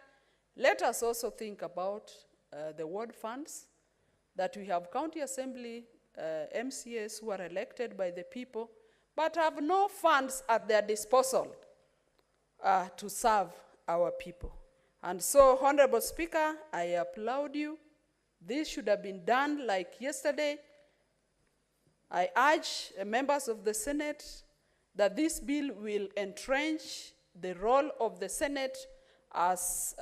let us also think about the ward funds, that we have county assembly MCAs who are elected by the people, but have no funds at their disposal to serve our people. And so, Honorable Speaker, I applaud you. This should have been done like yesterday. I urge members of the Senate that this bill will entrench the role of the Senate as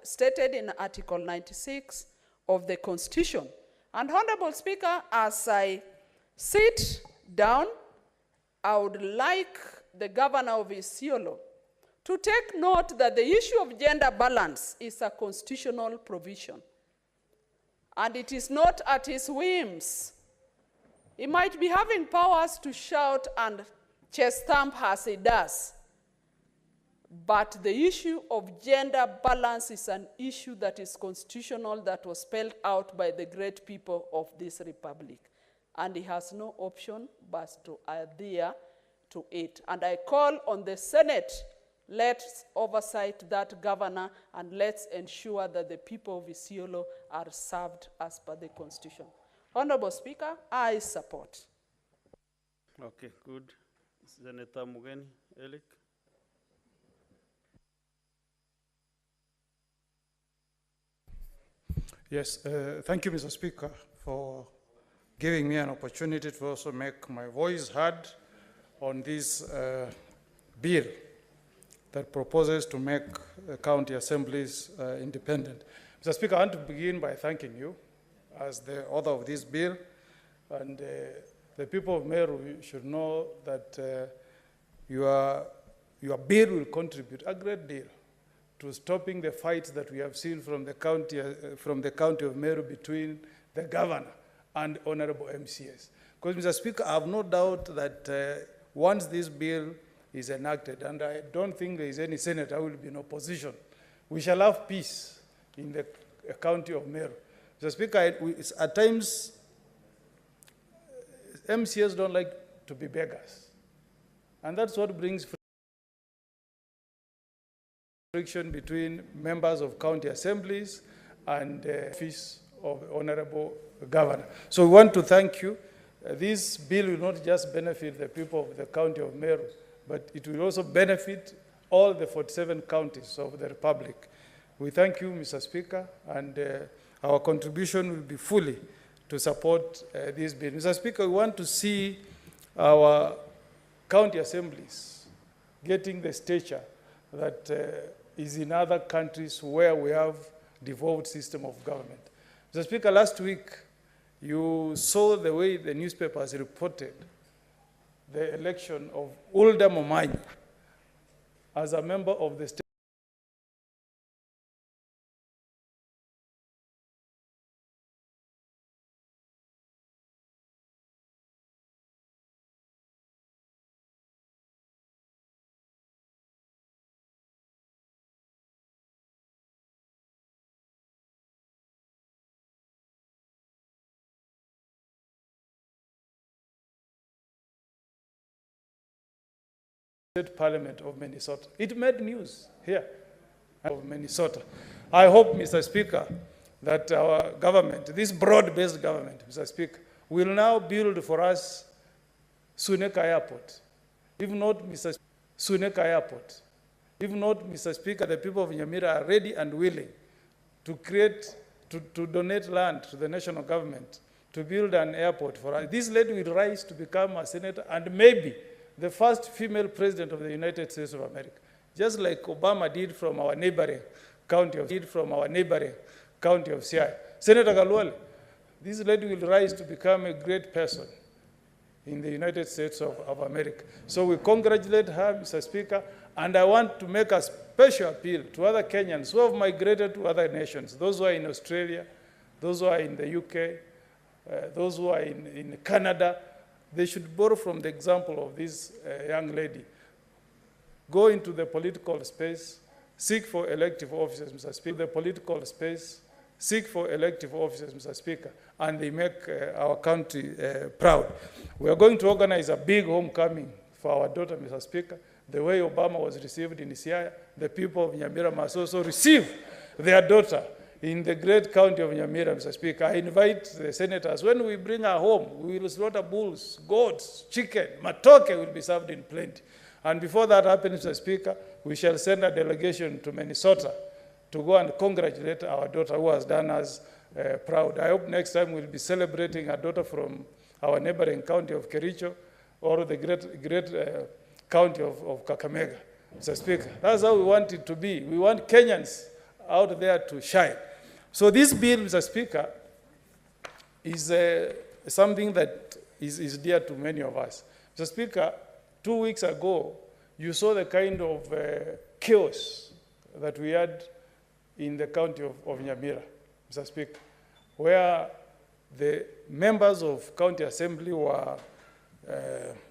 stated in Article 96 of the Constitution. And Honorable Speaker, as I sit down, I would like the governor of Isiolo to take note that the issue of gender balance is a constitutional provision. And it is not at his whims. He might be having powers to shout and chest stamp as he does. But the issue of gender balance is an issue that is constitutional, that was spelled out by the great people of this republic. And he has no option but to adhere to it. And I call on the Senate, let's oversight that governor and let's ensure that the people of Isiolo are served as per the Constitution. Honorable Speaker, I support. Okay, good. Senator Mugeni, Elik. Yes, thank you, Mr. Speaker, for giving me an opportunity to also make my voice heard on this bill that proposes to make county assemblies independent. Mr. Speaker, I want to begin by thanking you as the author of this bill, and the people of Meru should know that your bill will contribute a great deal to stopping the fights that we have seen from the county of Meru between the governor and honorable MCAs. Because, Mr. Speaker, I have no doubt that once this bill is enacted, and I don't think there is any senator who will be in opposition, we shall have peace in the county of Meru. Mr. Mr. Speaker, at times, MCAs don't like to be beggars. And that's what brings friction between members of county assemblies and the office of the Honorable Governor. So we want to thank you. This bill will not just benefit the people of the county of Meru, but it will also benefit all the 47 counties of the Republic. We thank you, Mr. Speaker, and our contribution will be fully to support this bill. Mr. Speaker, we want to see our county assemblies getting the stature that is in other countries where we have devolved system of government. Mr. Speaker, last week, you saw the way the newspapers reported the election of Ulda Momanyi as a member of the state Parliament of Minnesota. It made news here of Minnesota. I hope, Mr. Speaker, that our government, this broad-based government, Mr. Speaker, will now build for us Suneka Airport. If not, Mr. Suneka Airport. If not, Mr. Speaker, the people of Nyamira are ready and willing to to donate land to the national government to build an airport for us. This lady will rise to become a senator and maybe the first female president of the United States of America, just like Obama did from our neighboring county of Siaya. Senator Galwale, this lady will rise to become a great person in the United States of America. So we congratulate her, Mr. Speaker, and I want to make a special appeal to other Kenyans who have migrated to other nations, those who are in Australia, those who are in the UK, those who are in Canada. They should borrow from the example of this young lady. Go into the political space, seek for elective offices, Mr. Speaker. The political space, seek for elective offices, Mr. Speaker, and they make our country proud. We are going to organize a big homecoming for our daughter, Mr. Speaker. The way Obama was received in Siaya, the people of Nyamira must also receive their daughter in the great county of Nyamira, Mr. Speaker. I invite the senators, when we bring her home, we will slaughter bulls, goats, chicken, matoke will be served in plenty. And before that happens, Mr. Speaker, we shall send a delegation to Minnesota to go and congratulate our daughter who has done us proud. I hope next time we'll be celebrating a daughter from our neighboring county of Kericho or the great county of Kakamega, Mr. Speaker. That's how we want it to be. We want Kenyans out there to shine. So this bill, Mr. Speaker, is something that is dear to many of us. Mr. Speaker, 2 weeks ago, you saw the kind of chaos that we had in the county of Nyamira, Mr. Speaker, where the members of county assembly were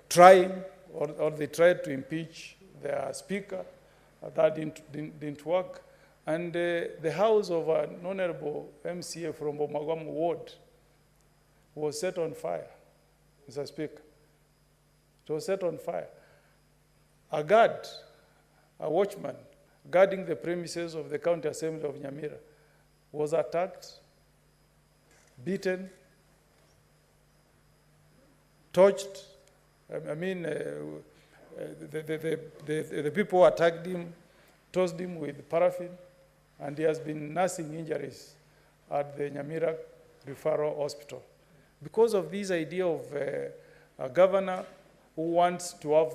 trying, or they tried to impeach their speaker. That didn't work. And the house of an honorable MCA from Bomagwamu ward was set on fire, Mr. Speaker. It was set on fire. A guard, a watchman, guarding the premises of the county assembly of Nyamira was attacked, beaten, torched. I mean, the people who attacked him tossed him with paraffin, and he has been nursing injuries at the Nyamira Referral Hospital. Because of this idea of a governor who wants to have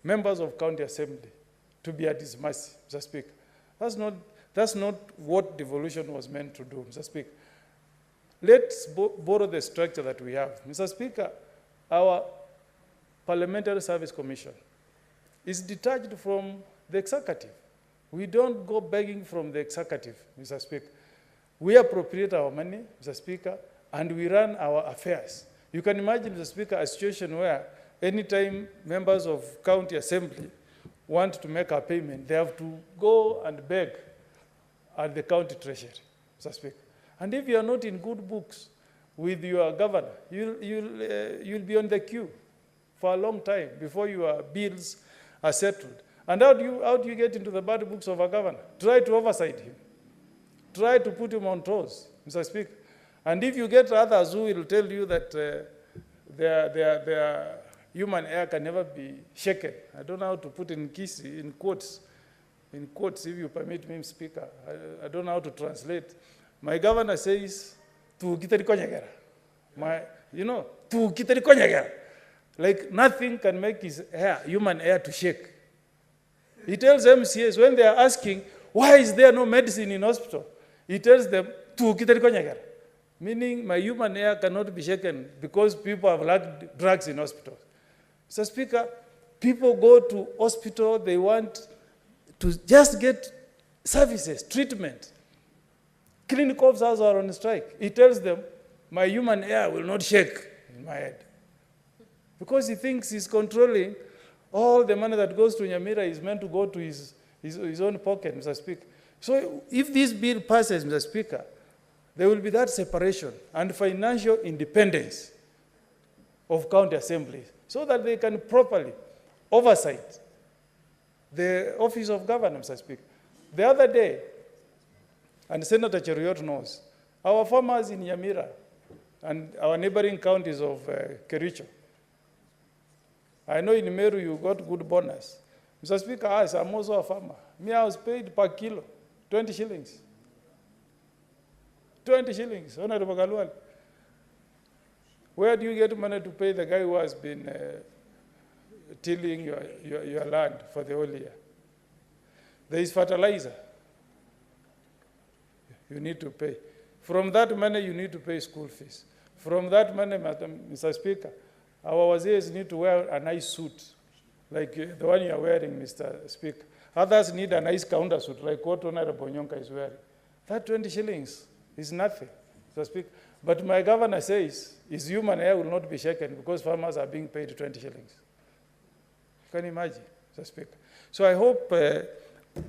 members of county assembly to be at his mercy, Mr. Speaker. That's not what devolution was meant to do, Mr. Speaker. Let's borrow the structure that we have. Mr. Speaker, our Parliamentary Service Commission is detached from the executive. We don't go begging from the executive, Mr. Speaker. We appropriate our money, Mr. Speaker, and we run our affairs. You can imagine, Mr. Speaker, a situation where anytime members of county assembly want to make a payment, they have to go and beg at the county treasury, Mr. Speaker. And if you are not in good books with your governor, you'll be on the queue for a long time before your bills are settled. And how do you get into the bad books of a governor? Try to oversight him. Try to put him on toes, Mr. Speaker. And if you get others who will tell you that their human air can never be shaken, I don't know how to put in quotes, if you permit me, Speaker. I don't know how to translate. My governor says, "Tu kitarikonyagera." Tu kitarikonyagera. Like nothing can make his human air to shake. He tells MCAs when they are asking, why is there no medicine in hospital? He tells them, "Tu kitarikonyagera." Meaning my human air cannot be shaken because people have lacked drugs in hospitals. Mr. Speaker, people go to hospital, they want to just get services, treatment. Clinical officers are on strike. He tells them, my human air will not shake in my head. Because he thinks he's controlling all the money that goes to Nyamira is meant to go to his own pocket, Mr. Speaker. So if this bill passes, Mr. Speaker, there will be that separation and financial independence of county assemblies so that they can properly oversight the office of governor, Mr. Speaker. The other day, and Senator Cheruiyot knows, our farmers in Nyamira and our neighboring counties of Kericho, I know in Meru you got good bonus. Mr. Speaker, I'm also a farmer. Me, I was paid per kilo, 20 shillings. 20 shillings, Honorable Galwal. Where do you get money to pay the guy who has been tilling your land for the whole year? There is fertilizer. You need to pay. From that money, you need to pay school fees. From that money, Mr. Speaker, our wazirs need to wear a nice suit, like the one you are wearing, Mr. Speaker. Others need a nice counter suit, like what Honorable Nyonka is wearing. That 20 shillings is nothing, Mr. Speaker. But my governor says his human air will not be shaken because farmers are being paid 20 shillings. You can imagine, Mr. Speaker. So I hope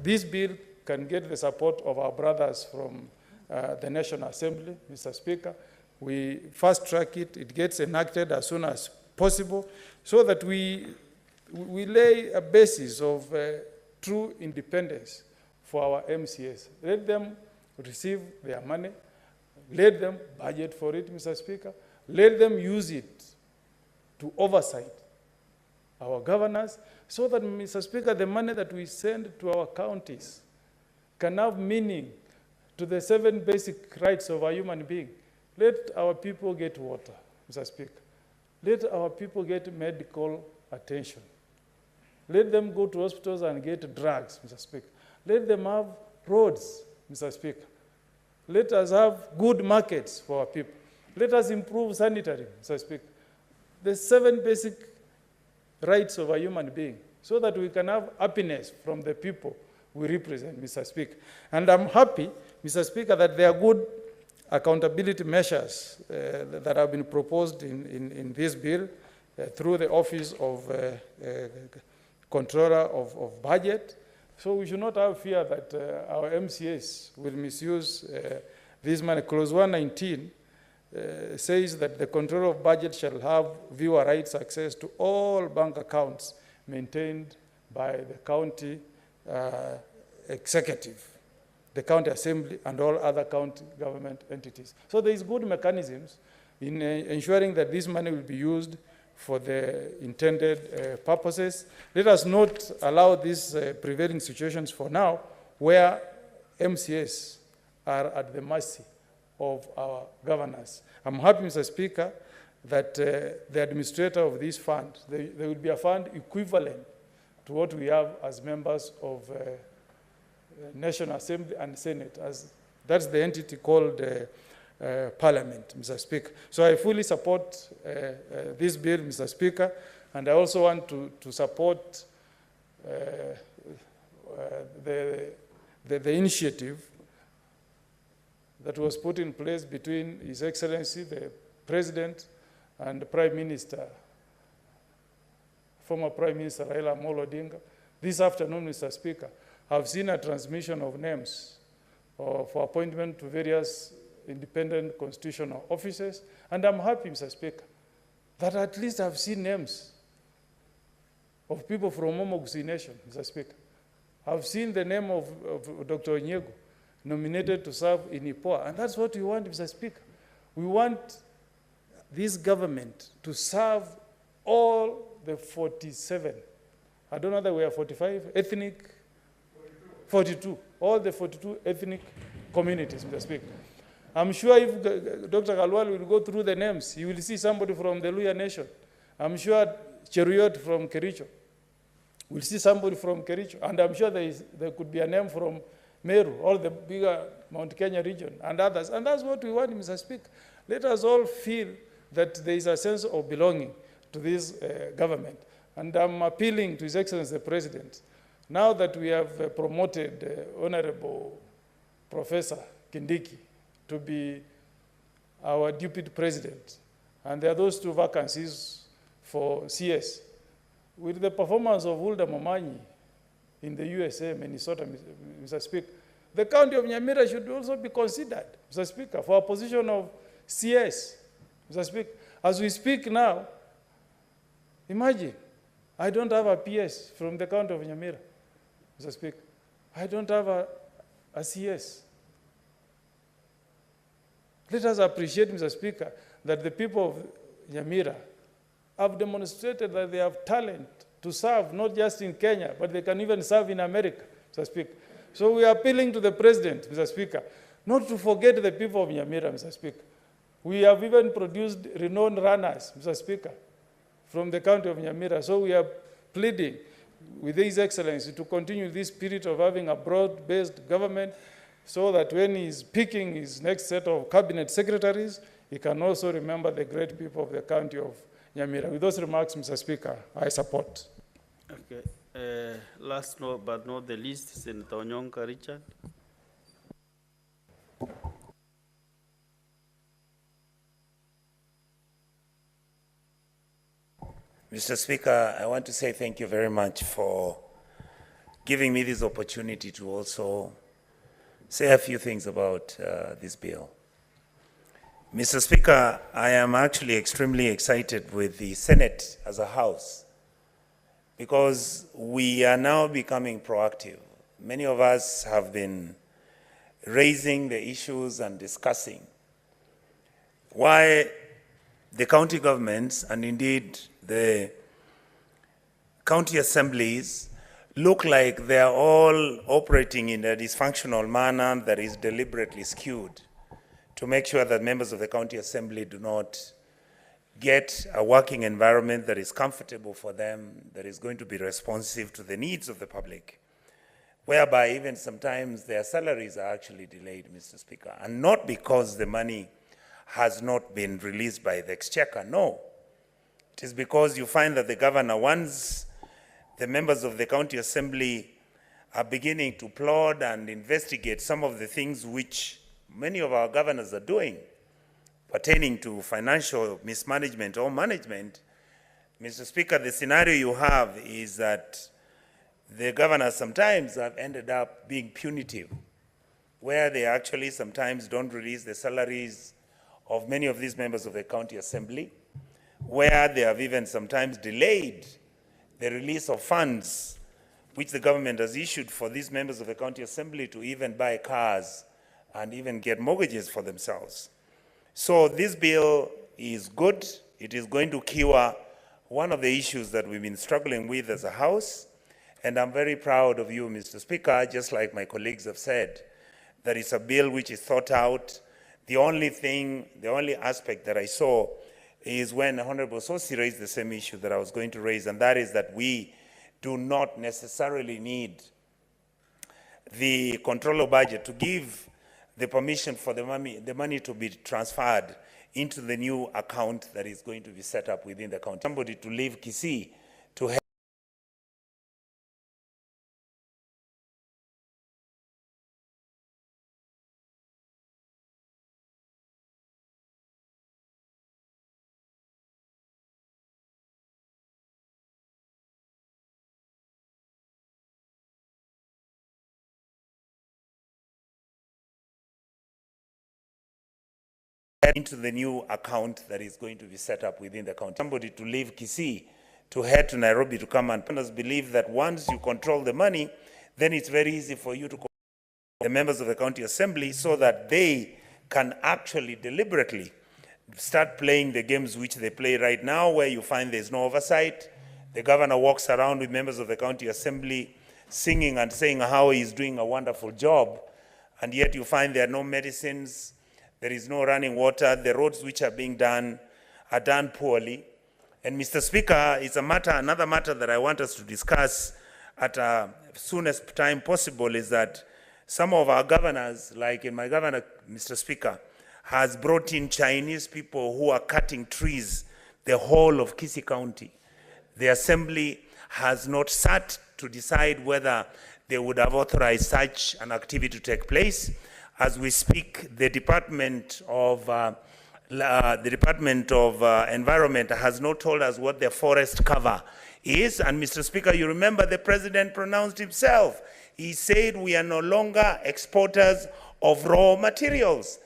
this bill can get the support of our brothers from the National Assembly, Mr. Speaker. We fast track it, it gets enacted as soon as possible so that we lay a basis of true independence for our MCAs. Let them receive their money. Let them budget for it, Mr. Speaker. Let them use it to oversight our governors so that, Mr. Speaker, the money that we send to our counties can have meaning to the 7 basic rights of a human being. Let our people get water, Mr. Speaker. Let our people get medical attention. Let them go to hospitals and get drugs, Mr. Speaker. Let them have roads, Mr. Speaker. Let us have good markets for our people. Let us improve sanitary, Mr. Speaker. The 7 basic rights of a human being so that we can have happiness from the people we represent, Mr. Speaker. And I'm happy, Mr. Speaker, that there are good accountability measures that have been proposed in this bill through the Office of Controller of Budget. So we should not have fear that our MCAs will misuse this money. Clause 119 says that the Controller of Budget shall have viewer rights access to all bank accounts maintained by the county executive, the county assembly, and all other county government entities. So there is good mechanisms in ensuring that this money will be used for the intended purposes. Let us not allow these prevailing situations for now where MCAs are at the mercy of our governors. I'm happy, Mr. Speaker, that the administrator of this fund, there will be a fund equivalent to what we have as members of National Assembly and Senate. That's the entity called Parliament, Mr. Speaker. So I fully support this bill, Mr. Speaker, and I also want to support the initiative that was put in place between His Excellency, the President, and the Prime Minister, former Prime Minister Raila Amolo Odinga. This afternoon, Mr. Speaker, I've seen a transmission of names for appointment to various independent constitutional offices. And I'm happy, Mr. Speaker, that at least I've seen names of people from Omogusi Nation, Mr. Speaker. I've seen the name of Dr. Onyego nominated to serve in IPOA, and that's what we want, Mr. Speaker. We want this government to serve all the 47, I don't know that we are 45, ethnic, 42, all the 42 ethnic communities, Mr. Speaker. I'm sure if Dr. Kalwal will go through the names, you will see somebody from the Luya Nation. I'm sure Cheruiyot from Kericho. We'll see somebody from Kericho. And I'm sure there could be a name from Meru, all the bigger Mount Kenya region, and others. And that's what we want, Mr. Speaker. Let us all feel that there is a sense of belonging to this government. And I'm appealing to His Excellency the President, now that we have promoted Honorable Professor Kindiki to be our deputy president, and there are those 2 vacancies for CS. With the performance of Hulda Momanyi in the USA, Minnesota, Mr. Speaker, the county of Nyamira should also be considered, Mr. Speaker, for a position of CS, Mr. Speaker. As we speak now, imagine, I don't have a PS from the county of Nyamira, Mr. Speaker. I don't have a CS. Let us appreciate, Mr. Speaker, that the people of Nyamira have demonstrated that they have talent to serve, not just in Kenya, but they can even serve in America, Mr. Speaker. So we are appealing to the President, Mr. Speaker, not to forget the people of Nyamira, Mr. Speaker. We have even produced renowned runners, Mr. Speaker, from the county of Nyamira. So we are pleading with His Excellency to continue this spirit of having a broad-based government, so that when he's picking his next set of cabinet secretaries, he can also remember the great people of the county of Nyamira. With those remarks, Mr. Speaker, I support. Okay. Last but not the least, Senator Onyonka Richard. Mr. Speaker, I want to say thank you very much for giving me this opportunity to also say a few things about this bill. Mr. Speaker, I am actually extremely excited with the Senate as a House, because we are now becoming proactive. Many of us have been raising the issues and discussing why the county governments and indeed the county assemblies look like they are all operating in a dysfunctional manner that is deliberately skewed to make sure that members of the county assembly do not get a working environment that is comfortable for them, that is going to be responsive to the needs of the public, whereby even sometimes their salaries are actually delayed, Mr. Speaker, and not because the money has not been released by the exchequer, no. It is because you find that the governor, once the members of the county assembly are beginning to plod and investigate some of the things which many of our governors are doing pertaining to financial mismanagement or management, Mr. Speaker, the scenario you have is that the governors sometimes have ended up being punitive, where they actually sometimes don't release the salaries of many of these members of the county assembly, where they have even sometimes delayed the release of funds which the government has issued for these members of the county assembly to even buy cars and even get mortgages for themselves. So this bill is good. It is going to cure one of the issues that we've been struggling with as a House. And I'm very proud of you, Mr. Speaker, just like my colleagues have said, that it's a bill which is thought out. The only aspect that I saw is when Honorable Sosi raised the same issue that I was going to raise, and that is that we do not necessarily need the controller budget to give the permission for the money to be transferred into the new account that is going to be set up within the county. Somebody to leave Kisii to help into the new account that is going to be set up within the county. Somebody to leave Kisii to head to Nairobi to come and believe that once you control the money, then it's very easy for you to control the members of the county assembly so that they can actually deliberately start playing the games which they play right now, where you find there's no oversight. The governor walks around with members of the county assembly singing and saying how he's doing a wonderful job, and yet you find there are no medicines, there is no running water, the roads which are being done are done poorly. And Mr. Speaker, it's another matter that I want us to discuss at as soonest time possible is that some of our governors, like in my governor, Mr. Speaker, has brought in Chinese people who are cutting trees the whole of Kisii County. The assembly has not sat to decide whether they would have authorized such an activity to take place. As we speak, the Department of Environment has not told us what their forest cover is. And Mr. Speaker, you remember the president pronounced himself. He said we are no longer exporters of raw materials.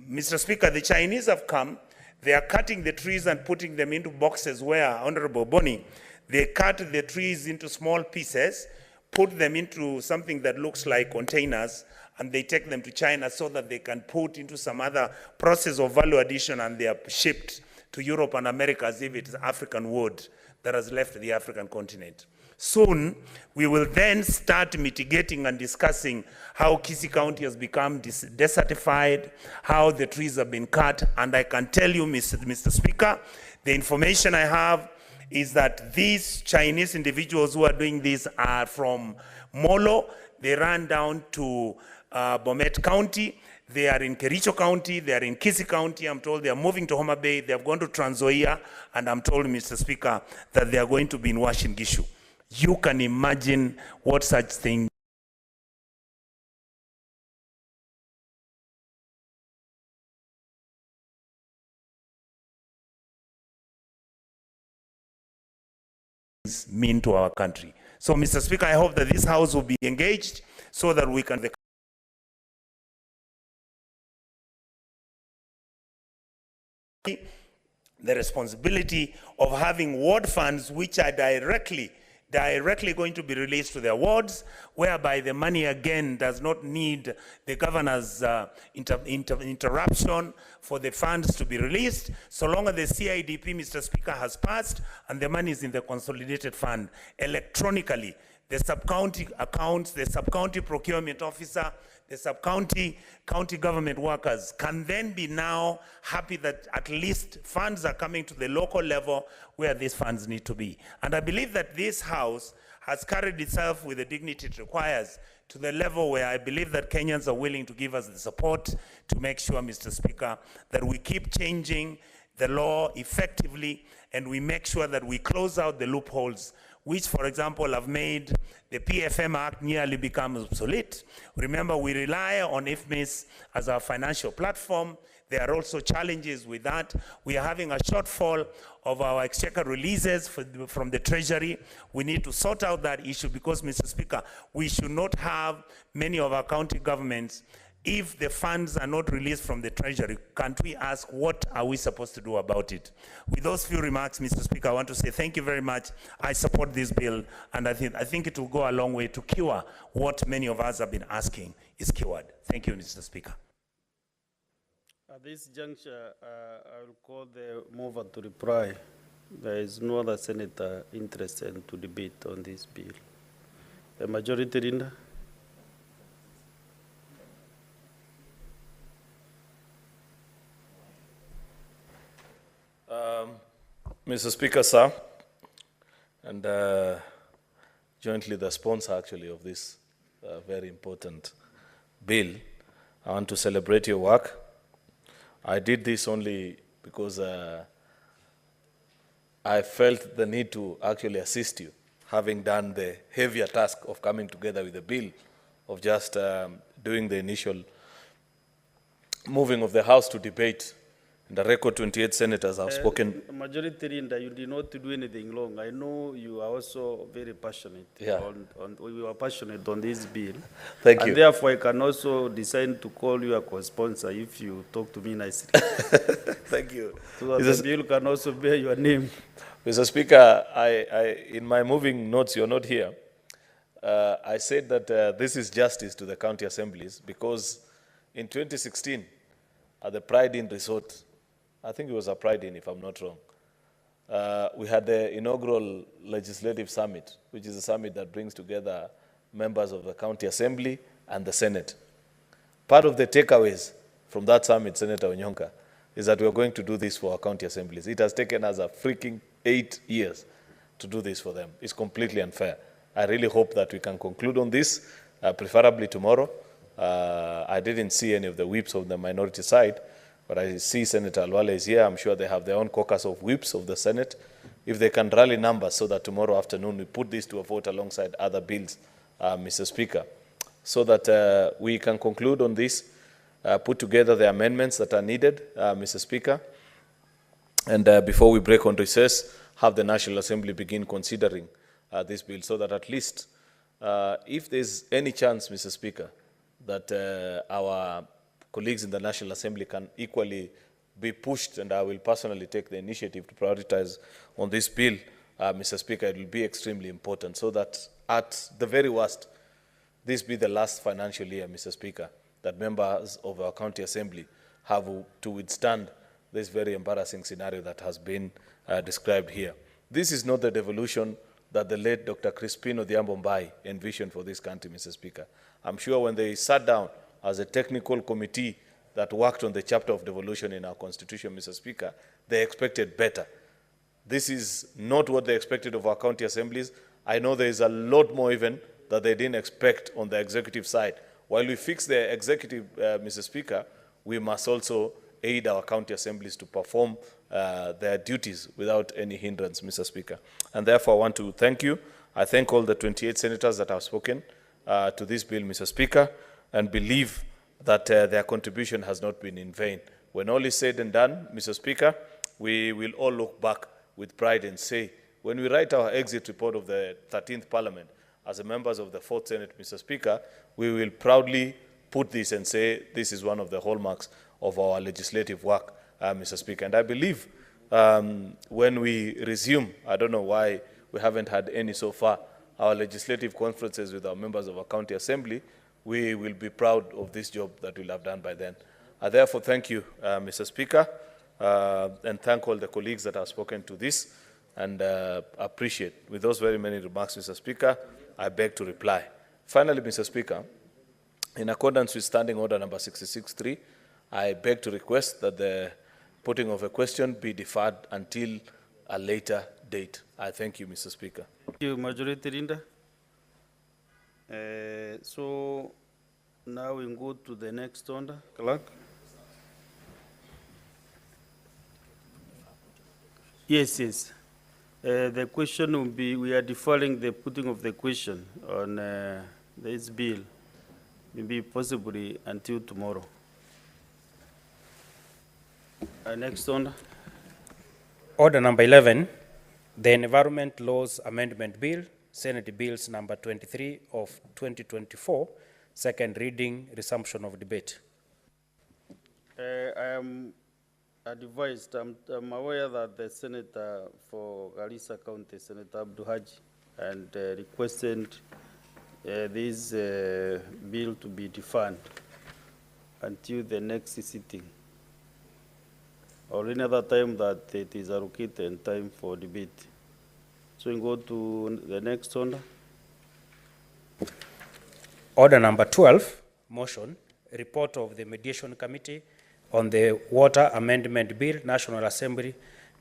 Mr. Speaker, the Chinese have come. They are cutting the trees and putting them into boxes where, Honorable Boni, they cut the trees into small pieces, put them into something that looks like containers, and they take them to China so that they can put into some other process of value addition, and they are shipped to Europe and America as if it is African wood that has left the African continent. Soon, we will then start mitigating and discussing how Kisii County has become desertified, how the trees have been cut, and I can tell you, Mr. Speaker, the information I have is that these Chinese individuals who are doing this are from Molo. They ran down to Bomet County. They are in Kericho County, they are in Kisii County. I'm told they are moving to Homa Bay, they have gone to Trans Nzoia, and I'm told, Mr. Speaker, that they are going to be in Uasin Gishu. You can imagine what such thing mean to our country. So, Mr. Speaker, I hope that this House will be engaged so that we can the responsibility of having ward funds which are directly going to be released to their wards, whereby the money again does not need the governor's interruption for the funds to be released. So long as the CIDP, Mr. Speaker, has passed and the money is in the consolidated fund electronically, the sub-county accounts, the sub-county procurement officer, the sub-county county government workers can then be now happy that at least funds are coming to the local level where these funds need to be. And I believe that this House has carried itself with the dignity it requires to the level where I believe that Kenyans are willing to give us the support to make sure, Mr. Speaker, that we keep changing the law effectively and we make sure that we close out the loopholes which, for example, have made the PFM Act nearly become obsolete. Remember, we rely on IFMIS as our financial platform. There are also challenges with that. We are having a shortfall of our exchequer releases from the Treasury. We need to sort out that issue because, Mr. Speaker, we should not have many of our county governments. If the funds are not released from the Treasury, can't we ask what are we supposed to do about it? With those few remarks, Mr. Speaker, I want to say thank you very much. I support this bill, and I think it will go a long way to cure what many of us have been asking is cured. Thank you, Mr. Speaker. At this juncture, I will call the mover to reply. There is no other senator interested to debate on this bill. The majority leader. Mr. Speaker, sir, and jointly the sponsor actually of this very important bill, I want to celebrate your work. I did this only because I felt the need to actually assist you, having done the heavier task of coming together with a bill, of just doing the initial moving of the House to debate In the record, 28 senators have spoken. Majority Leader, you did not do anything wrong. I know you are also very passionate. Yeah. We were passionate on this bill. Thank you. And therefore, I can also decide to call you a co-sponsor if you talk to me nicely. Thank you. So that the bill can also bear your name. Mr. Speaker, in my moving notes, you're not here. I said that this is justice to the county assemblies because in 2016, at the Pride Inn Resort, I think it was a Pride Inn if I'm not wrong, we had the inaugural legislative summit, which is a summit that brings together members of the county assembly and the Senate. Part of the takeaways from that summit, Senator Onyonka, is that we are going to do this for our county assemblies. It has taken us a freaking 8 years to do this for them. It's completely unfair. I really hope that we can conclude on this, preferably tomorrow. I didn't see any of the whips of the minority side, but I see Senator Alwale is here. I'm sure they have their own caucus of whips of the Senate. If they can rally numbers so that tomorrow afternoon we put this to a vote alongside other bills, Mr. Speaker, so that we can conclude on this, put together the amendments that are needed, Mr. Speaker, and before we break on recess, have the National Assembly begin considering this bill so that at least if there's any chance, Mr. Speaker, that our colleagues in the National Assembly can equally be pushed, and I will personally take the initiative to prioritize on this bill, Mr. Speaker, it will be extremely important so that at the very worst, this be the last financial year, Mr. Speaker, that members of our county assembly have to withstand this very embarrassing scenario that has been described here. This is not the devolution that the late Dr. Crispino Odhiambo Mbai envisioned for this country, Mr. Speaker. I'm sure when they sat down as a technical committee that worked on the chapter of devolution in our constitution, Mr. Speaker, they expected better. This is not what they expected of our county assemblies. I know there is a lot more even that they didn't expect on the executive side. While we fix the executive, Mr. Speaker, we must also aid our county assemblies to perform their duties without any hindrance, Mr. Speaker. And therefore, I want to thank you. I thank all the 28 senators that have spoken to this bill, Mr. Speaker, and believe that their contribution has not been in vain. When all is said and done, Mr. Speaker, we will all look back with pride and say, when we write our exit report of the 13th Parliament, as a members of the 4th Senate, Mr. Speaker, we will proudly put this and say this is one of the hallmarks of our legislative work, Mr. Speaker. And I believe when we resume, I don't know why we haven't had any so far, our legislative conferences with our members of our county assembly, we will be proud of this job that we'll have done by then. I therefore thank you, Mr. Speaker, and thank all the colleagues that have spoken to this, and appreciate. With those very many remarks, Mr. Speaker, I beg to reply. Finally, Mr. Speaker, in accordance with Standing Order number 66.3, I beg to request that the putting of a question be deferred until a later date. I thank you, Mr. Speaker. Thank you, Majority Leader. So now we go to the next order. Clerk. Yes. The question will be, we are deferring the putting of the question on this bill, maybe possibly until tomorrow. Next order. Order number 11, the Environment Laws Amendment Bill, Senate Bills number 23 of 2024, second reading, resumption of debate. I am advised, I'm aware that the Senator for Garissa County, Senator Abdul Haji, and requested this bill to be deferred until the next sitting, or any other time that it is allocated time for debate. So we go to the next order. Order number 12, motion, report of the Mediation Committee on the Water Amendment Bill, National Assembly,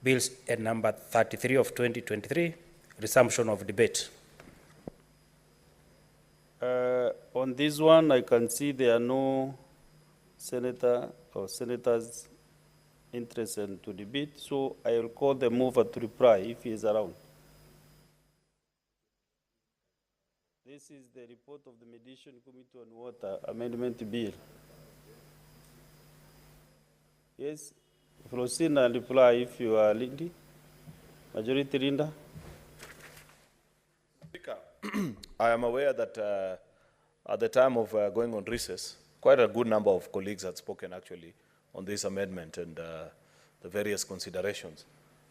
Bills number 33 of 2023, resumption of debate. On this one, I can see there are no senator or senators interested to debate, so I will call the mover to reply if he is around. This is the report of the Mediation Committee on Water Amendment Bill. Yes, Proceed and reply if you are leading. Majority Leader. Speaker, I am aware that at the time of going on recess, quite a good number of colleagues had spoken actually on this amendment and the various considerations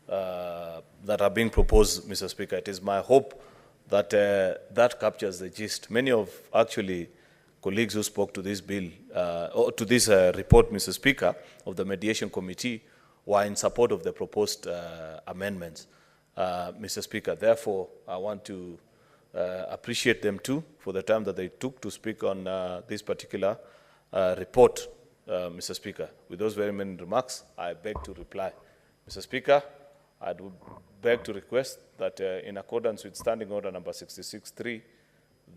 that are being proposed, Mr. Speaker. It is my hope that that captures the gist. Many of actually colleagues who spoke to this bill, or to this report, Mr. Speaker, of the Mediation Committee were in support of the proposed amendments, Mr. Speaker. Therefore, I want to appreciate them too for the time that they took to speak on this particular report, Mr. Speaker. With those very many remarks, I beg to reply. Mr. Speaker, I would beg to request that in accordance with Standing Order number 66.3,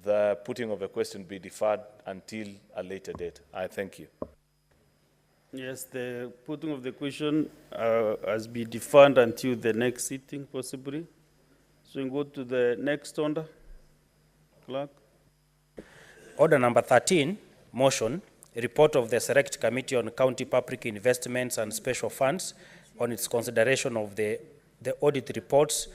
the putting of a question be deferred until a later date. I thank you. Yes, the putting of the question has been deferred until the next sitting, possibly. So we go to the next order. Clerk. Order number 13, motion, report of the Select Committee on County Public Investments and Special Funds on its consideration of the audit reports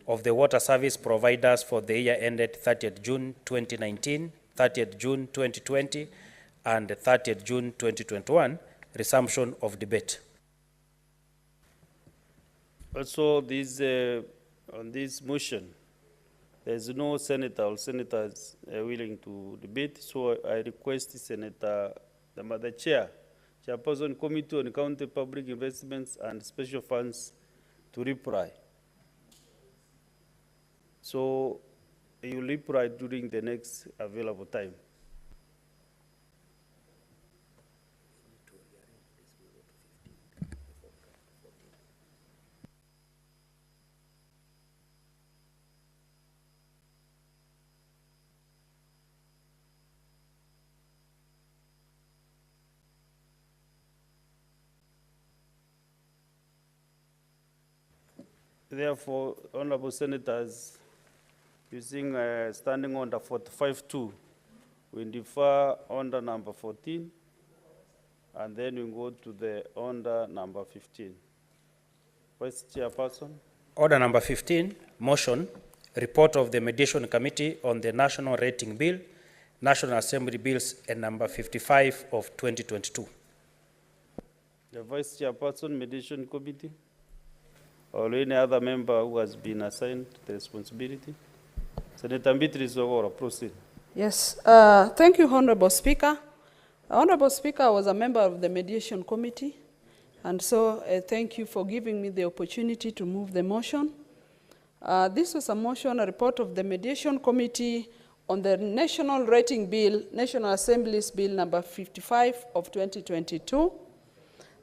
of the water service providers for the year ended 30th June 2019, 30th June 2020, and 30th June 2021, resumption of debate. Also, on this motion, there is no senator or senators willing to debate, so I request Senator, the Chairperson Committee on County Public Investments and Special Funds to reply. So you will reply during the next available time. Therefore, honorable senators, using Standing Order 45.2, we defer order number 14, and then we go to the order number 15. Vice Chairperson. Order number 15, motion, report of the Mediation Committee on the National Rating Bill, National Assembly Bills, and number 55 of 2022. The Vice Chairperson, Mediation Committee, or any other member who has been assigned the responsibility. Senator Mbitri Zogora, proceed. Yes, thank you, Honorable Speaker. Honorable Speaker, I was a member of the Mediation Committee, and so thank you for giving me the opportunity to move the motion. This was a motion, a report of the Mediation Committee on the National Rating Bill, National Assembly's Bill number 55 of 2022,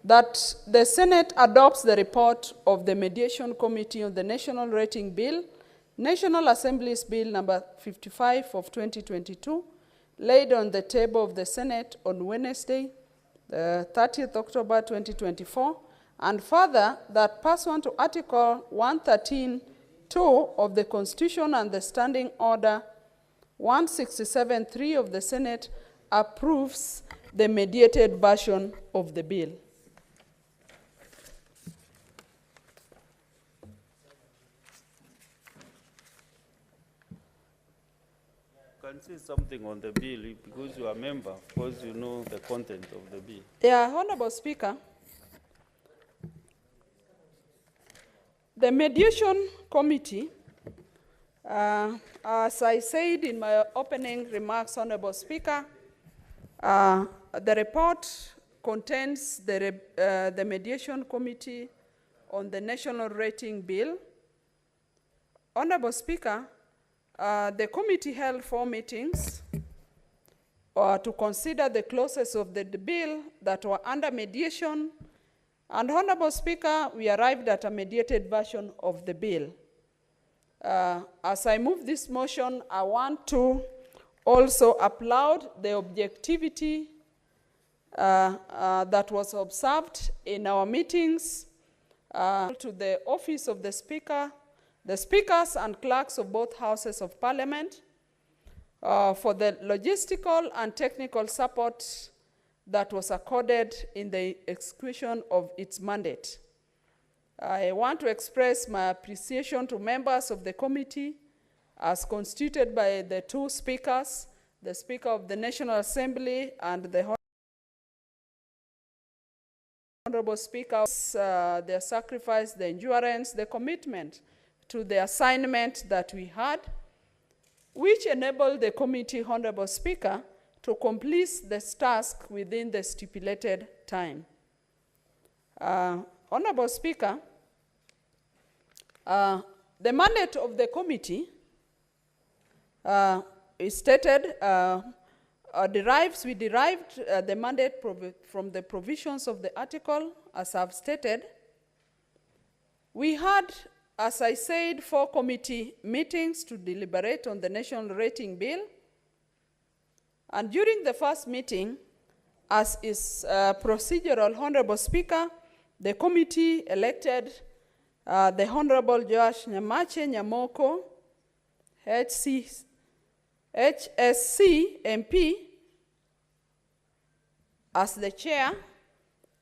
that the Senate adopts the report of the Mediation Committee on the National Rating Bill, National Assembly's Bill number 55 of 2022, laid on the table of the Senate on Wednesday, 30th October 2024, and further that pursuant to Article 113(2) of the Constitution and the Standing Order 167(3) of the Senate approves the mediated version of the bill. Can say something on the bill because you are a member, because you know the content of the bill. Yeah, Honorable Speaker, the Mediation Committee, as I said in my opening remarks, Honorable Speaker, the report contains the Mediation Committee on the National Rating Bill. Honorable Speaker, the committee held 4 meetings to consider the clauses of the bill that were under mediation. And Honorable Speaker, we arrived at a mediated version of the bill. As I move this motion, I want to also applaud the objectivity that was observed in our meetings to the office of the Speaker, the speakers and clerks of both houses of Parliament for the logistical and technical support that was accorded in the execution of its mandate. I want to express my appreciation to members of the committee as constituted by the two speakers, the Speaker of the National Assembly and the Honorable Speaker, their sacrifice, the endurance, the commitment to the assignment that we had, which enabled the committee, Honorable Speaker, to complete this task within the stipulated time. Honorable Speaker, the mandate of the committee is stated, we derived the mandate from the provisions of the article, as I've stated. We had, as I said, 4 committee meetings to deliberate on the National Rating Bill. And during the first meeting, as is procedural, Honorable Speaker, the committee elected the Honorable Joash Nyamache Nyamoko, HSC MP, as the chair,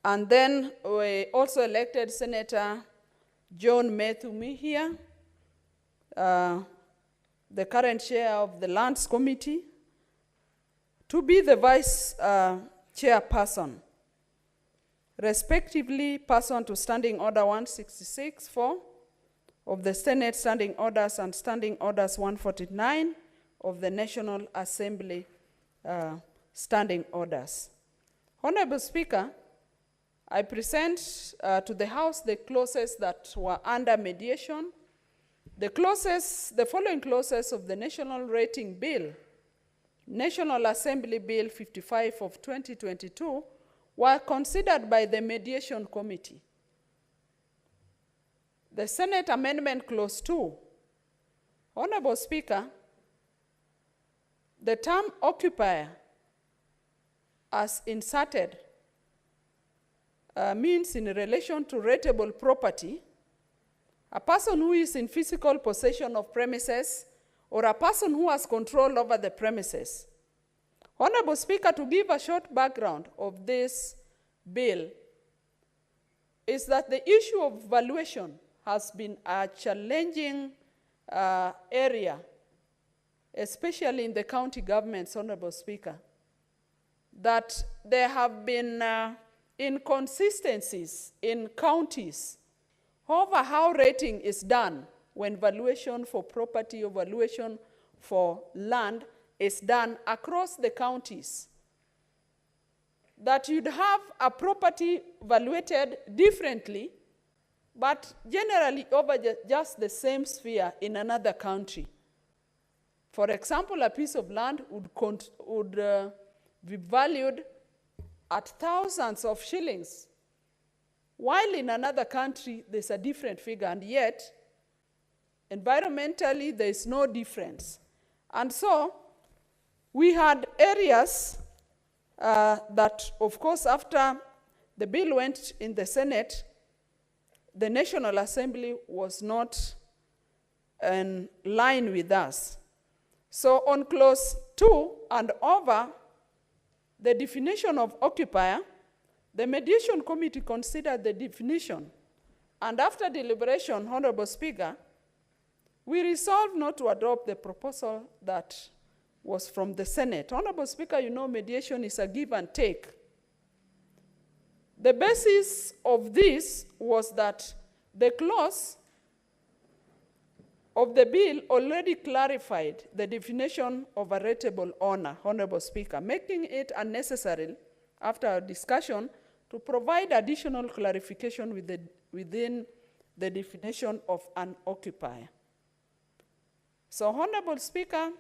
and then we also elected Senator John Methu Mihia, the current chair of the Lands Committee, to be the vice chairperson, respectively pursuant to Standing Order 166-4 of the Senate Standing Orders and Standing Orders 149 of the National Assembly Standing Orders. Honorable Speaker, I present to the House the clauses that were under mediation. The following clauses of the National Rating Bill, National Assembly Bill 55 of 2022, were considered by the Mediation Committee. The Senate Amendment Clause 2. Honorable Speaker, the term occupier as inserted means in relation to rateable property, a person who is in physical possession of premises or a person who has control over the premises. Honorable Speaker, to give a short background of this bill is that the issue of valuation has been a challenging area, especially in the county governments, Honorable Speaker, that there have been inconsistencies in counties over how rating is done when valuation for property or valuation for land is done across the counties. That you'd have a property valuated differently, but generally over just the same sphere in another country. For example, a piece of land would be valued at thousands of shillings, while in another country there's a different figure, and yet environmentally there is no difference. And so we had areas that, of course, after the bill went in the Senate, the National Assembly was not in line with us. So on clause 2 and over, the definition of occupier, the Mediation Committee considered the definition. And after deliberation, Honorable Speaker, we resolved not to adopt the proposal that was from the Senate. Honorable Speaker, you know mediation is a give and take. The basis of this was that the clause of the bill already clarified the definition of a rateable owner, Honorable Speaker, making it unnecessary, after our discussion, to provide additional clarification within the definition of an occupier. So, Honorable Speaker,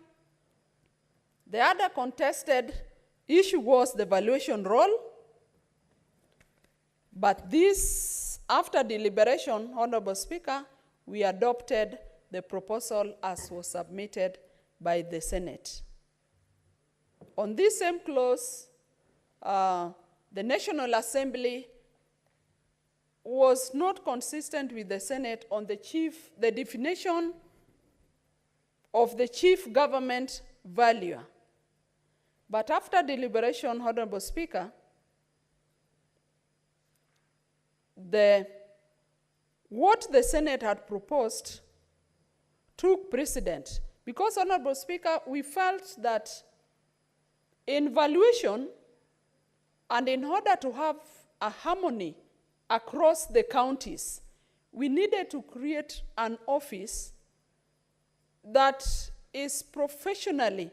the other contested issue was the valuation role, but this, after deliberation, Honorable Speaker, we adopted the proposal as was submitted by the Senate. On this same clause, the National Assembly was not consistent with the Senate on the definition of the chief government valuer. But after deliberation, Honorable Speaker, what the Senate had proposed took precedent. Because, Honorable Speaker, we felt that in valuation, and in order to have a harmony across the counties, we needed to create an office that is professionally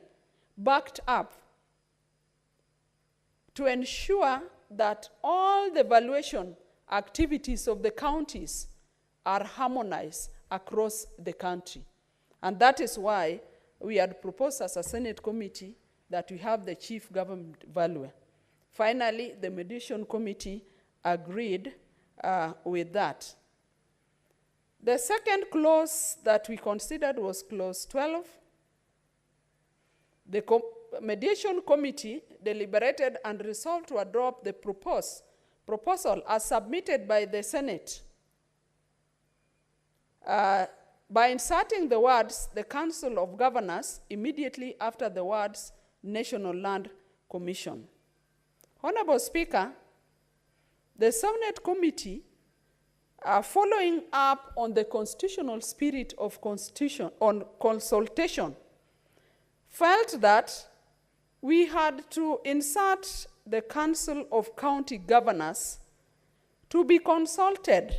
backed up to ensure that all the valuation activities of the counties are harmonized across the country. And that is why we had proposed as a Senate committee that we have the chief government valuer. Finally, the mediation committee agreed with that. The second clause that we considered was clause 12. The mediation committee deliberated and resolved to adopt the proposal as submitted by the Senate by inserting the words the Council of Governors immediately after the words National Land Commission. Honorable Speaker, the Senate committee, following up on the constitutional spirit of consultation, felt that we had to insert the Council of County Governors to be consulted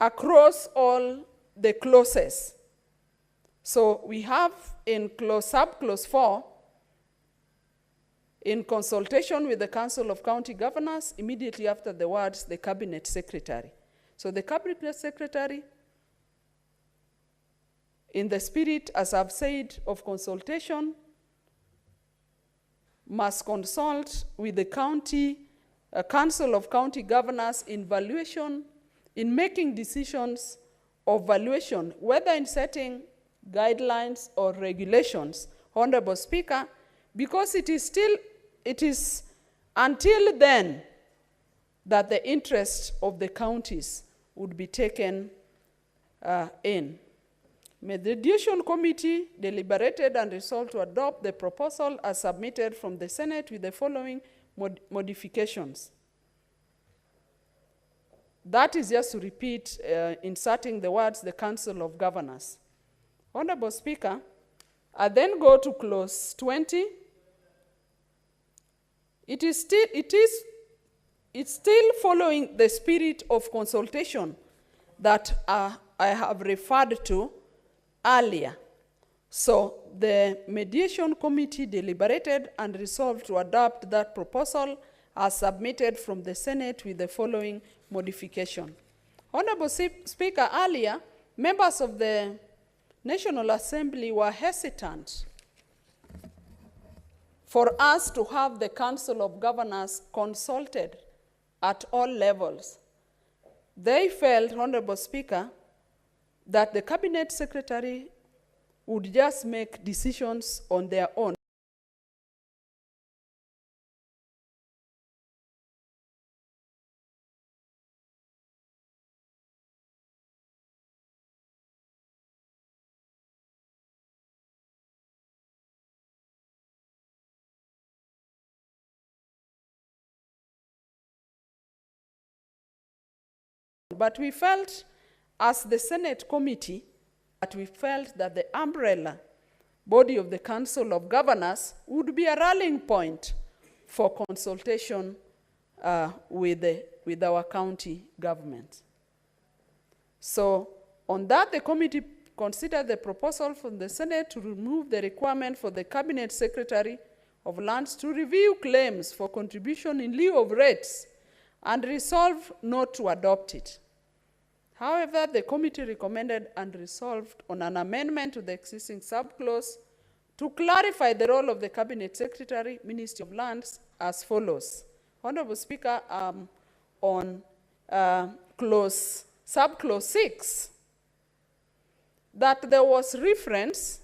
across all the clauses. So we have in sub-clause 4, in consultation with the Council of County Governors, immediately after the words, the Cabinet Secretary. So the Cabinet Secretary, in the spirit, as I've said, of consultation, must consult with the Council of County Governors in valuation, in making decisions of valuation, whether in setting guidelines or regulations, Honorable Speaker, because it is until then that the interests of the counties would be taken in. Mediation committee deliberated and resolved to adopt the proposal as submitted from the Senate with the following modifications. That is just to repeat, inserting the words, the Council of Governors. Honorable Speaker, I then go to clause 20. It's still following the spirit of consultation that I have referred to earlier. So the mediation committee deliberated and resolved to adopt that proposal as submitted from the Senate with the following modification. Honorable Speaker, earlier, members of the National Assembly were hesitant for us to have the Council of Governors consulted at all levels. They felt, Honorable Speaker, that the Cabinet Secretary would just make decisions on their own. But we felt, as the Senate committee, that we felt that the umbrella body of the Council of Governors would be a rallying point for consultation with our county government. So on that, the committee considered the proposal from the Senate to remove the requirement for the Cabinet Secretary of Lands to review claims for contribution in lieu of rates and resolved not to adopt it. However, the committee recommended and resolved on an amendment to the existing subclause to clarify the role of the Cabinet Secretary, Ministry of Lands, as follows. Honorable Speaker, on subclause 6, that there was reference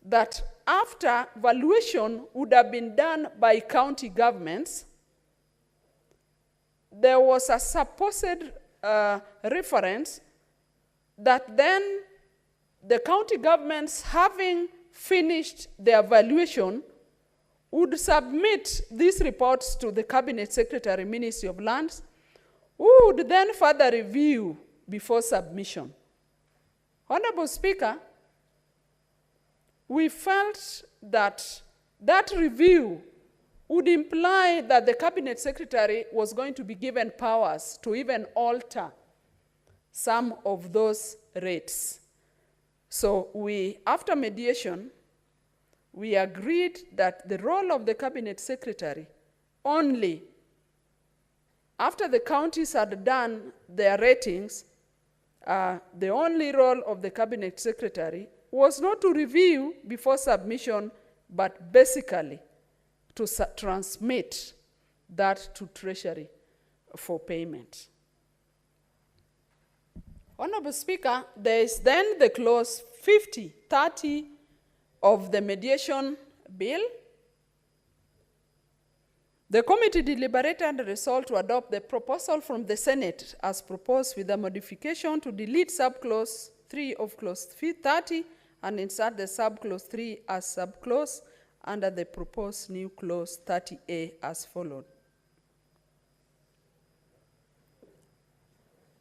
that after valuation would have been done by county governments, there was a supposed reference that then the county governments, having finished their valuation, would submit these reports to the Cabinet Secretary, Ministry of Lands, who would then further review before submission. Honorable Speaker, we felt that that review would imply that the Cabinet Secretary was going to be given powers to even alter some of those rates. So after mediation, we agreed that the role of the Cabinet Secretary only after the counties had done their ratings, the only role of the Cabinet Secretary was not to review before submission, but basically to transmit that to Treasury for payment. Honorable Speaker, there is then the clause 50-30 of the mediation bill. The committee deliberated and resolved to adopt the proposal from the Senate as proposed with a modification to delete subclause 3 of clause 30 and insert the subclause 3 as subclause under the proposed new clause 30A as followed.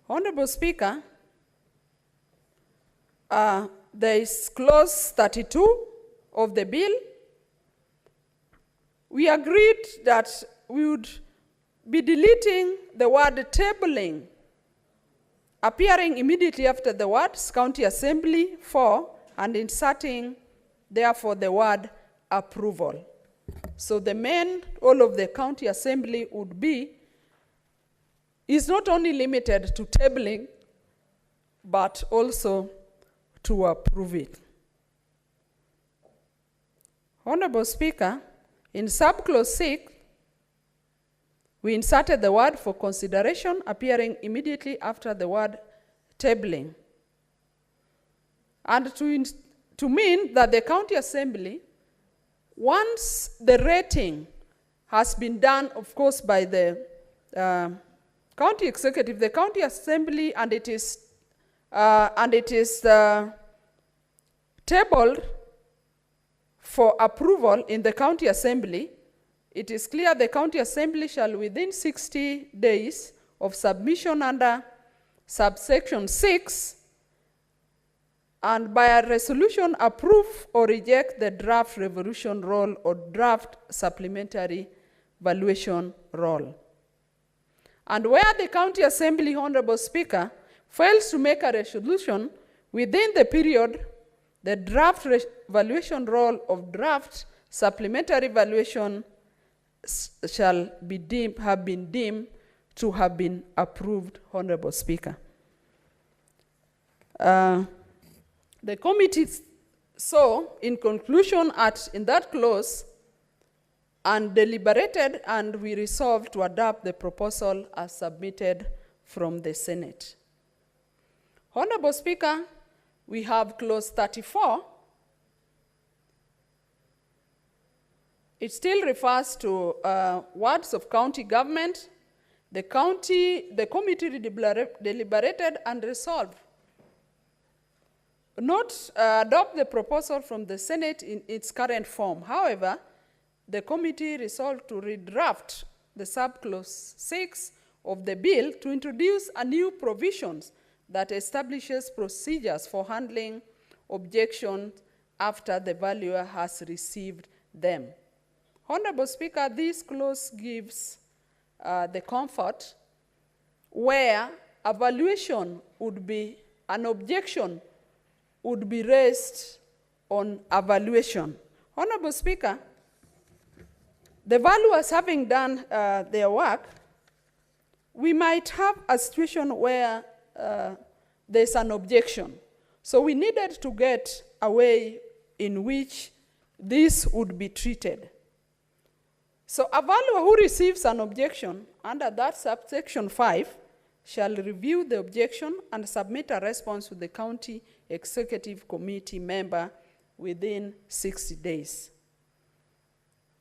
Honorable Speaker, there is clause 32 of the bill. We agreed that we would be deleting the word tabling, appearing immediately after the words County Assembly for, and inserting, therefore, the word approval. So the main role of the County Assembly would be, is not only limited to tabling, but also to approve it. Honorable Speaker, in subclause 6, we inserted the word for consideration appearing immediately after the word tabling. And to mean that the County Assembly, once the rating has been done, of course, by the County Executive, the County Assembly, and it is tabled for approval in the County Assembly, it is clear the County Assembly shall within 60 days of submission under subsection 6 and by a resolution approve or reject the draft revolution roll or draft supplementary valuation roll. And where the County Assembly, Honorable Speaker, fails to make a resolution within the period, the draft valuation roll of draft supplementary valuation shall be have been deemed to have been approved, Honorable Speaker. The committee so, in conclusion, in that clause, and deliberated, and we resolved to adopt the proposal as submitted from the Senate. Honorable Speaker, we have clause 34. It still refers to words of county government. The committee deliberated and resolved not adopt the proposal from the Senate in its current form. However, the committee resolved to redraft the subclause 6 of the bill to introduce a new provisions that establishes procedures for handling objections after the valuer has received them. Honorable Speaker, this clause gives the comfort where a valuation would be, an objection would be raised on evaluation. Honorable Speaker, the valuers having done their work, we might have a situation where there's an objection. So we needed to get a way in which this would be treated. So a valuer who receives an objection under that subsection 5 shall review the objection and submit a response to the county executive committee member within 60 days.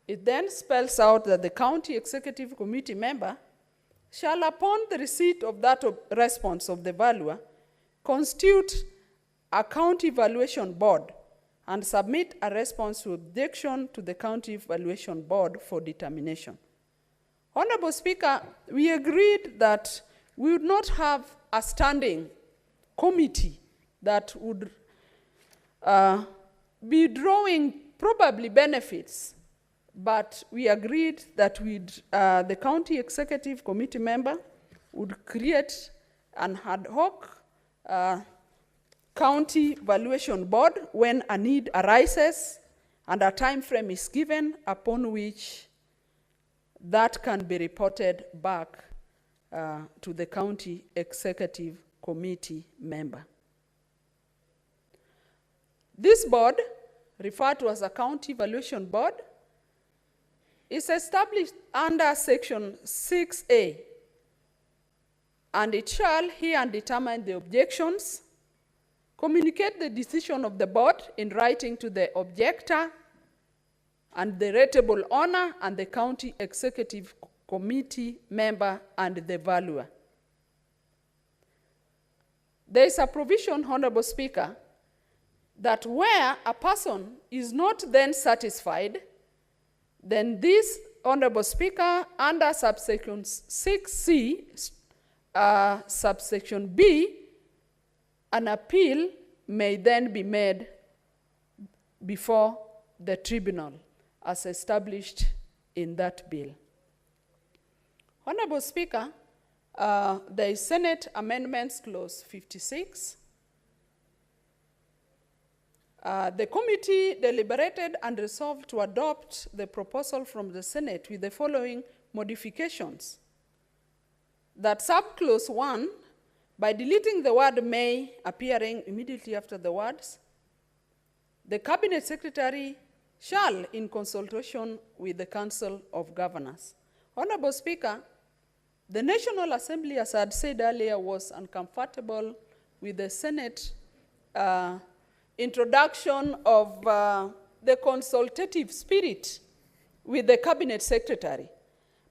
It then spells out that the county executive committee member shall, upon the receipt of that response of the valuer, constitute a county valuation board and submit a response to objection to the county valuation board for determination. Honorable Speaker, we agreed that we would not have a standing committee that would be drawing probably benefits, but we agreed that the county executive committee member would create an ad hoc county valuation board when a need arises and a time frame is given upon which that can be reported back to the county executive committee member. This board, referred to as a county valuation board, is established under section 6A, and it shall hear and determine the objections, communicate the decision of the board in writing to the objector and the rateable owner and the county executive committee member and the valuer. There is a provision, Honorable Speaker, that where a person is not then satisfied, then this, Honorable Speaker, under subsection 6C, subsection B, an appeal may then be made before the tribunal as established in that bill. Honorable Speaker, there is Senate Amendments Clause 56. The committee deliberated and resolved to adopt the proposal from the Senate with the following modifications. That subclause 1, by deleting the word may appearing immediately after the words, the Cabinet Secretary shall, in consultation with the Council of Governors. Honorable Speaker, the National Assembly, as I had said earlier, was uncomfortable with the Senate introduction of the consultative spirit with the Cabinet Secretary.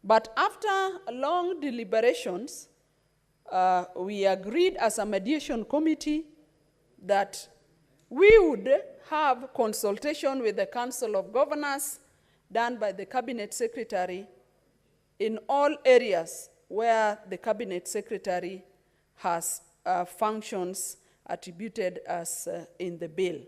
But after long deliberations, we agreed as a mediation committee that we would have consultation with the Council of Governors done by the Cabinet Secretary in all areas where the Cabinet Secretary has functions attributed as in the bill.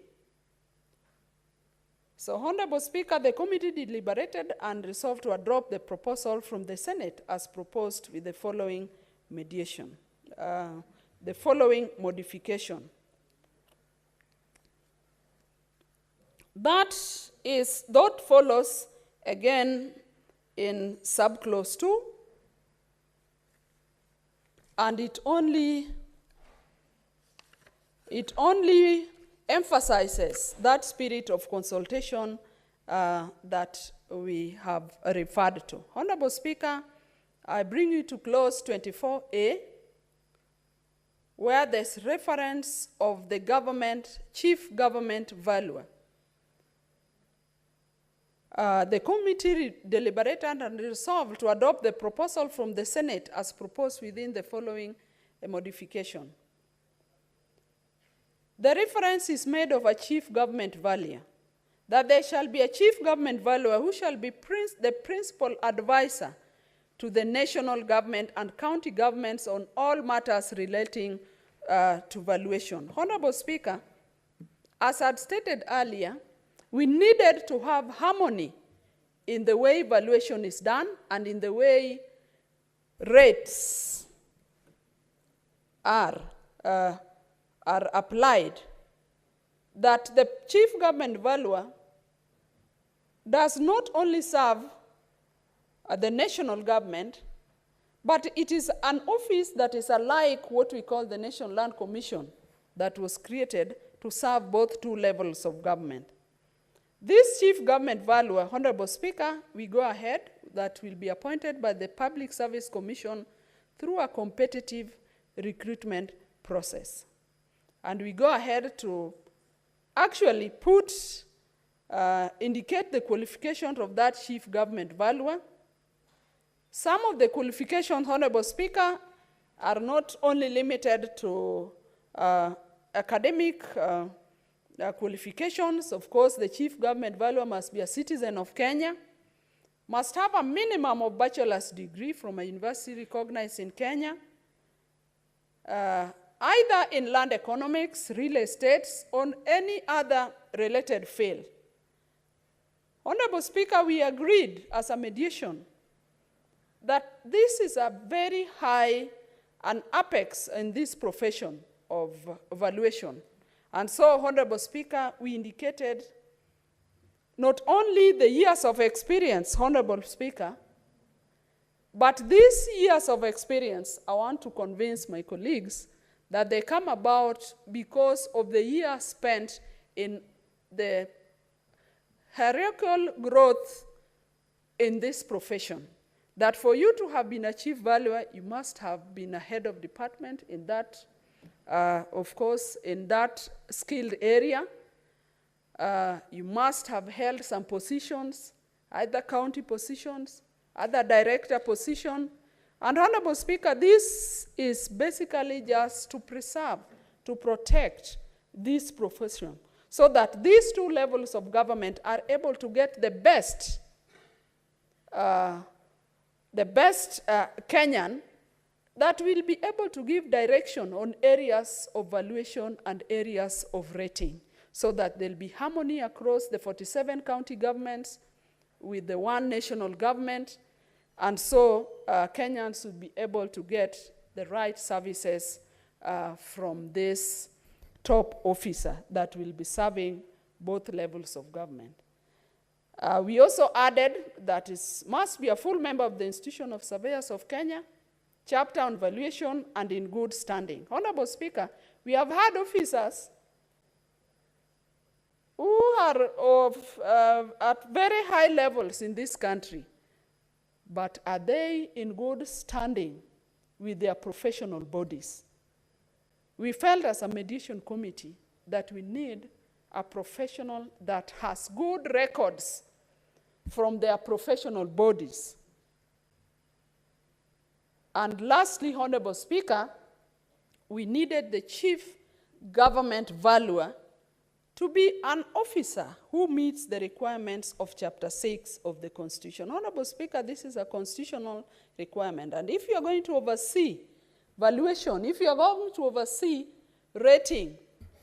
So, Honorable Speaker, the committee deliberated and resolved to adopt the proposal from the Senate as proposed with the following mediation, the following modification. That follows again in subclause 2, and it only emphasizes that spirit of consultation that we have referred to. Honorable Speaker, I bring you to clause 24A, where there's reference of the chief government valuer. The committee deliberated and resolved to adopt the proposal from the Senate as proposed within the following modification. The reference is made of a chief government valuer, that there shall be a chief government valuer who shall be the principal advisor to the national government and county governments on all matters relating to valuation. Honorable Speaker, as I had stated earlier, we needed to have harmony in the way valuation is done and in the way rates are applied, that the chief government valuer does not only serve the national government, but it is an office that is alike what we call the National Land Commission that was created to serve both two levels of government. This chief government valuer, Honorable Speaker, we go ahead, that will be appointed by the Public Service Commission through a competitive recruitment process. And we go ahead to actually indicate the qualifications of that chief government valuer. Some of the qualifications, Honorable Speaker, are not only limited to academic qualifications. Of course, the chief government valuer must be a citizen of Kenya, must have a minimum of bachelor's degree from a university recognized in Kenya, either in land economics, real estates, or any other related field. Honorable Speaker, we agreed as a mediation that this is a very high an apex in this profession of evaluation. And so, Honorable Speaker, we indicated not only the years of experience, Honorable Speaker, but these years of experience, I want to convince my colleagues that they come about because of the years spent in the hierarchical growth in this profession. That for you to have been a chief valuer, you must have been a head of department in that, of course, in that skilled area. You must have held some positions, either county positions, other director position. And Honorable Speaker, this is basically just to preserve, to protect this profession, so that these two levels of government are able to get the best Kenyan that will be able to give direction on areas of valuation and areas of rating, so that there'll be harmony across the 47 county governments with the one national government, and so Kenyans will be able to get the right services from this top officer that will be serving both levels of government. We also added that it must be a full member of the Institution of Surveyors of Kenya, chapter on valuation, and in good standing. Honorable Speaker, we have had officers who are at very high levels in this country, but are they in good standing with their professional bodies? We felt as a mediation committee that we need a professional that has good records from their professional bodies. And lastly, Honorable Speaker, we needed the chief government valuer to be an officer who meets the requirements of Chapter 6 of the Constitution. Honorable Speaker, this is a constitutional requirement. And if you are going to oversee valuation, if you are going to oversee rating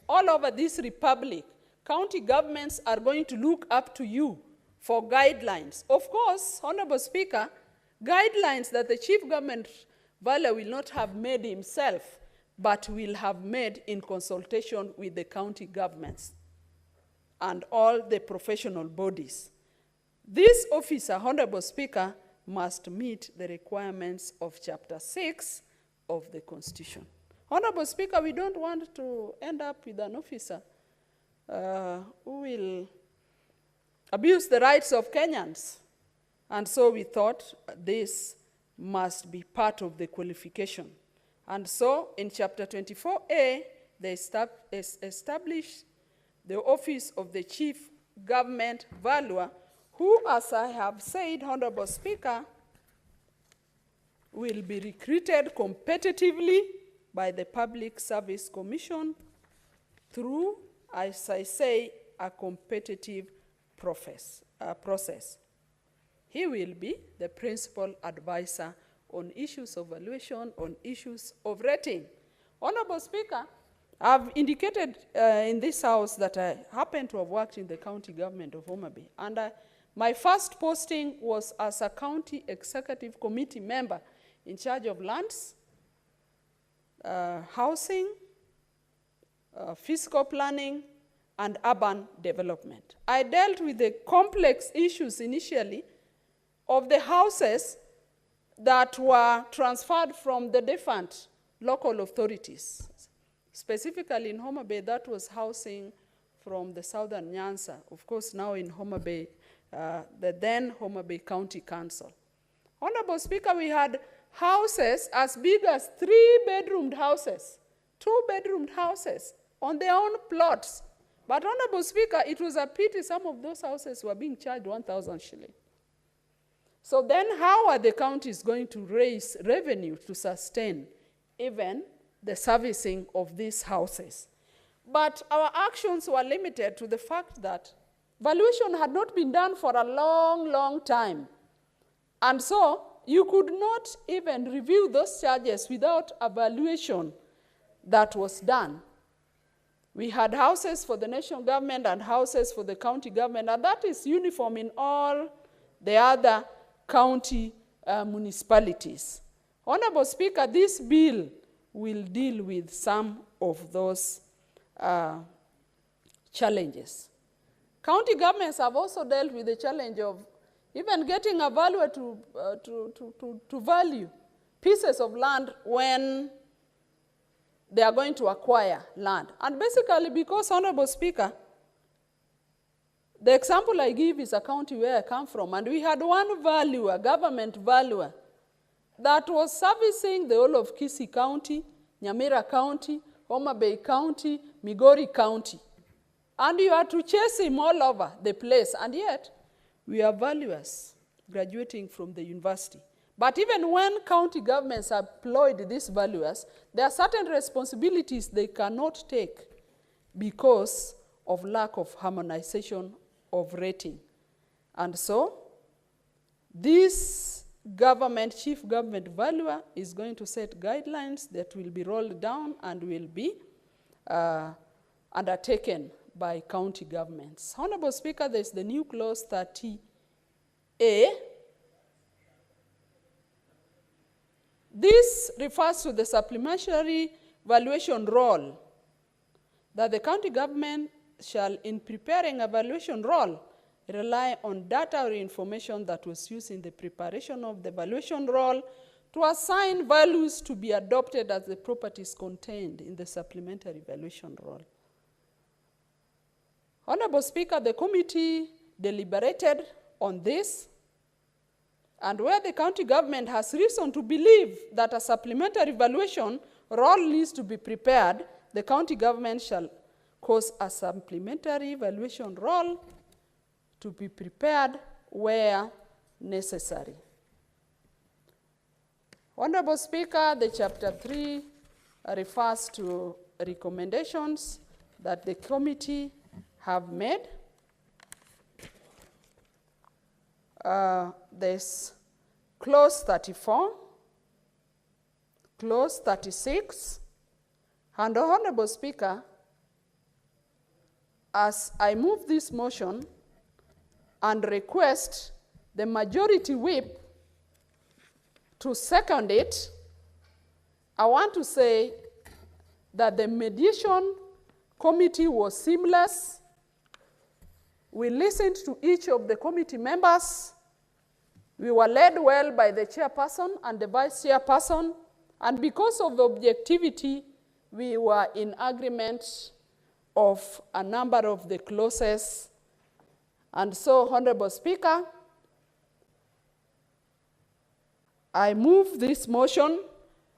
all over this republic, county governments are going to look up to you for guidelines. Of course, Honorable Speaker, guidelines that the chief government valuer will not have made himself, but will have made in consultation with the county governments and all the professional bodies. This officer, Honorable Speaker, must meet the requirements of Chapter 6 of the Constitution. Honorable Speaker, we don't want to end up with an officer who will abuse the rights of Kenyans. And so we thought this must be part of the qualification. And so in Chapter 24A, they established the office of the Chief Government Valuer, who, as I have said, Honorable Speaker, will be recruited competitively by the Public Service Commission through, as I say, a competitive process. He will be the principal advisor on issues of valuation, on issues of rating. Honorable Speaker, I've indicated in this House that I happen to have worked in the county government of Homa Bay, and my first posting was as a county executive committee member in charge of lands, housing, fiscal planning, and urban development. I dealt with the complex issues initially of the houses that were transferred from the different local authorities. Specifically in Homa Bay, that was housing from the Southern Nyanza, of course now in Homa Bay, the then Homa Bay County Council. Honorable Speaker, we had houses as big as 3-bedroomed houses, 2-bedroomed houses on their own plots. But Honorable Speaker, it was a pity some of those houses were being charged 1,000 shillings. So then how are the counties going to raise revenue to sustain even the servicing of these houses? But our actions were limited to the fact that valuation had not been done for a long, long time. And so you could not even review those charges without a valuation that was done. We had houses for the national government and houses for the county government, and that is uniform in all the other county municipalities. Honorable Speaker, this bill will deal with some of those challenges. County governments have also dealt with the challenge of even getting a valuer to value pieces of land when they are going to acquire land. And basically, because, Honorable Speaker, the example I give is a county where I come from, and we had one valuer, government valuer, that was servicing the whole of Kisii County, Nyamira County, Homa Bay County, Migori County. And you had to chase him all over the place, and yet we are valuers graduating from the university. But even when county governments employed these valuers, there are certain responsibilities they cannot take because of lack of harmonization of rating. And so, this government, chief government valuer is going to set guidelines that will be rolled down and will be undertaken by county governments. Honorable Speaker, there's the new clause 30A. This refers to the supplementary valuation role that the county government shall, in preparing a valuation roll, rely on data or information that was used in the preparation of the valuation roll to assign values to be adopted as the properties contained in the supplementary valuation roll. Honorable Speaker, the committee deliberated on this, and where the county government has reason to believe that a supplementary valuation roll needs to be prepared, the county government shall cause a supplementary valuation roll to be prepared where necessary. Honorable Speaker, the Chapter 3 refers to recommendations that the committee have made. There's clause 34, clause 36, and Honorable Speaker, as I move this motion and request the majority whip to second it, I want to say that the mediation committee was seamless. We listened to each of the committee members. We were led well by the chairperson and the vice chairperson, and because of the objectivity, we were in agreement of a number of the clauses. And so, Honorable Speaker, I move this motion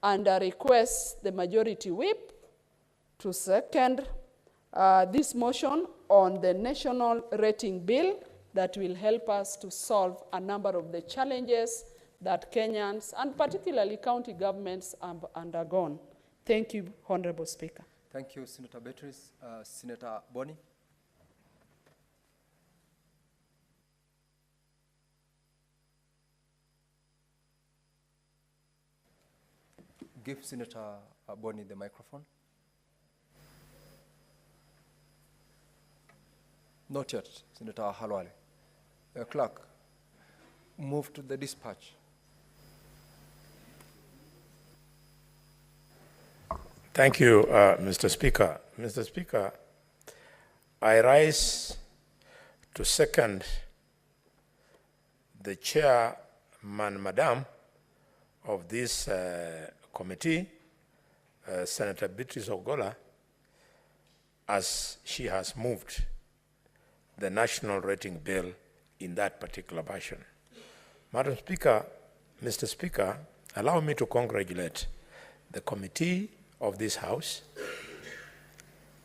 and I request the majority whip to second this motion on the national rating bill that will help us to solve a number of the challenges that Kenyans and particularly county governments have undergone. Thank you, Honorable Speaker. Thank you, Senator Beatrice. Senator Boni. Give Senator Boni the microphone. Not yet, Senator Halwale. Clerk, move to the dispatch. Thank you, Mr. Speaker. Mr. Speaker, I rise to second the chairman, madam, of this committee, Senator Beatrice Ogola, as she has moved the national rating bill in that particular version. Madam Speaker, Mr. Speaker, allow me to congratulate the committee of this House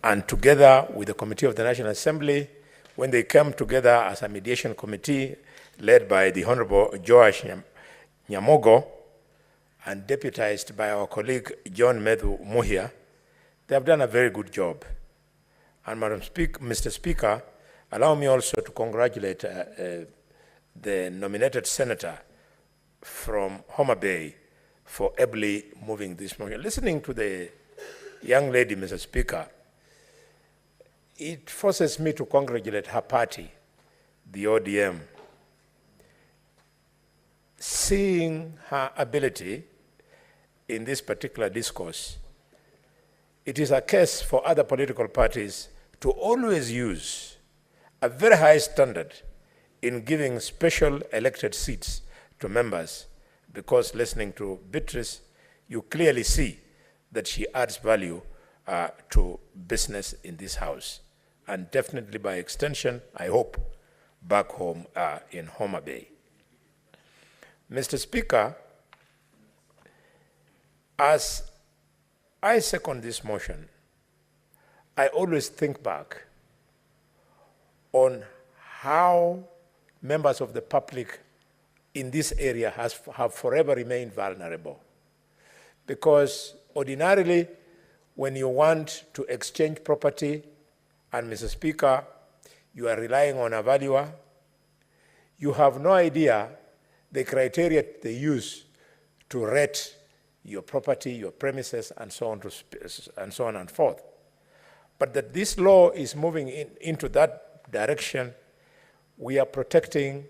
and together with the Committee of the National Assembly when they came together as a mediation committee led by the Honorable Joash Nyamogo and deputized by our colleague John Medhu Muhia. They have done a very good job. And Mr. Speaker, allow me also to congratulate the nominated senator from Homa Bay for ably moving this motion. Listening to the young lady, Mr. Speaker, it forces me to congratulate her party, the ODM, seeing her ability in this particular discourse. It is a case for other political parties to always use a very high standard in giving special elected seats to members, because listening to Beatrice, you clearly see that she adds value to business in this House, and definitely by extension, I hope, back home in Homa Bay. Mr. Speaker, as I second this motion, I always think back on how members of the public in this area have forever remained vulnerable. Because ordinarily, when you want to exchange property, and Mr. Speaker, you are relying on a valuer, you have no idea the criteria they use to rate your property, your premises, and so on and forth. But that this law is moving into that direction, we are protecting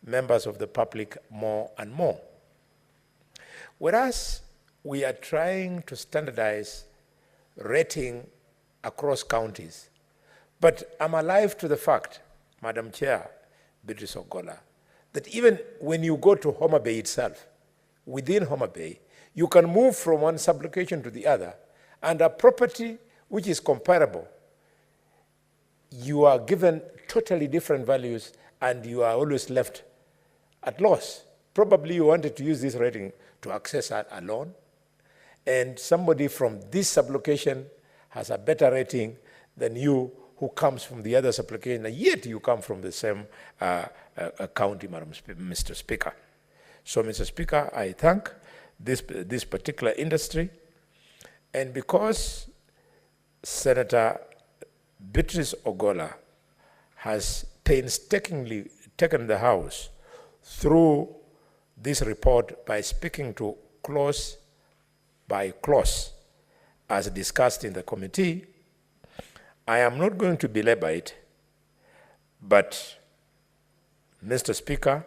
members of the public more and more. Whereas we are trying to standardize rating across counties. But I'm alive to the fact, Madam Chair, Beatrice Ogola, that even when you go to Homa Bay itself, within Homa Bay, you can move from one sub-location to the other, and a property which is comparable, you are given totally different values, and you are always left at loss. Probably you wanted to use this rating to access a loan, and somebody from this sub-location has a better rating than you who comes from the other sub-location, and yet you come from the same county, Mr. Speaker. So, Mr. Speaker, I thank this particular industry, and because Senator Beatrice Ogola has painstakingly taken the House through this report by speaking to clause by clause, as discussed in the committee, I am not going to belabor it, but, Mr. Speaker,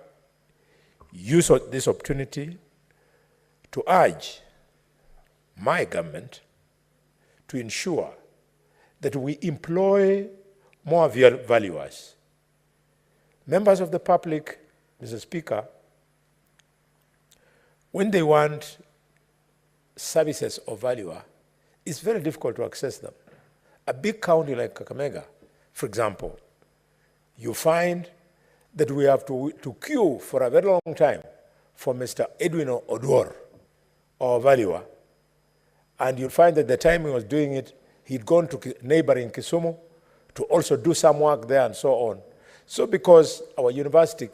use this opportunity to urge my government to ensure that we employ more valuers. Members of the public, Mr. Speaker, when they want services of valuer, it's very difficult to access them. A big county like Kakamega, for example, you find that we have to queue for a very long time for Mr. Edwin Odwor, our valuer, and you'll find that the time he was doing it, he'd gone to neighboring Kisumu to also do some work there and so on. So because our university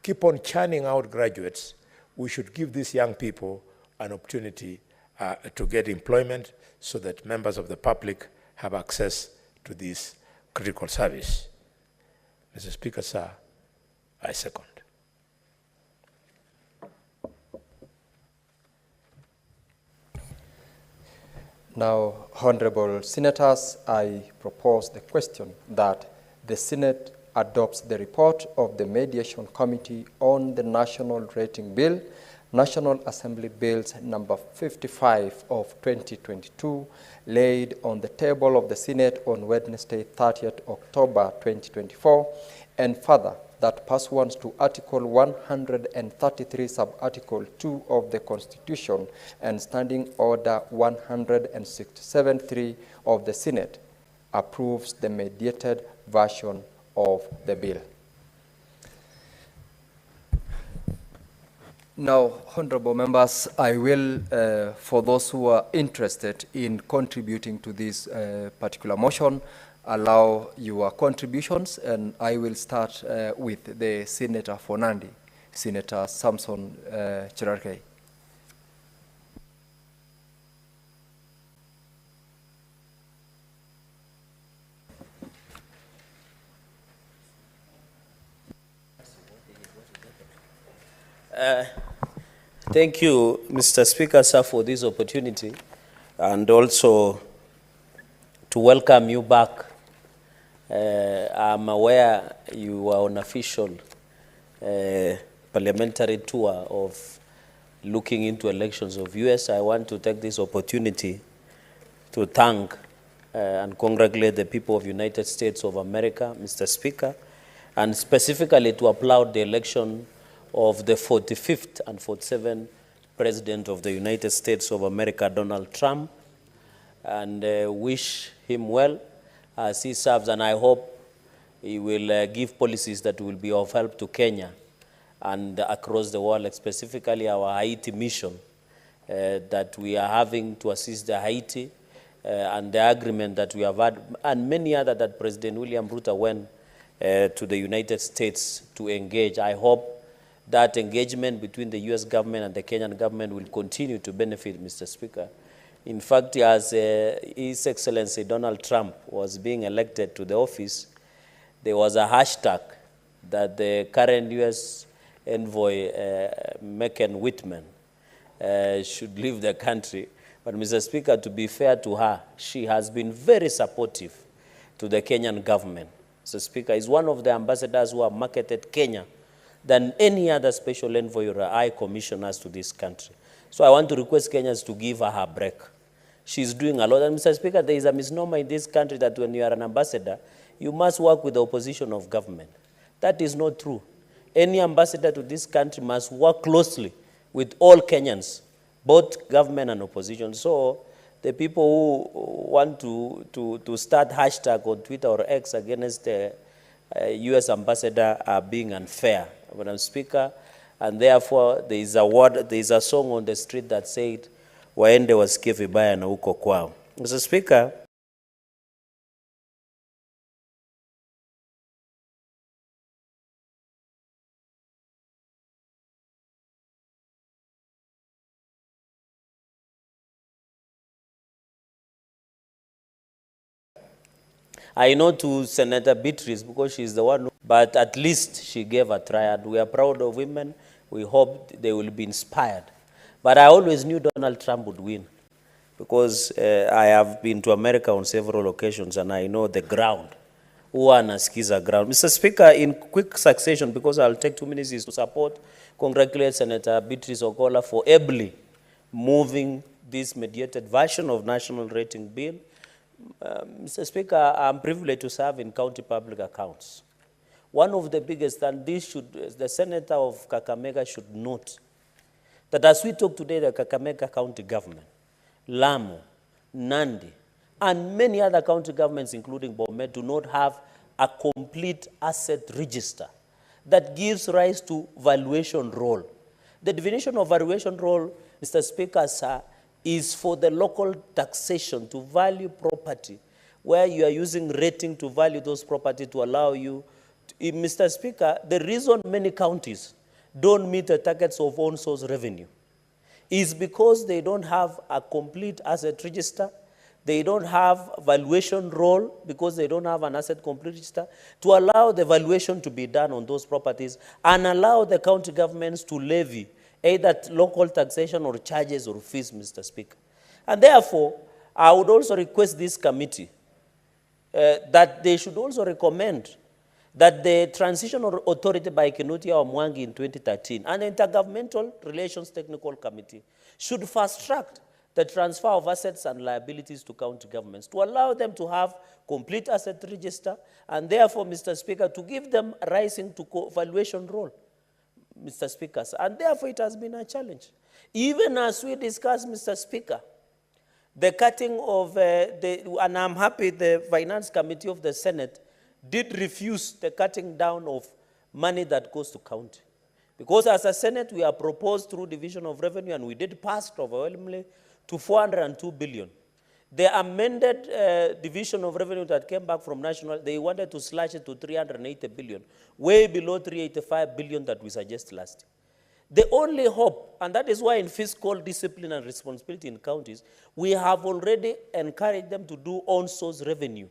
keep on churning out graduates, we should give these young people an opportunity to get employment so that members of the public have access to this critical service. Mr. Speaker, sir, I second. Now, honorable senators, I propose the question that the Senate adopts the report of the Mediation Committee on the National Rating Bill, National Assembly Bills number 55 of 2022, laid on the table of the Senate on Wednesday, 30th October 2024, and further, that pursuant to Article 133, Sub-Article 2 of the Constitution and Standing Order 167.3 of the Senate, approves the mediated version of the bill. Now, honorable members, I will, for those who are interested in contributing to this particular motion, allow your contributions, and I will start with the Senator for Nandi, Senator Samson Cherargei. Thank you, Mr. Speaker, sir, for this opportunity, and also to welcome you back. I'm aware you were on official parliamentary tour of looking into elections of US. I want to take this opportunity to thank and congratulate the people of United States of America, Mr. Speaker, and specifically to applaud the election of the 45th and 47th President of the United States of America, Donald Trump, and wish him well as he serves, and I hope he will give policies that will be of help to Kenya and across the world, specifically our Haiti mission that we are having to assist the Haiti, and the agreement that we have had, and many other that President William Ruto went to the United States to engage. I hope that engagement between the US government and the Kenyan government will continue to benefit, Mr. Speaker. In fact, as His Excellency Donald Trump was being elected to the office, there was a hashtag that the current US envoy, Megan Whitman, should leave the country. But Mr. Speaker, to be fair to her, she has been very supportive to the Kenyan government. Mr. Speaker, is one of the ambassadors who have marketed Kenya than any other special envoy or high commissioners to this country. So I want to request Kenyans to give her a break. She's doing a lot. And Mr. Speaker, there is a misnomer in this country that when you are an ambassador, you must work with the opposition of government. That is not true. Any ambassador to this country must work closely with all Kenyans, both government and opposition. So the people who want to start hashtag on Twitter or X against the US ambassador are being unfair, Madam Speaker. And therefore, there is a song on the street that said, waende wasikie vibaya na huko kwao. Mr. Speaker, I know to Senator Beatrice because she's the one, but at least she gave a try. And we are proud of women. We hope they will be inspired. But I always knew Donald Trump would win because I have been to America on several occasions and I know the ground. Skiza ground. Mr. Speaker, in quick succession, because I'll take 2 minutes, is to support, congratulate Senator Beatrice Ogola for ably moving this mediated version of national rating bill. Mr. Speaker, I'm privileged to serve in county public accounts. One of the biggest, and this should, the Senator of Kakamega should note, that as we talk today, the Kakamega County government, Lamu, Nandi, and many other county governments, including Bomet, do not have a complete asset register that gives rise to valuation roll. The definition of valuation roll, Mr. Speaker, sir, is for the local taxation to value property, where you are using rating to value those property to allow you to, Mr. Speaker, the reason many counties don't meet the targets of own source revenue is because they don't have a complete asset register, they don't have valuation roll because they don't have an asset complete register to allow the valuation to be done on those properties and allow the county governments to levy either local taxation or charges or fees, Mr. Speaker. And therefore, I would also request this committee that they should also recommend that the Transitional Authority by Kinuthia Omwangi in 2013 and the Intergovernmental Relations Technical Committee should fast-track the transfer of assets and liabilities to county governments to allow them to have complete asset register and therefore, Mr. Speaker, to give them a rising to valuation role. Mr. Speaker, and therefore it has been a challenge. Even as we discuss, Mr. Speaker, the cutting of and I'm happy the Finance Committee of the Senate did refuse the cutting down of money that goes to county. Because as a Senate, we have proposed through Division of Revenue, and we did pass it overwhelmingly to 402 billion. The amended Division of Revenue that came back from National, they wanted to slash it to 380 billion, way below 385 billion that we suggested last year. The only hope, and that is why in fiscal discipline and responsibility in counties, we have already encouraged them to do own source revenue.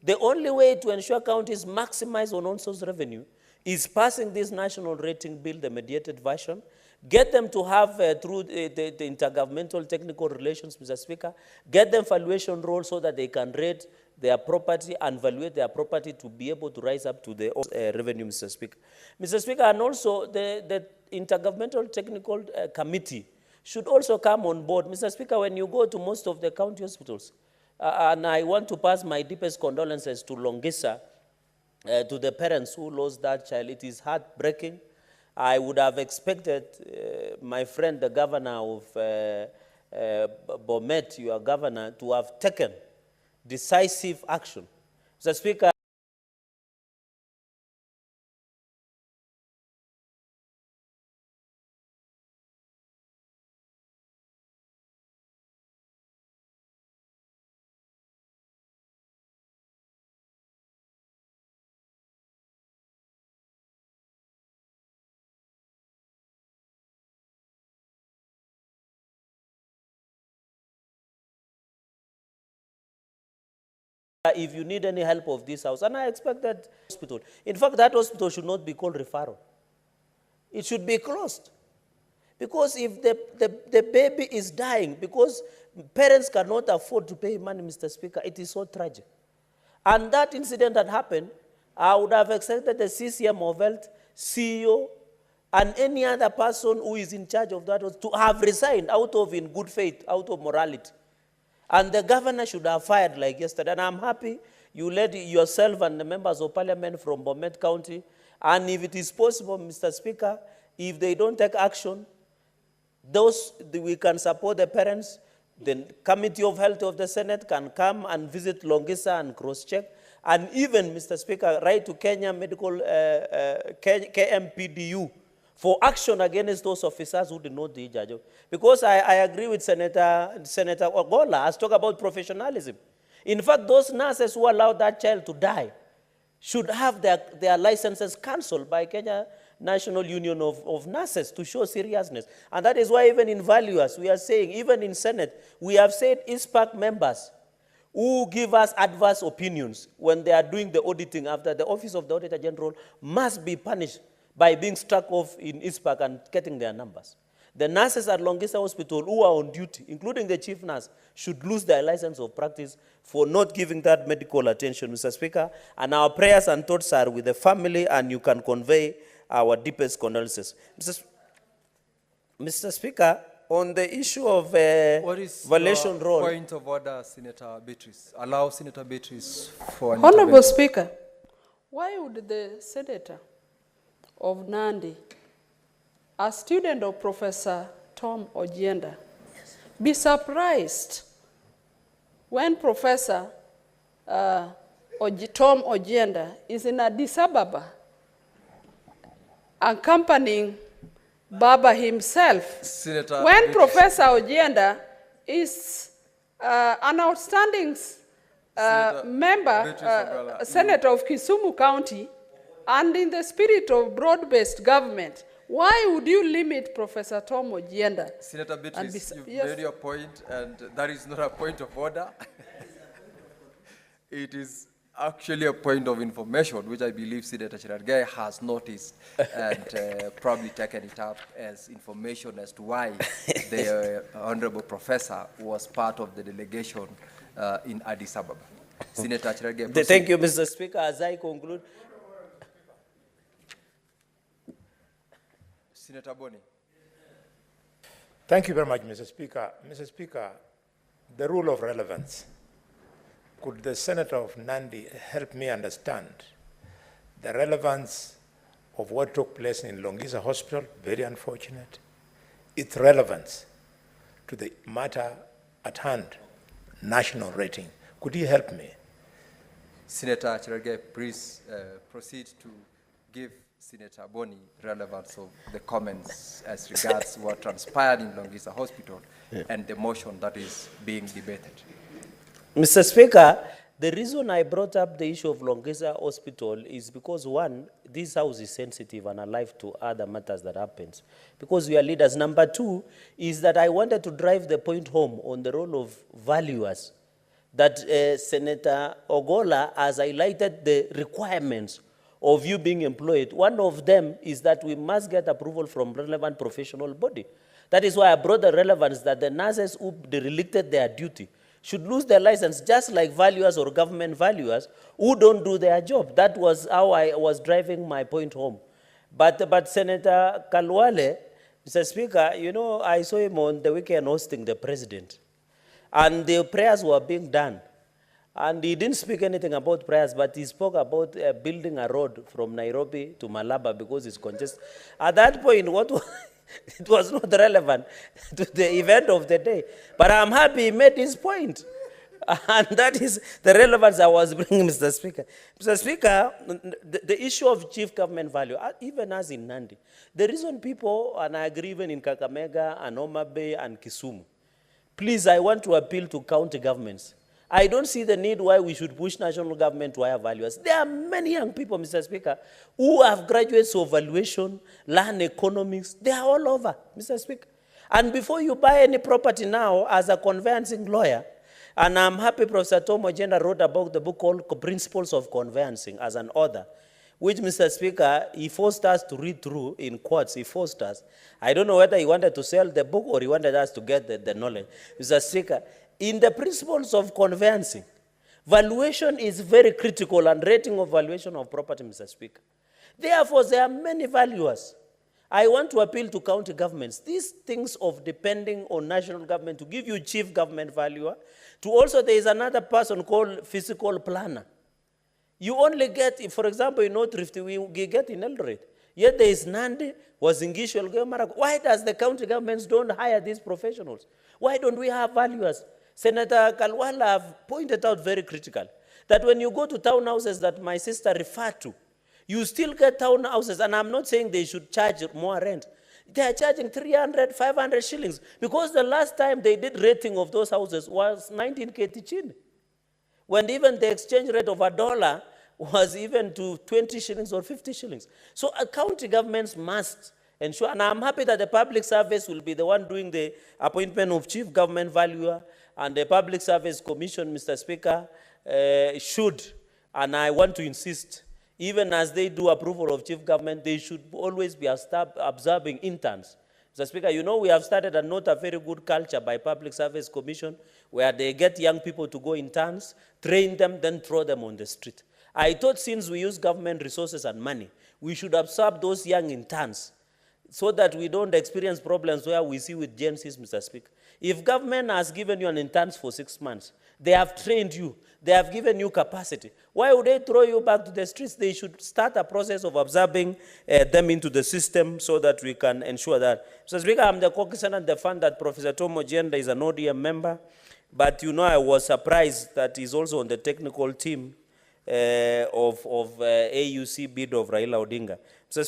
The only way to ensure counties maximize on own source revenue is passing this national rating bill, the mediated version, get them to have, through the intergovernmental technical relations, Mr. Speaker, get them valuation role so that they can rate their property and valuate their property to be able to rise up to the revenue, Mr. Speaker. Mr. Speaker, and also the intergovernmental technical committee should also come on board. Mr. Speaker, when you go to most of the county hospitals, and I want to pass my deepest condolences to Longisa, to the parents who lost that child. It is heartbreaking. I would have expected my friend, the governor of Bomet, your governor, to have taken decisive action. Mr. Speaker, if you need any help of this house, and I expect that hospital, in fact, that hospital should not be called referral. It should be closed. Because if the baby is dying, because parents cannot afford to pay money, Mr. Speaker, it is so tragic. And that incident that happened, I would have expected the CCM of Health, CEO, and any other person who is in charge of that to have resigned out of in good faith, out of morality. And the governor should have fired like yesterday. And I'm happy you led yourself and the members of parliament from Bomet County. And if it is possible, Mr. Speaker, if they don't take action, we can support the parents. The Committee of Health of the Senate can come and visit Longisa and cross-check. And even, Mr. Speaker, write to Kenya Medical, KMPDU, for action against those officers who did not do their job. Because I agree with Senator Ogola as talk about professionalism. In fact, those nurses who allowed that child to die should have their licenses cancelled by Kenya National Union of Nurses to show seriousness. And that is why even in valuers, we are saying, even in Senate, we have said ISPAC members who give us adverse opinions when they are doing the auditing after the Office of the Auditor General must be punished by being struck off in ISPAC and getting their numbers. The nurses at Longisa Hospital who are on duty, including the chief nurse, should lose their license of practice for not giving that medical attention, Mr. Speaker. And our prayers and thoughts are with the family, and you can convey our deepest condolences. Mr. Speaker, on the issue of valuation role. Point of order, Senator Beatrice. Allow Senator Beatrice for an Honorable Speaker, why would the senator of Nandi, a student of Professor Tom Ojienda, be surprised when Professor Tom Ojienda is in Addis Ababa accompanying Baba himself, Senator when Beatrice. Professor Ojienda is an outstanding member, senator of Kisumu County, and in the spirit of broad-based government, why would you limit Professor Tom Ojienda? Senator Beatrice, you've yes. made your point, and that is not a point of order. It is actually a point of information, which I believe Senator Cherargei has noticed and probably taken it up as information as to why the Honorable Professor was part of the delegation in Addis Ababa. Senator Cherargei, Thank you, Mr. Speaker. As I conclude, Senator Boni. Thank you very much, Mr. Speaker. Mr. Speaker, the rule of relevance. Could the Senator of Nandi help me understand the relevance of what took place in Longisa Hospital? Very unfortunate. Its relevance to the matter at hand, national rating. Could you help me? Senator Cherargei, please proceed to give Senator Boni relevance of the comments as regards what transpired in Longisa Hospital and the motion that is being debated. Mr. Speaker, the reason I brought up the issue of Longisa Hospital is because, one, this house is sensitive and alive to other matters that happens, because we are leaders. Number two is that I wanted to drive the point home on the role of valuers, that Senator Ogola has highlighted the requirements of you being employed. One of them is that we must get approval from relevant professional body. That is why I brought the relevance that the nurses who derelict their duty should lose their license, just like valuers or government valuers who don't do their job. That was how I was driving my point home. But Senator Kalwale, Mr. Speaker, you know, I saw him on the weekend hosting the president. And the prayers were being done. And he didn't speak anything about prayers, but he spoke about building a road from Nairobi to Malaba because it's congested. At that point, it was not relevant to the event of the day. But I'm happy he made his point. And that is the relevance I was bringing, Mr. Speaker. Mr. Speaker, the issue of chief government value, even as in Nandi, the reason people, and I agree even in Kakamega and Homa Bay and Kisumu, please, I want to appeal to county governments. I don't see the need why we should push national government to higher values. There are many young people, Mr. Speaker, who have graduates of valuation, learn economics. They are all over, Mr. Speaker. And before you buy any property now, as a conveyancing lawyer, and I'm happy Professor Tom Ojenda wrote about the book called Principles of Conveyancing as an author, which, Mr. Speaker, he forced us to read through in quotes. He forced us. I don't know whether he wanted to sell the book or he wanted us to get the knowledge. Mr. Speaker, in the principles of conveyancing, valuation is very critical and rating of valuation of property, Mr. Speaker. Therefore, there are many valuers. I want to appeal to county governments. These things of depending on national government to give you chief government valuer, to also there is another person called physical planner. You only get, for example, in North Rift, we get in Eldoret. Yet there is Nandi, Wazingishu, Elgeyo-Marakwet. Why does the county governments don't hire these professionals? Why don't we have valuers? Senator Kalwala have pointed out very critical that when you go to townhouses that my sister referred to, you still get townhouses, and I'm not saying they should charge more rent. They are charging 300, 500 shillings because the last time they did rating of those houses was 19K Tichin, when even the exchange rate of $1 was even to 20 shillings or 50 shillings. So county governments must ensure, and I'm happy that the public service will be the one doing the appointment of chief government valuer, and the Public Service Commission, Mr. Speaker, should, and I want to insist, even as they do approval of chief government, they should always be observing interns. Mr. Speaker, you know we have started a not a very good culture by Public Service Commission where they get young people to go interns, train them, then throw them on the street. I thought since we use government resources and money, we should absorb those young interns so that we don't experience problems where we see with Gen Zs, Mr. Speaker. If government has given you an intern for 6 months, they have trained you, they have given you capacity, why would they throw you back to the streets? They should start a process of absorbing them into the system so that we can ensure that. Mr. Speaker, I'm the cognizant and the fund that Professor Tom Ojenda is an ODM member, but you know I was surprised that he's also on the technical team of AUC bid of Raila Odinga.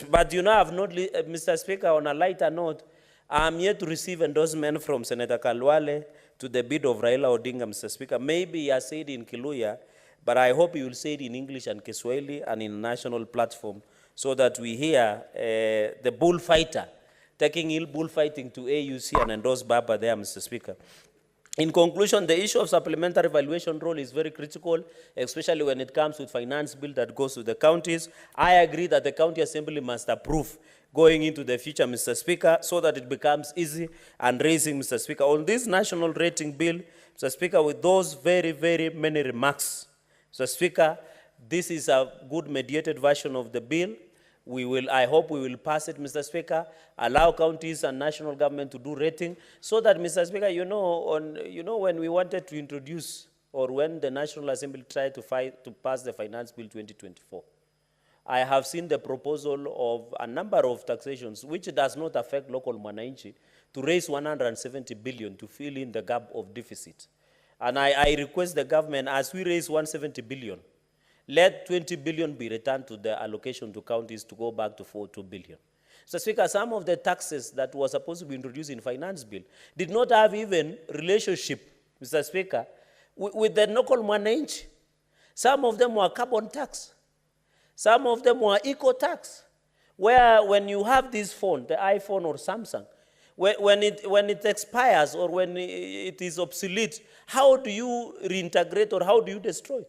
But you know, I've not, Mr. Speaker, on a lighter note, I'm yet to receive endorsement from Senator Kalwale to the bid of Raila Odinga, Mr. Speaker. Maybe he has said in Kiluya, but I hope he will say it in English and Kiswahili and in a national platform so that we hear the bullfighter taking ill bullfighting to AUC and endorse Baba there, Mr. Speaker. In conclusion, the issue of supplementary valuation role is very critical, especially when it comes with finance bill that goes to the counties. I agree that the county assembly must approve going into the future, Mr. Speaker, so that it becomes easy and raising, Mr. Speaker. On this national rating bill, Mr. Speaker, with those very, very many remarks, Mr. Speaker, this is a good mediated version of the bill. I hope we will pass it, Mr. Speaker, allow counties and national government to do rating, so that, Mr. Speaker, you know, when we wanted to introduce, or when the National Assembly tried to pass the Finance Bill 2024, I have seen the proposal of a number of taxations, which does not affect local Mwananchi, to raise 170 billion to fill in the gap of deficit. And I request the government, as we raise 170 billion, let 20 billion be returned to the allocation to counties to go back to 42 billion. So, Speaker, some of the taxes that were supposed to be introduced in finance bill did not have even relationship, Mr. Speaker, with the local Mwananchi. Some of them were carbon tax. Some of them were eco tax, where when you have this phone, the iPhone or Samsung, when it expires or when it is obsolete, how do you reintegrate or how do you destroy?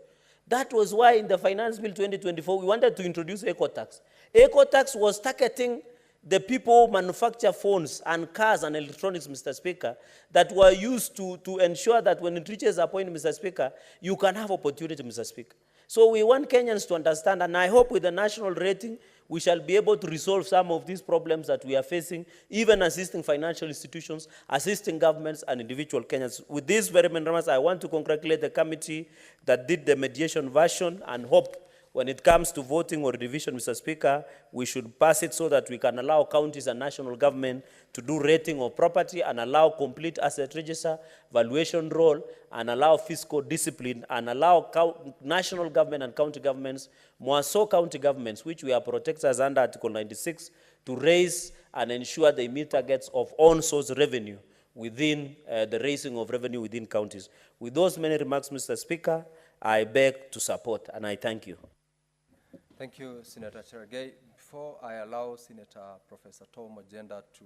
That was why in the Finance Bill 2024, we wanted to introduce eco-tax. Eco-tax was targeting the people who manufacture phones and cars and electronics, Mr. Speaker, that were used to ensure that when it reaches a point, Mr. Speaker, you can have opportunity, Mr. Speaker. So we want Kenyans to understand, and I hope with the national rating, we shall be able to resolve some of these problems that we are facing, even assisting financial institutions, assisting governments and individual Kenyans. With these very many remarks, I want to congratulate the committee that did the mediation version and hope when it comes to voting or revision, Mr. Speaker, we should pass it so that we can allow counties and national government to do rating of property and allow complete asset register, valuation role, and allow fiscal discipline, and allow national government and county governments, more so county governments, which we are protectors under Article 96, to raise and ensure they meet targets of on-source revenue within the raising of revenue within counties. With those many remarks, Mr. Speaker, I beg to support, and I thank you. Thank you, Senator Cherargei. Before I allow Senator Professor Tom Agenda to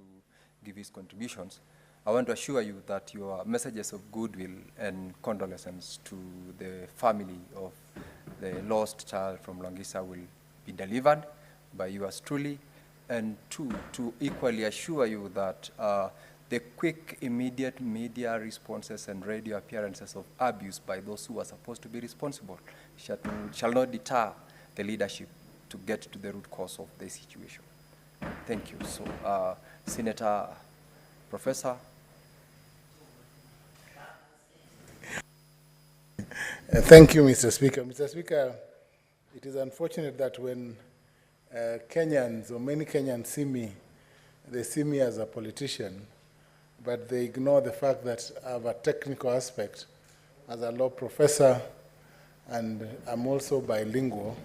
give his contributions, I want to assure you that your messages of goodwill and condolences to the family of the lost child from Langisa will be delivered by yours truly, and two, to equally assure you that the quick, immediate media responses and radio appearances of abuse by those who are supposed to be responsible shall not deter the leadership to get to the root cause of the situation. Thank you. So, Senator, Professor. Thank you, Mr. Speaker. Mr. Speaker, it is unfortunate that when Kenyans, or many Kenyans see me, they see me as a politician, but they ignore the fact that I have a technical aspect as a law professor, and I'm also bilingual.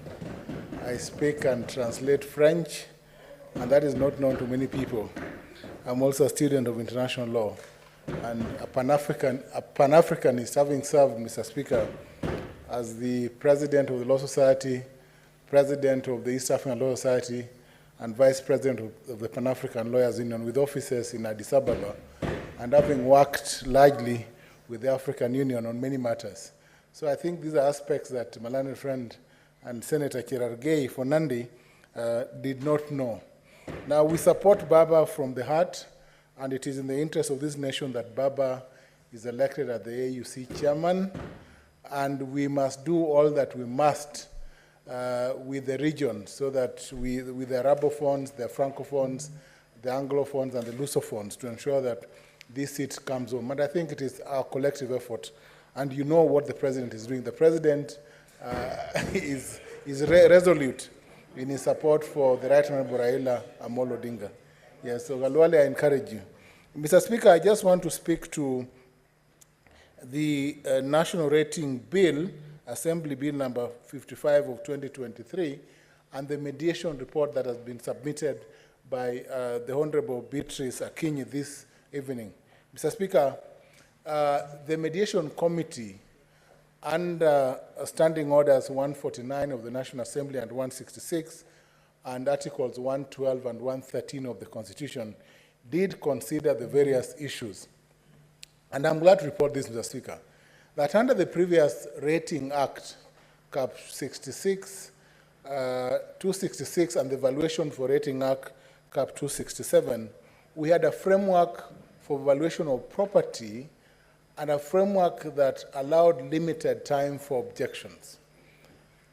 I speak and translate French, and that is not known to many people. I'm also a student of international law, and a Pan-Africanist, having served, Mr. Speaker, as the president of the Law Society, president of the East African Law Society, and vice president of the Pan-African Lawyers Union, with offices in Addis Ababa, and having worked largely with the African Union on many matters. So I think these are aspects that my learned friend and Senator Cherargei for Nandi did not know. Now, we support Baba from the heart, and it is in the interest of this nation that Baba is elected as the AUC chairman, and we must do all that we must with the region, so that with the Arabophones, the Francophones, the Anglophones, and the Lusophones, to ensure that this seat comes home. And I think it is our collective effort. And you know what the president is doing. The president is resolute in his support for the Right Honorable Raila Amolo Odinga. Yes, so Galwale, I encourage you. Mr. Speaker, I just want to speak to the National Rating Bill, Assembly Bill number 55 of 2023, and the mediation report that has been submitted by the Honorable Beatrice Akinyi this evening. Mr. Speaker, the mediation committee, under standing orders 149 of the National Assembly and 166, and articles 112 and 113 of the Constitution, did consider the various issues. And I'm glad to report this, Mr. Speaker, that under the previous Rating Act, Cap 66, 266, and the Valuation for Rating Act, Cap 267, we had a framework for valuation of property and a framework that allowed limited time for objections.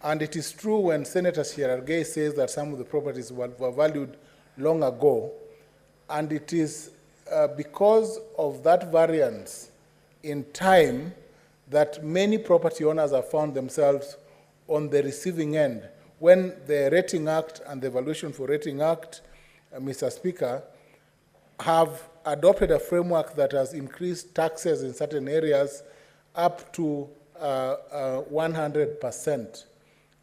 And it is true when Senator Cherargei says that some of the properties were valued long ago, and it is because of that variance in time that many property owners have found themselves on the receiving end when the Rating Act and the Valuation for Rating Act, Mr. Speaker, have adopted a framework that has increased taxes in certain areas up to 100%.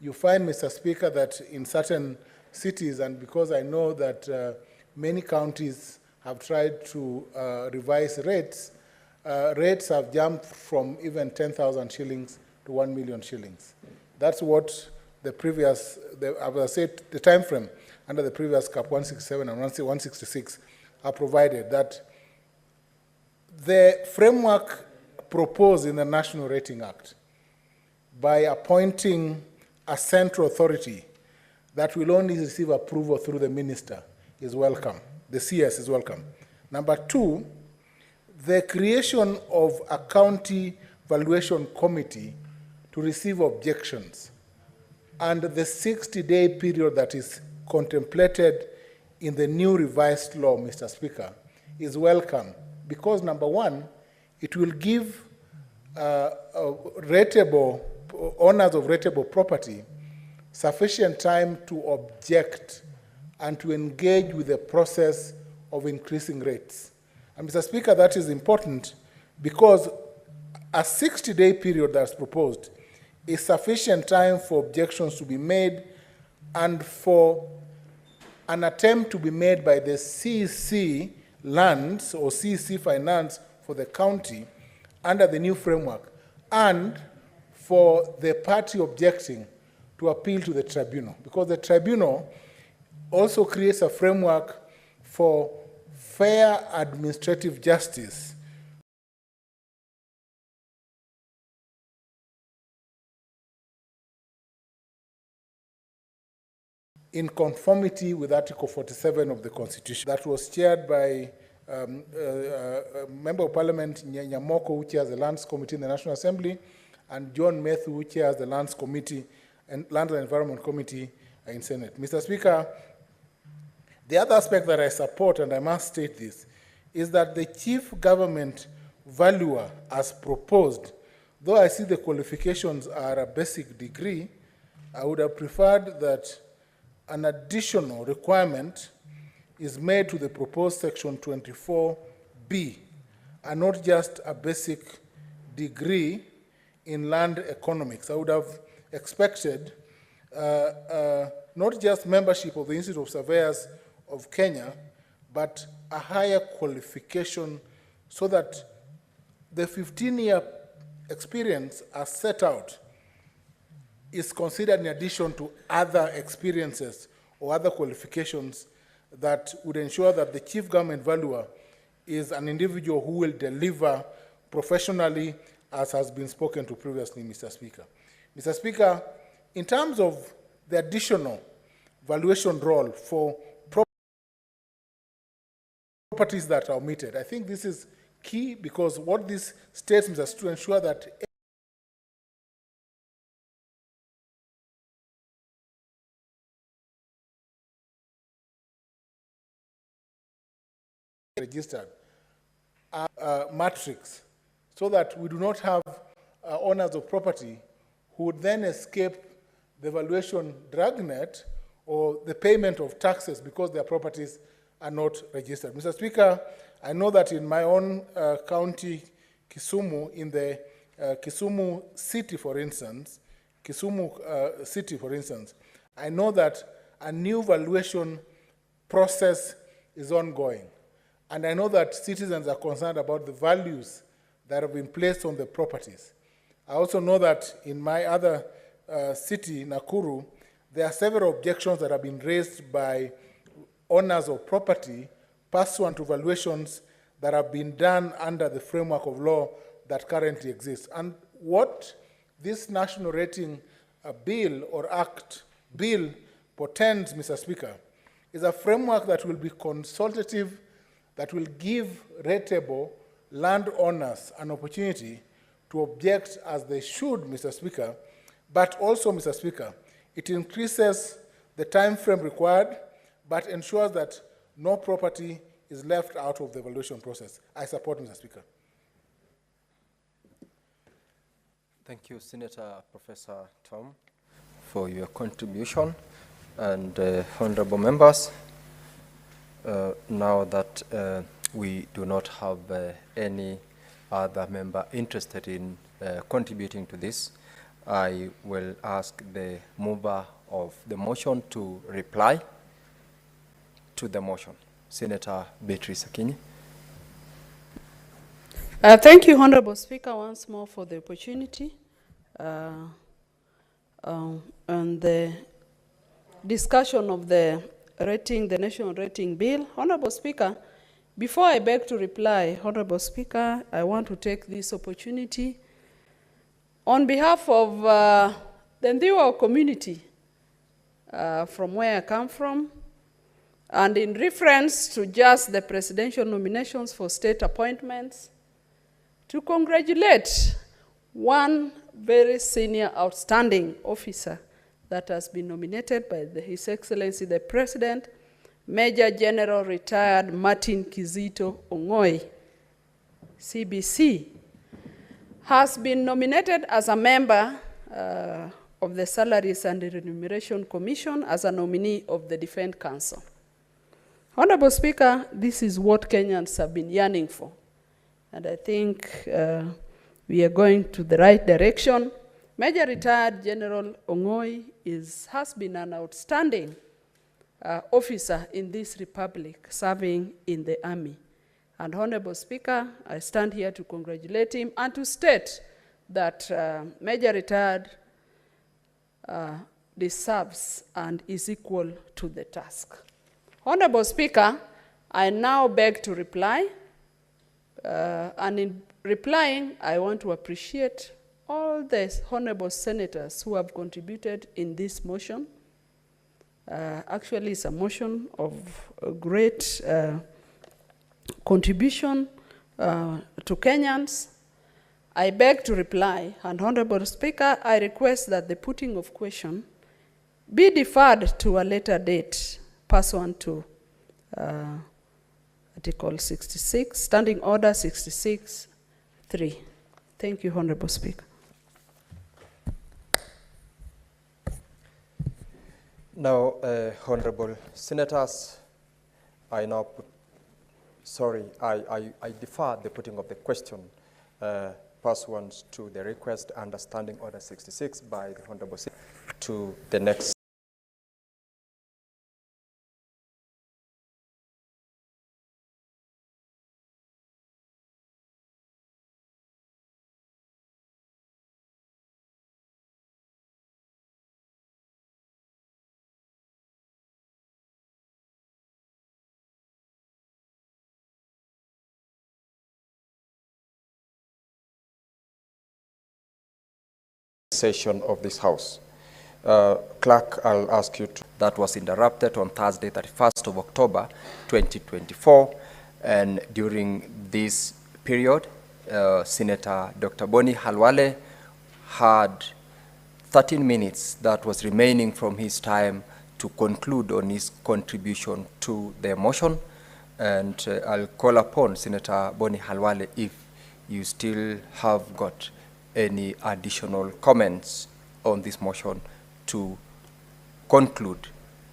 You find, Mr. Speaker, that in certain cities, and because I know that many counties have tried to revise rates, rates have jumped from even 10,000 shillings to 1 million shillings. That's what the previous, as I said, the time frame under the previous Cap 167 and 166 are provided, that the framework proposed in the National Rating Act by appointing a central authority that will only receive approval through the minister is welcome. The CS is welcome. Number two, the creation of a county valuation committee to receive objections and the 60-day period that is contemplated in the new revised law, Mr. Speaker, is welcome because, number one, it will give owners of rateable property sufficient time to object and to engage with the process of increasing rates. And Mr. Speaker, that is important because a 60-day period that's proposed is sufficient time for objections to be made and for an attempt to be made by the CC lands or CC finance for the county under the new framework and for the party objecting to appeal to the tribunal, because the tribunal also creates a framework for fair administrative justice in conformity with Article 47 of the Constitution. That was chaired by Member of Parliament Nyamoko, who chairs the Lands Committee in the National Assembly, and John Methu, who chairs the Lands Committee and Land and Environment Committee in Senate. Mr. Speaker, the other aspect that I support, and I must state this, is that the chief government valuer, as proposed, though I see the qualifications are a basic degree, I would have preferred that an additional requirement is made to the proposed section 24B, and not just a basic degree in land economics. I would have expected not just membership of the Institute of Surveyors of Kenya, but a higher qualification so that the 15-year experience as set out is considered in addition to other experiences or other qualifications that would ensure that the chief government valuer is an individual who will deliver professionally, as has been spoken to previously, Mr. Speaker. Mr. Speaker, in terms of the additional valuation role for properties that are omitted, I think this is key because what this states is to ensure that registered matrix so that we do not have owners of property who would then escape the valuation dragnet or the payment of taxes because their properties are not registered. Mr. Speaker, I know that in my own county, Kisumu, in the Kisumu City, for instance, I know that a new valuation process is ongoing. And I know that citizens are concerned about the values that have been placed on the properties. I also know that in my other city, Nakuru, there are several objections that have been raised by owners of property pursuant to valuations that have been done under the framework of law that currently exists. And what this national rating bill or act bill portends, Mr. Speaker, is a framework that will be consultative, that will give rateable landowners an opportunity to object as they should, Mr. Speaker, but also, Mr. Speaker, it increases the time frame required, but ensures that no property is left out of the evaluation process. I support, Mr. Speaker. Thank you, Senator Professor Tom, for your contribution. And honorable members, now that we do not have any other member interested in contributing to this, I will ask the mover of the motion to reply to the motion. Senator Beatrice Akinyi. Thank you, Honorable Speaker, once more for the opportunity and the discussion of the rating, the national rating bill. Honorable Speaker, before I beg to reply, Honorable Speaker, I want to take this opportunity On behalf of the Ndiwa community, from where I come from, and in reference to just the presidential nominations for state appointments, to congratulate one very senior, outstanding officer that has been nominated by His Excellency the President, Major General Retired Martin Kizito Ongoi, CBC, has been nominated as a member of the Salaries and Remuneration Commission as a nominee of the Defense Council. Honorable Speaker, this is what Kenyans have been yearning for. And I think we are going to the right direction. Major Retired General Ongoi has been an outstanding officer in this republic, serving in the army. And Honorable Speaker, I stand here to congratulate him and to state that Major Retired deserves and is equal to the task. Honorable Speaker, I now beg to reply, and in replying, I want to appreciate all the honorable senators who have contributed in this motion. Actually, it's a motion of a great contribution to Kenyans. I beg to reply, and Honorable Speaker, I request that the putting of question be deferred to a later date, pursuant to Article 66, Standing Order 66(3). Thank you, Honorable Speaker. Now, Honorable Senators, I now put, I defer the putting of the question pursuant to the request under Standing Order 66 by the Honorable Senator to the next. Session of this House. Clerk, I'll ask you to, that was interrupted on Thursday, 31st of October, 2024, and during this period, Senator Dr. Boni Halwale had 13 minutes that was remaining from his time to conclude on his contribution to the motion, and I'll call upon Senator Boni Halwale if you still have got any additional comments on this motion to conclude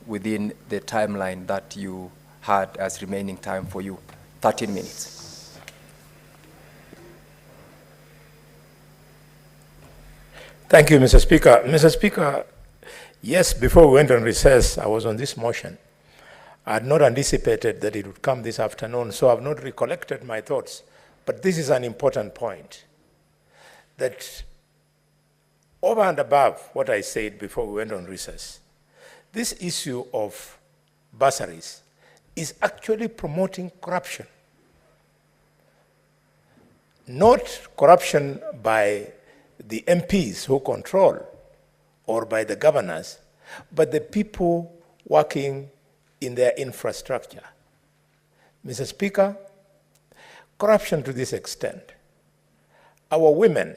within the timeline that you had as remaining time for you, 13 minutes. Thank you, Mr. Speaker. Mr. Speaker, yes, before we went on recess, I was on this motion. I had not anticipated that it would come this afternoon, so I've not recollected my thoughts. But this is an important point, that over and above what I said before we went on recess, this issue of bursaries is actually promoting corruption. Not corruption by the MPs who control or by the governors, but the people working in their infrastructure. Mr. Speaker, corruption to this extent. Our women,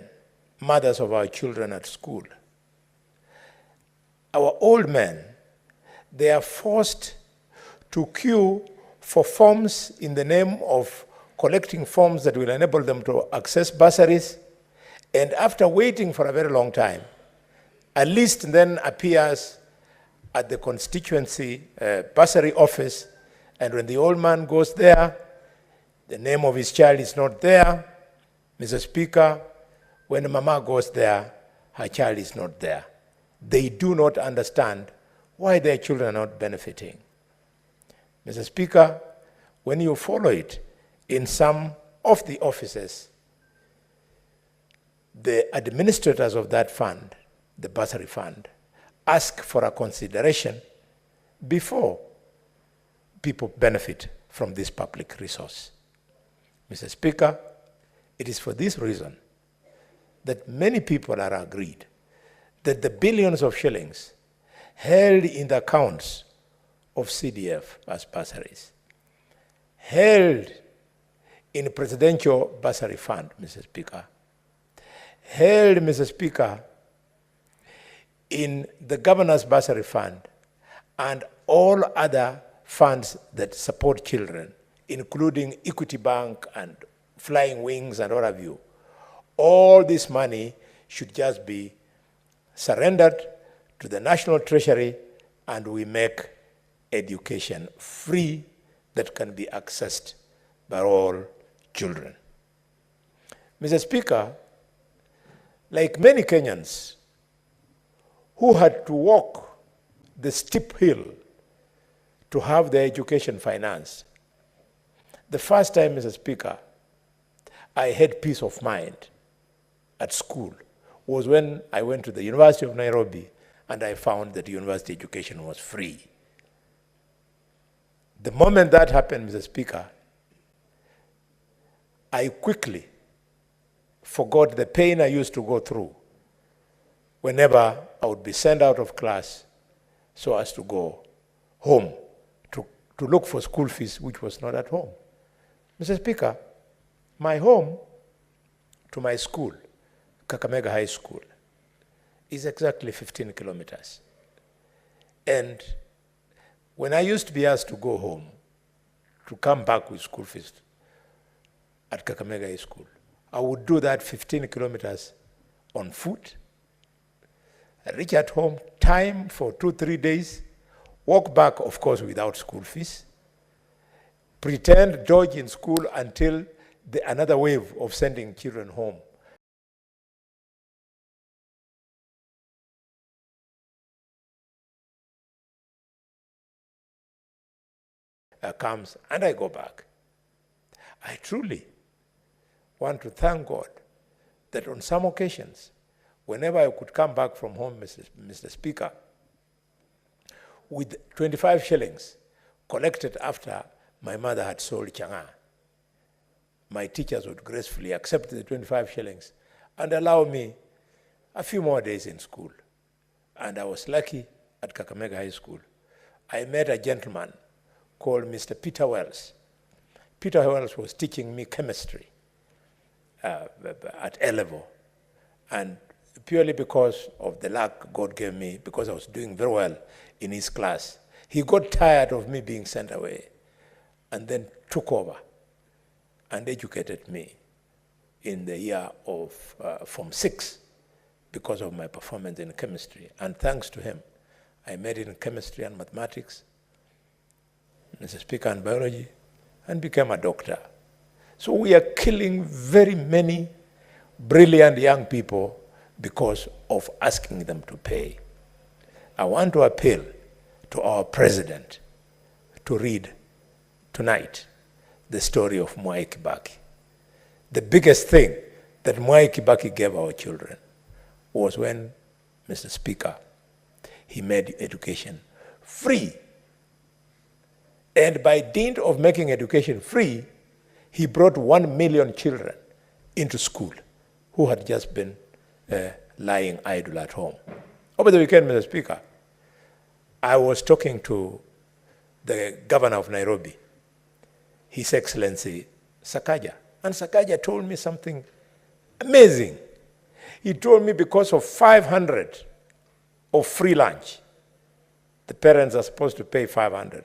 mothers of our children at school, our old men, they are forced to queue for forms in the name of collecting forms that will enable them to access bursaries, and after waiting for a very long time, a list then appears at the constituency bursary office, and when the old man goes there, the name of his child is not there. Mr. Speaker, when Mama goes there, her child is not there. They do not understand why their children are not benefiting. Mr. Speaker, when you follow it in some of the offices, the administrators of that fund, the bursary fund, ask for a consideration before people benefit from this public resource. Mr. Speaker, it is for this reason that many people are agreed that the billions of shillings held in the accounts of CDF as bursaries, held in Presidential Bursary Fund, Mr. Speaker, held, Mr. Speaker, in the Governor's Bursary Fund and all other funds that support children, including Equity Bank and Flying Wings and what have you. All this money should just be surrendered to the National Treasury, and we make education free that can be accessed by all children. Mr. Speaker, like many Kenyans who had to walk the steep hill to have their education financed, the first time, Mr. Speaker, I had peace of mind at school was when I went to the University of Nairobi and I found that university education was free. The moment that happened, Mr. Speaker, I quickly forgot the pain I used to go through whenever I would be sent out of class so as to go home to look for school fees, which was not at home. Mr. Speaker, my home to my school, Kakamega High School, is exactly 15 kilometers. And when I used to be asked to go home, to come back with school fees at Kakamega High School, I would do that 15 kilometers on foot. I reach at home, time for 2-3 days, walk back, of course, without school fees, pretend dodge in school until another wave of sending children home comes, and I go back. I truly want to thank God that on some occasions, whenever I could come back from home, Mr. Speaker, with 25 shillings collected after my mother had sold changa, my teachers would gracefully accept the 25 shillings and allow me a few more days in school. And I was lucky at Kakamega High School. I met a gentleman called Mr. Peter Wells. Peter Wells was teaching me chemistry at A level. And purely because of the luck God gave me, because I was doing very well in his class, he got tired of me being sent away and then took over and educated me in the year of Form 6 because of my performance in chemistry. And thanks to him, I made it in chemistry and mathematics, Mr. Speaker, and biology, and became a doctor. So we are killing very many brilliant young people because of asking them to pay. I want to appeal to our president to read tonight the story of Mwai Kibaki. The biggest thing that Mwai Kibaki gave our children was when, Mr. Speaker, he made education free. And by dint of making education free, he brought 1 million children into school who had just been lying idle at home. Over the weekend, Mr. Speaker, I was talking to the governor of Nairobi, His Excellency Sakaja. And Sakaja told me something amazing. He told me because of 500 of free lunch, the parents are supposed to pay 500.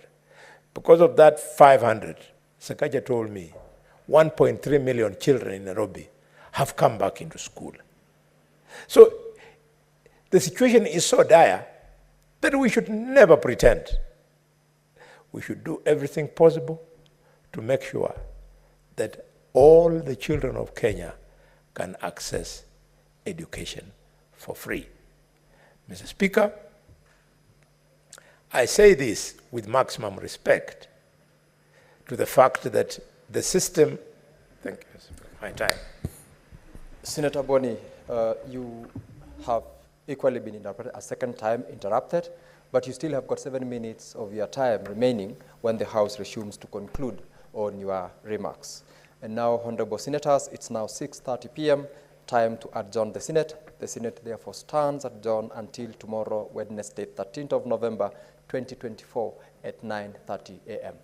Because of that 500, Sakaja told me 1.3 million children in Nairobi have come back into school. So the situation is so dire that we should never pretend. We should do everything possible to make sure that all the children of Kenya can access education for free. Mr. Speaker, I say this with maximum respect to the fact that the system, thank you, my time. Senator Boni, you have equally been interrupted, a second time interrupted, but you still have got 7 minutes of your time remaining when the House resumes to conclude on your remarks. And now, Honorable Senators, it's now 6:30 p.m. time to adjourn the Senate. The Senate therefore stands adjourned until tomorrow, Wednesday, 13th of November, 2024 at 9:30 a.m.